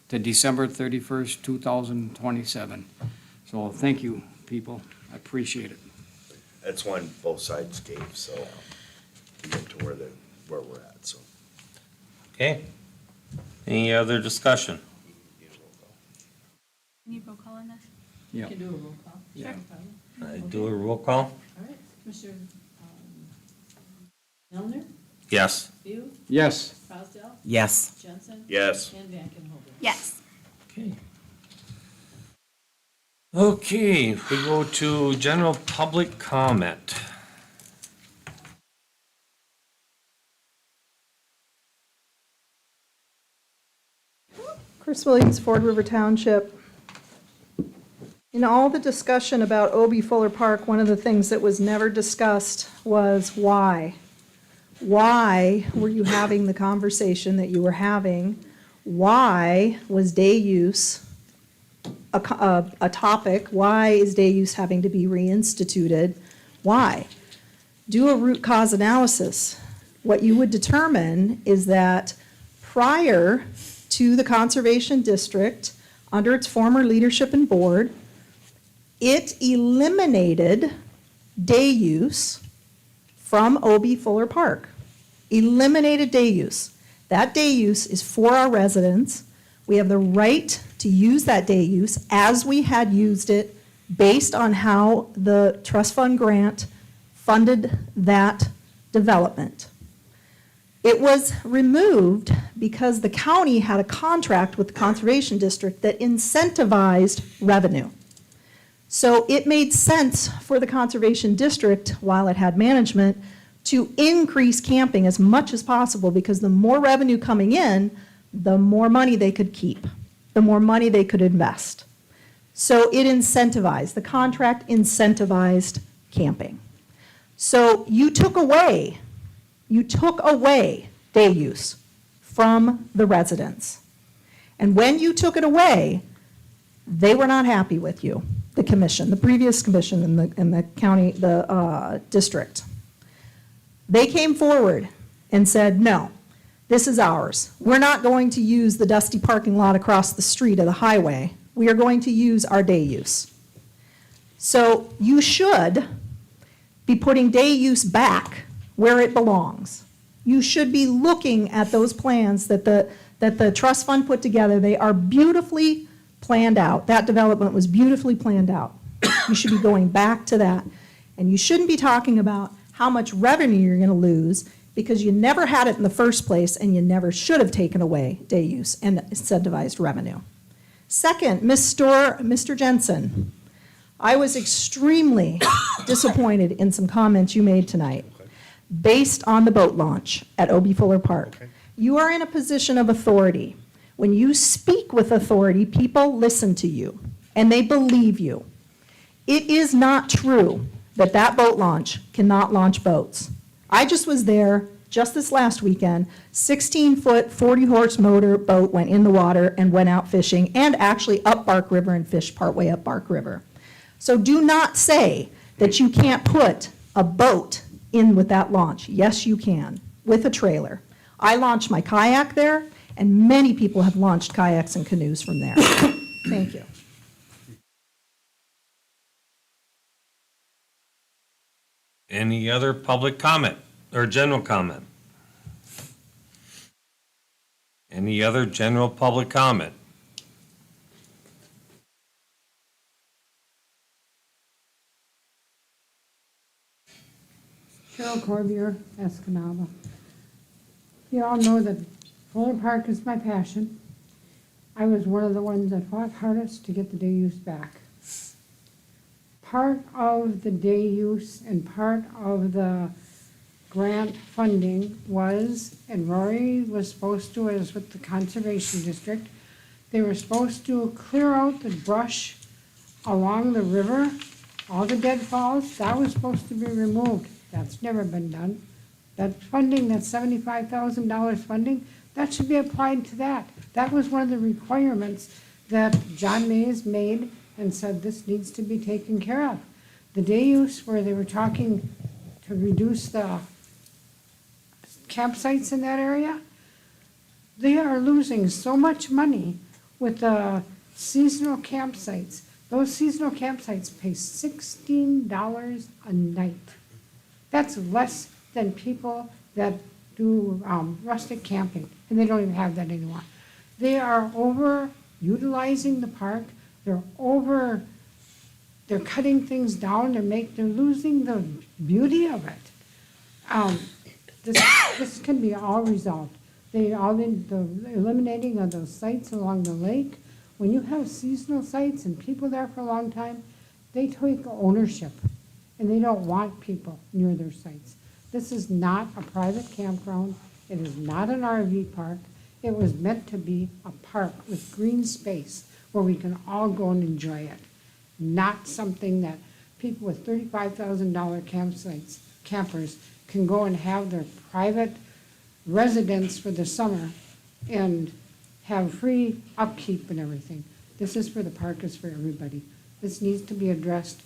to December 31st, 2027. So thank you, people. I appreciate it. That's one both sides gave, so to get to where we're at, so. Okay. Any other discussion? Need roll call on this? Yeah. Can do a roll call. Yeah. Do a roll call? All right, Commissioner Melner, Yes. View, Yes. Crosdale, Yes. Jensen, Yes. and Van Kenhoven. Yes. Okay. Okay, we go to general public comment. Chris Williams, Ford River Township. In all the discussion about O.B. Fuller Park, one of the things that was never discussed was why. Why were you having the conversation that you were having? Why was day use a topic? Why is day use having to be reinstituted? Why? Do a root cause analysis. What you would determine is that prior to the Conservation District, under its former leadership and board, it eliminated day use from O.B. Fuller Park. Eliminated day use. That day use is for our residents. We have the right to use that day use as we had used it based on how the trust fund grant funded that development. It was removed because the county had a contract with the Conservation District that incentivized revenue. So it made sense for the Conservation District, while it had management, to increase camping as much as possible, because the more revenue coming in, the more money they could keep, the more money they could invest. So it incentivized, the contract incentivized camping. So you took away day use from the residents. And when you took it away, they were not happy with you, the commission, the previous commission in the county, the district. They came forward and said, no, this is ours. We're not going to use the dusty parking lot across the street of the highway. We are going to use our day use. So you should be putting day use back where it belongs. You should be looking at those plans that the trust fund put together. They are beautifully planned out. That development was beautifully planned out. You should be going back to that. And you shouldn't be talking about how much revenue you're going to lose, because you never had it in the first place, and you never should have taken away day use and incentivized revenue. Second, Mr. Jensen, I was extremely disappointed in some comments you made tonight based on the boat launch at O.B. Fuller Park. You are in a position of authority. When you speak with authority, people listen to you, and they believe you. It is not true that that boat launch cannot launch boats. I just was there just this last weekend. 16-foot, 40-horse motor boat went in the water and went out fishing, and actually up Bark River and fished partway up Bark River. So do not say that you can't put a boat in with that launch. Yes, you can, with a trailer. I launched my kayak there, and many people have launched kayaks and canoes from there. Thank you. Any other public comment or general comment? Any other general public comment? Cheryl Corbier, Escanaba. You all know that Fuller Park is my passion. I was one of the ones that fought hardest to get the day use back. Part of the day use and part of the grant funding was, and Rory was supposed to, as with the Conservation District, they were supposed to clear out the brush along the river, all the deadfalls, that was supposed to be removed. That's never been done. That funding, that $75,000 funding, that should be applied to that. That was one of the requirements that John Mays made and said this needs to be taken care of. The day use where they were talking to reduce the campsites in that area, they are losing so much money with the seasonal campsites. Those seasonal campsites pay $16 a night. That's less than people that do rustic camping, and they don't even have that anymore. They are over-utilizing the park, they're cutting things down, they're losing the beauty of it. This can be all resolved. The eliminating of those sites along the lake, when you have seasonal sites and people there for a long time, they take ownership, and they don't want people near their sites. This is not a private campground. It is not an RV park. It was meant to be a park with green space where we can all go and enjoy it. Not something that people with $35,000 campers can go and have their private residence for the summer and have free upkeep and everything. This is for the park, is for everybody. This needs to be addressed.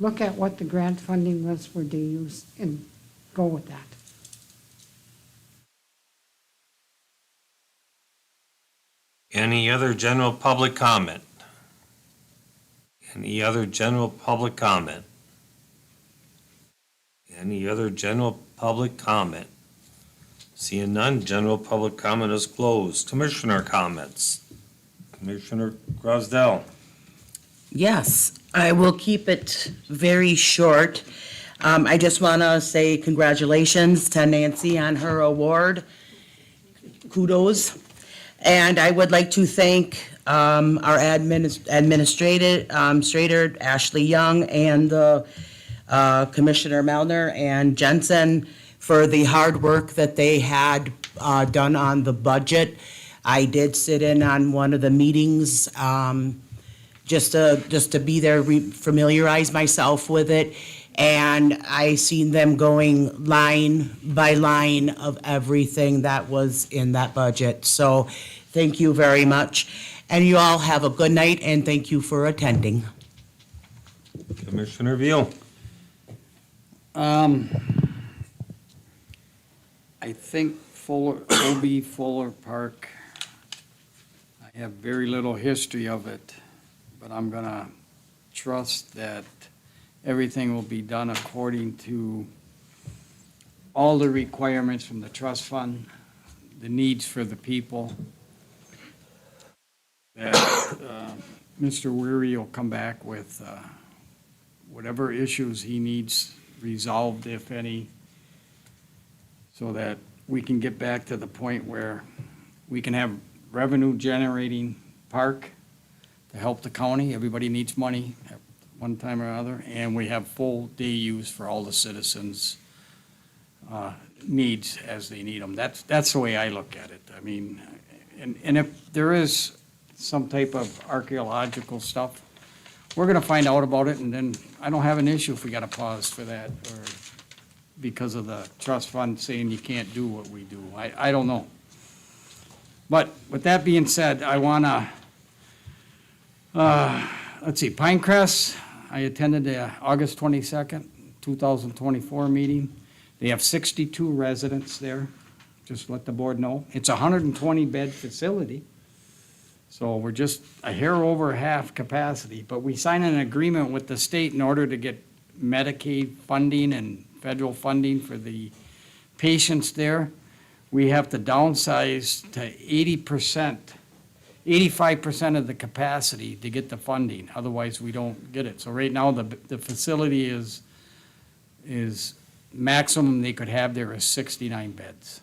Look at what the grant funding was for day use and go with that. Any other general public comment? Any other general public comment? Any other general public comment? Seeing none, general public comment is closed. Commissioner comments. Commissioner Grosdell. Yes, I will keep it very short. I just want to say congratulations to Nancy on her award. Kudos. And I would like to thank our administrator, Ashley Young, and Commissioner Melner and Jensen for the hard work that they had done on the budget. I did sit in on one of the meetings just to be there, familiarize myself with it. And I seen them going line by line of everything that was in that budget. So thank you very much. And you all have a good night, and thank you for attending. Commissioner Veal. I think OB Fuller Park, I have very little history of it, but I'm gonna trust that everything will be done according to all the requirements from the trust fund, the needs for the people. That Mr. Weary will come back with whatever issues he needs resolved, if any, so that we can get back to the point where we can have revenue-generating park to help the county. Everybody needs money at one time or another, and we have full day use for all the citizens' needs as they need them. That's the way I look at it. I mean, and if there is some type of archaeological stuff, we're gonna find out about it, and then I don't have an issue if we gotta pause for that, or because of the trust fund saying you can't do what we do. I don't know. But with that being said, I wanna, let's see, Pinecrest, I attended the August 22nd, 2024 meeting. They have 62 residents there, just let the board know. It's a 120-bed facility, so we're just a hair over half capacity, but we signed an agreement with the state in order to get Medicaid funding and federal funding for the patients there. We have to downsize to 80%, 85% of the capacity to get the funding, otherwise we don't get it. So right now, the facility is maximum they could have there is 69 beds,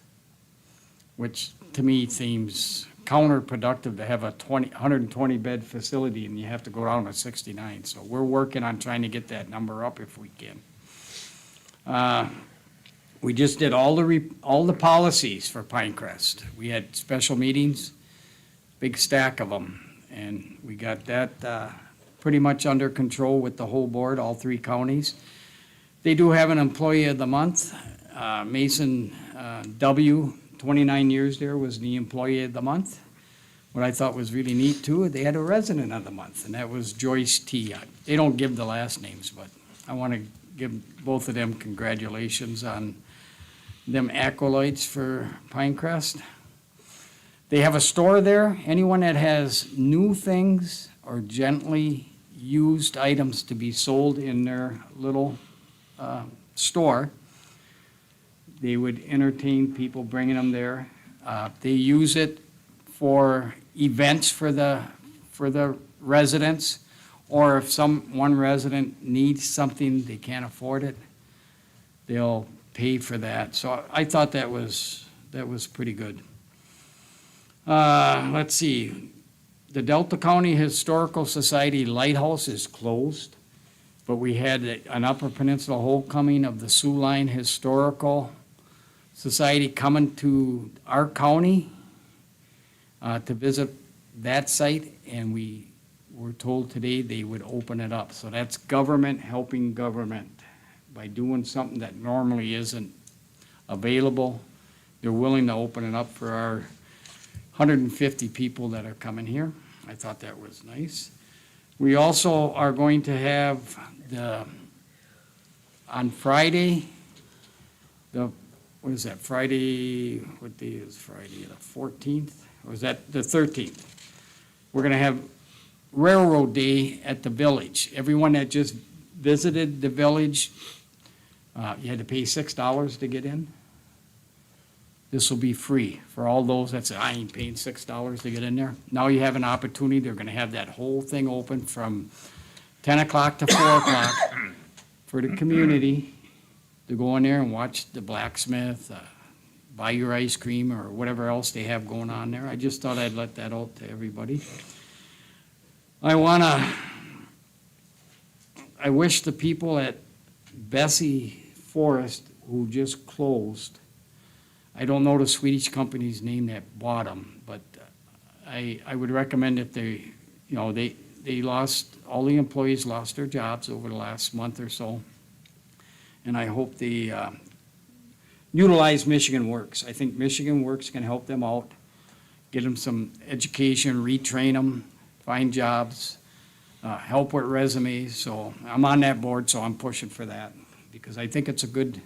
which to me seems counterproductive to have a 120 bed facility and you have to go down to 69. So we're working on trying to get that number up if we can. We just did all the policies for Pinecrest. We had special meetings, big stack of them, and we got that pretty much under control with the whole board, all 3 counties. They do have an employee of the month. Mason W., 29 years there, was the employee of the month. What I thought was really neat too, they had a resident of the month, and that was Joyce T. They don't give the last names, but I want to give both of them congratulations on them accolades for Pinecrest. They have a store there. Anyone that has new things or gently used items to be sold in their little store, they would entertain people bringing them there. They use it for events for the residents, or if one resident needs something, they can't afford it, they'll pay for that. So I thought that was pretty good. Let's see, the Delta County Historical Society Lighthouse is closed, but we had an Upper Peninsula Homecoming of the Sioux Line Historical Society coming to our county to visit that site, and we were told today they would open it up. So that's government helping government by doing something that normally isn't available. They're willing to open it up for our 150 people that are coming here. I thought that was nice. We also are going to have on Friday, what is that, Friday, what day is Friday, the 14th? Or is that the 13th? We're gonna have Railroad Day at the village. Everyone that just visited the village, you had to pay $6 to get in. This will be free for all those that say, I ain't paying $6 to get in there. Now you have an opportunity. They're gonna have that whole thing open from 10 o'clock to 4 o'clock for the community to go in there and watch the blacksmith, buy your ice cream or whatever else they have going on there. I just thought I'd let that out to everybody. I wish the people at Bessie Forest who just closed, I don't know the Swedish company's name that bought them, but I would recommend if they lost, all the employees lost their jobs over the last month or so. And I hope they utilize Michigan Works. I think Michigan Works can help them out, get them some education, retrain them, find jobs, help with resumes. So I'm on that board, so I'm pushing for that because I think it's a good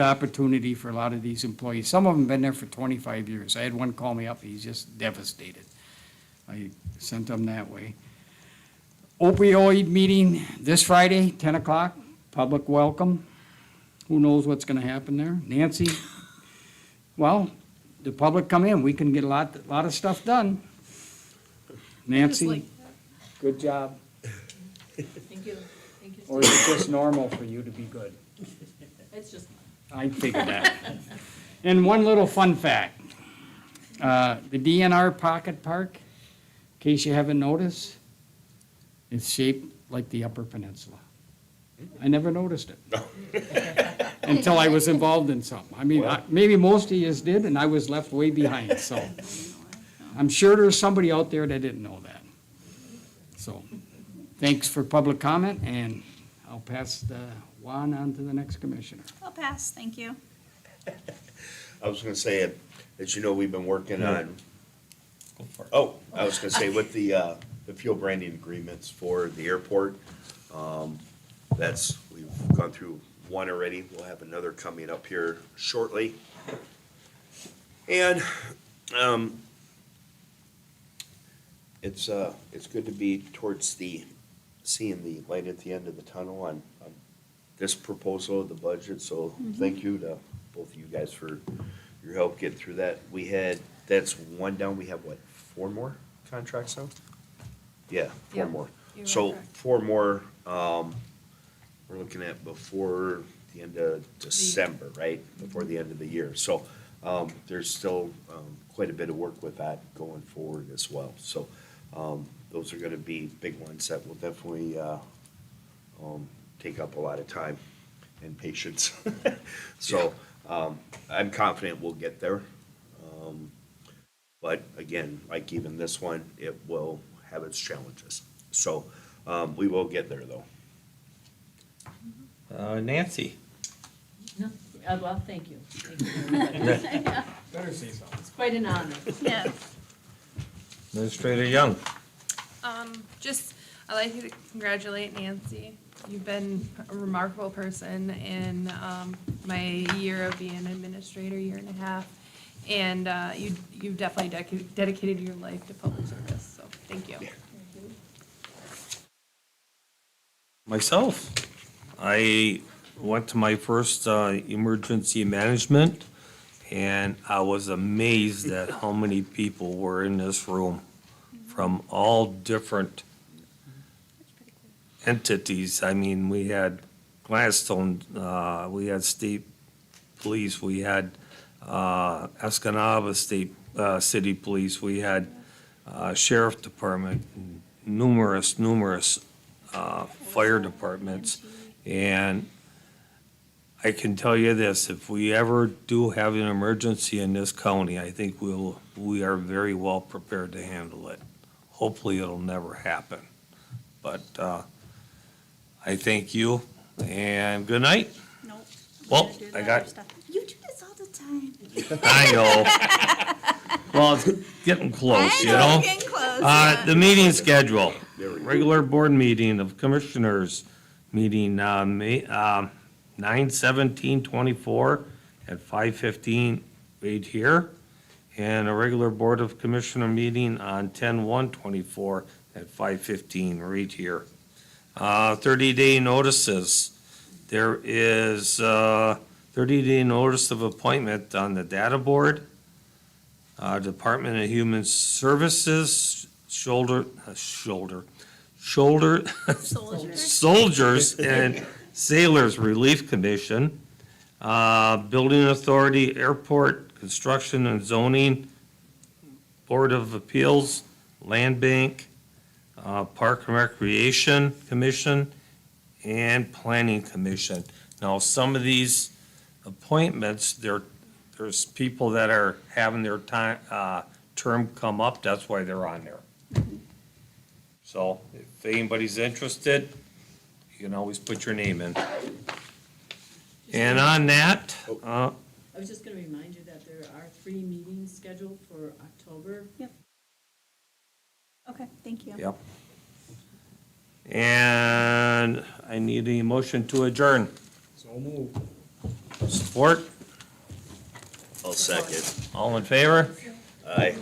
opportunity for a lot of these employees. Some of them have been there for 25 years. I had one call me up, he's just devastated. I sent him that way. Opioid meeting this Friday, 10 o'clock, public welcome. Who knows what's gonna happen there? Nancy, well, the public come in, we can get a lot of stuff done. Nancy, good job. Thank you. Thank you. Or is it just normal for you to be good? It's just. I figured that. And one little fun fact, the DNR Pocket Park, in case you haven't noticed, it's shaped like the Upper Peninsula. I never noticed it. Until I was involved in something. I mean, maybe most of you did, and I was left way behind, so. I'm sure there's somebody out there that didn't know that. So, thanks for public comment, and I'll pass the wand on to the next commissioner. I'll pass, thank you. I was gonna say, as you know, we've been working on, Go for it. I was gonna say with the fuel branding agreements for the airport, we've gone through one already, we'll have another coming up here shortly. And, it's good to be towards seeing the light at the end of the tunnel on this proposal of the budget, so thank you to both of you guys for your help getting through that. We had, that's one down, we have what, 4 more contracts now? Yeah, 4 Yep, more. you are So correct. 4 more, we're looking at before the end of December, right? Before the end of the year. So, there's still, quite a bit of work with that going forward as well. So, those are gonna be big ones that will definitely, take up a lot of time and patience. So, I'm confident we'll get there. But again, like even this one, it will have its challenges. So, we will get there though. Nancy? No, well, thank you. Thank you, everybody. Better say something. It's quite an honor. Yes. Administrator Young? Just, I'd like to congratulate Nancy. You've been a remarkable person in, my year of being an administrator, 1.5 years. And, you've definitely dedicated your life to public service, so thank you. Myself, I went to my first emergency management, and I was amazed at how many people were in this room from all different entities. I mean, we had Gladstone, we had state police, we had Escanaba State City Police, we had Sheriff Department, numerous fire departments. And I can tell you this, if we ever do have an emergency in this county, I think we are very well prepared to handle it. Hopefully, it'll never happen. But I thank you, and good night. Nope. Well, Gotta do the I got- other stuff. You do this all the time. I know. Well, it's getting close, you know? Getting close. The meeting schedule, regular board meeting of commissioners, meeting, May, 9/17/24 at 5:15 right here. And a regular Board of Commissioner meeting on 10/1/24 at 5:15 right here. 30-day notices. There is 30-day notice of appointment on the data board, Department of Human Services, Soldiers and Sailors Relief Commission, Building Authority, Airport, Construction and Zoning, Board of Appeals, Land Bank, Park and Recreation Commission, and Planning Commission. Now, some of these appointments, there's people that are having their time, term come up, that's why they're on there. So if anybody's interested, you can always put your name in. And on that, I was just gonna remind you that there are 3 meetings scheduled for October. Okay, thank you. yep. And I need a motion to adjourn. So move. Support, I'll second. all in favor? Aye.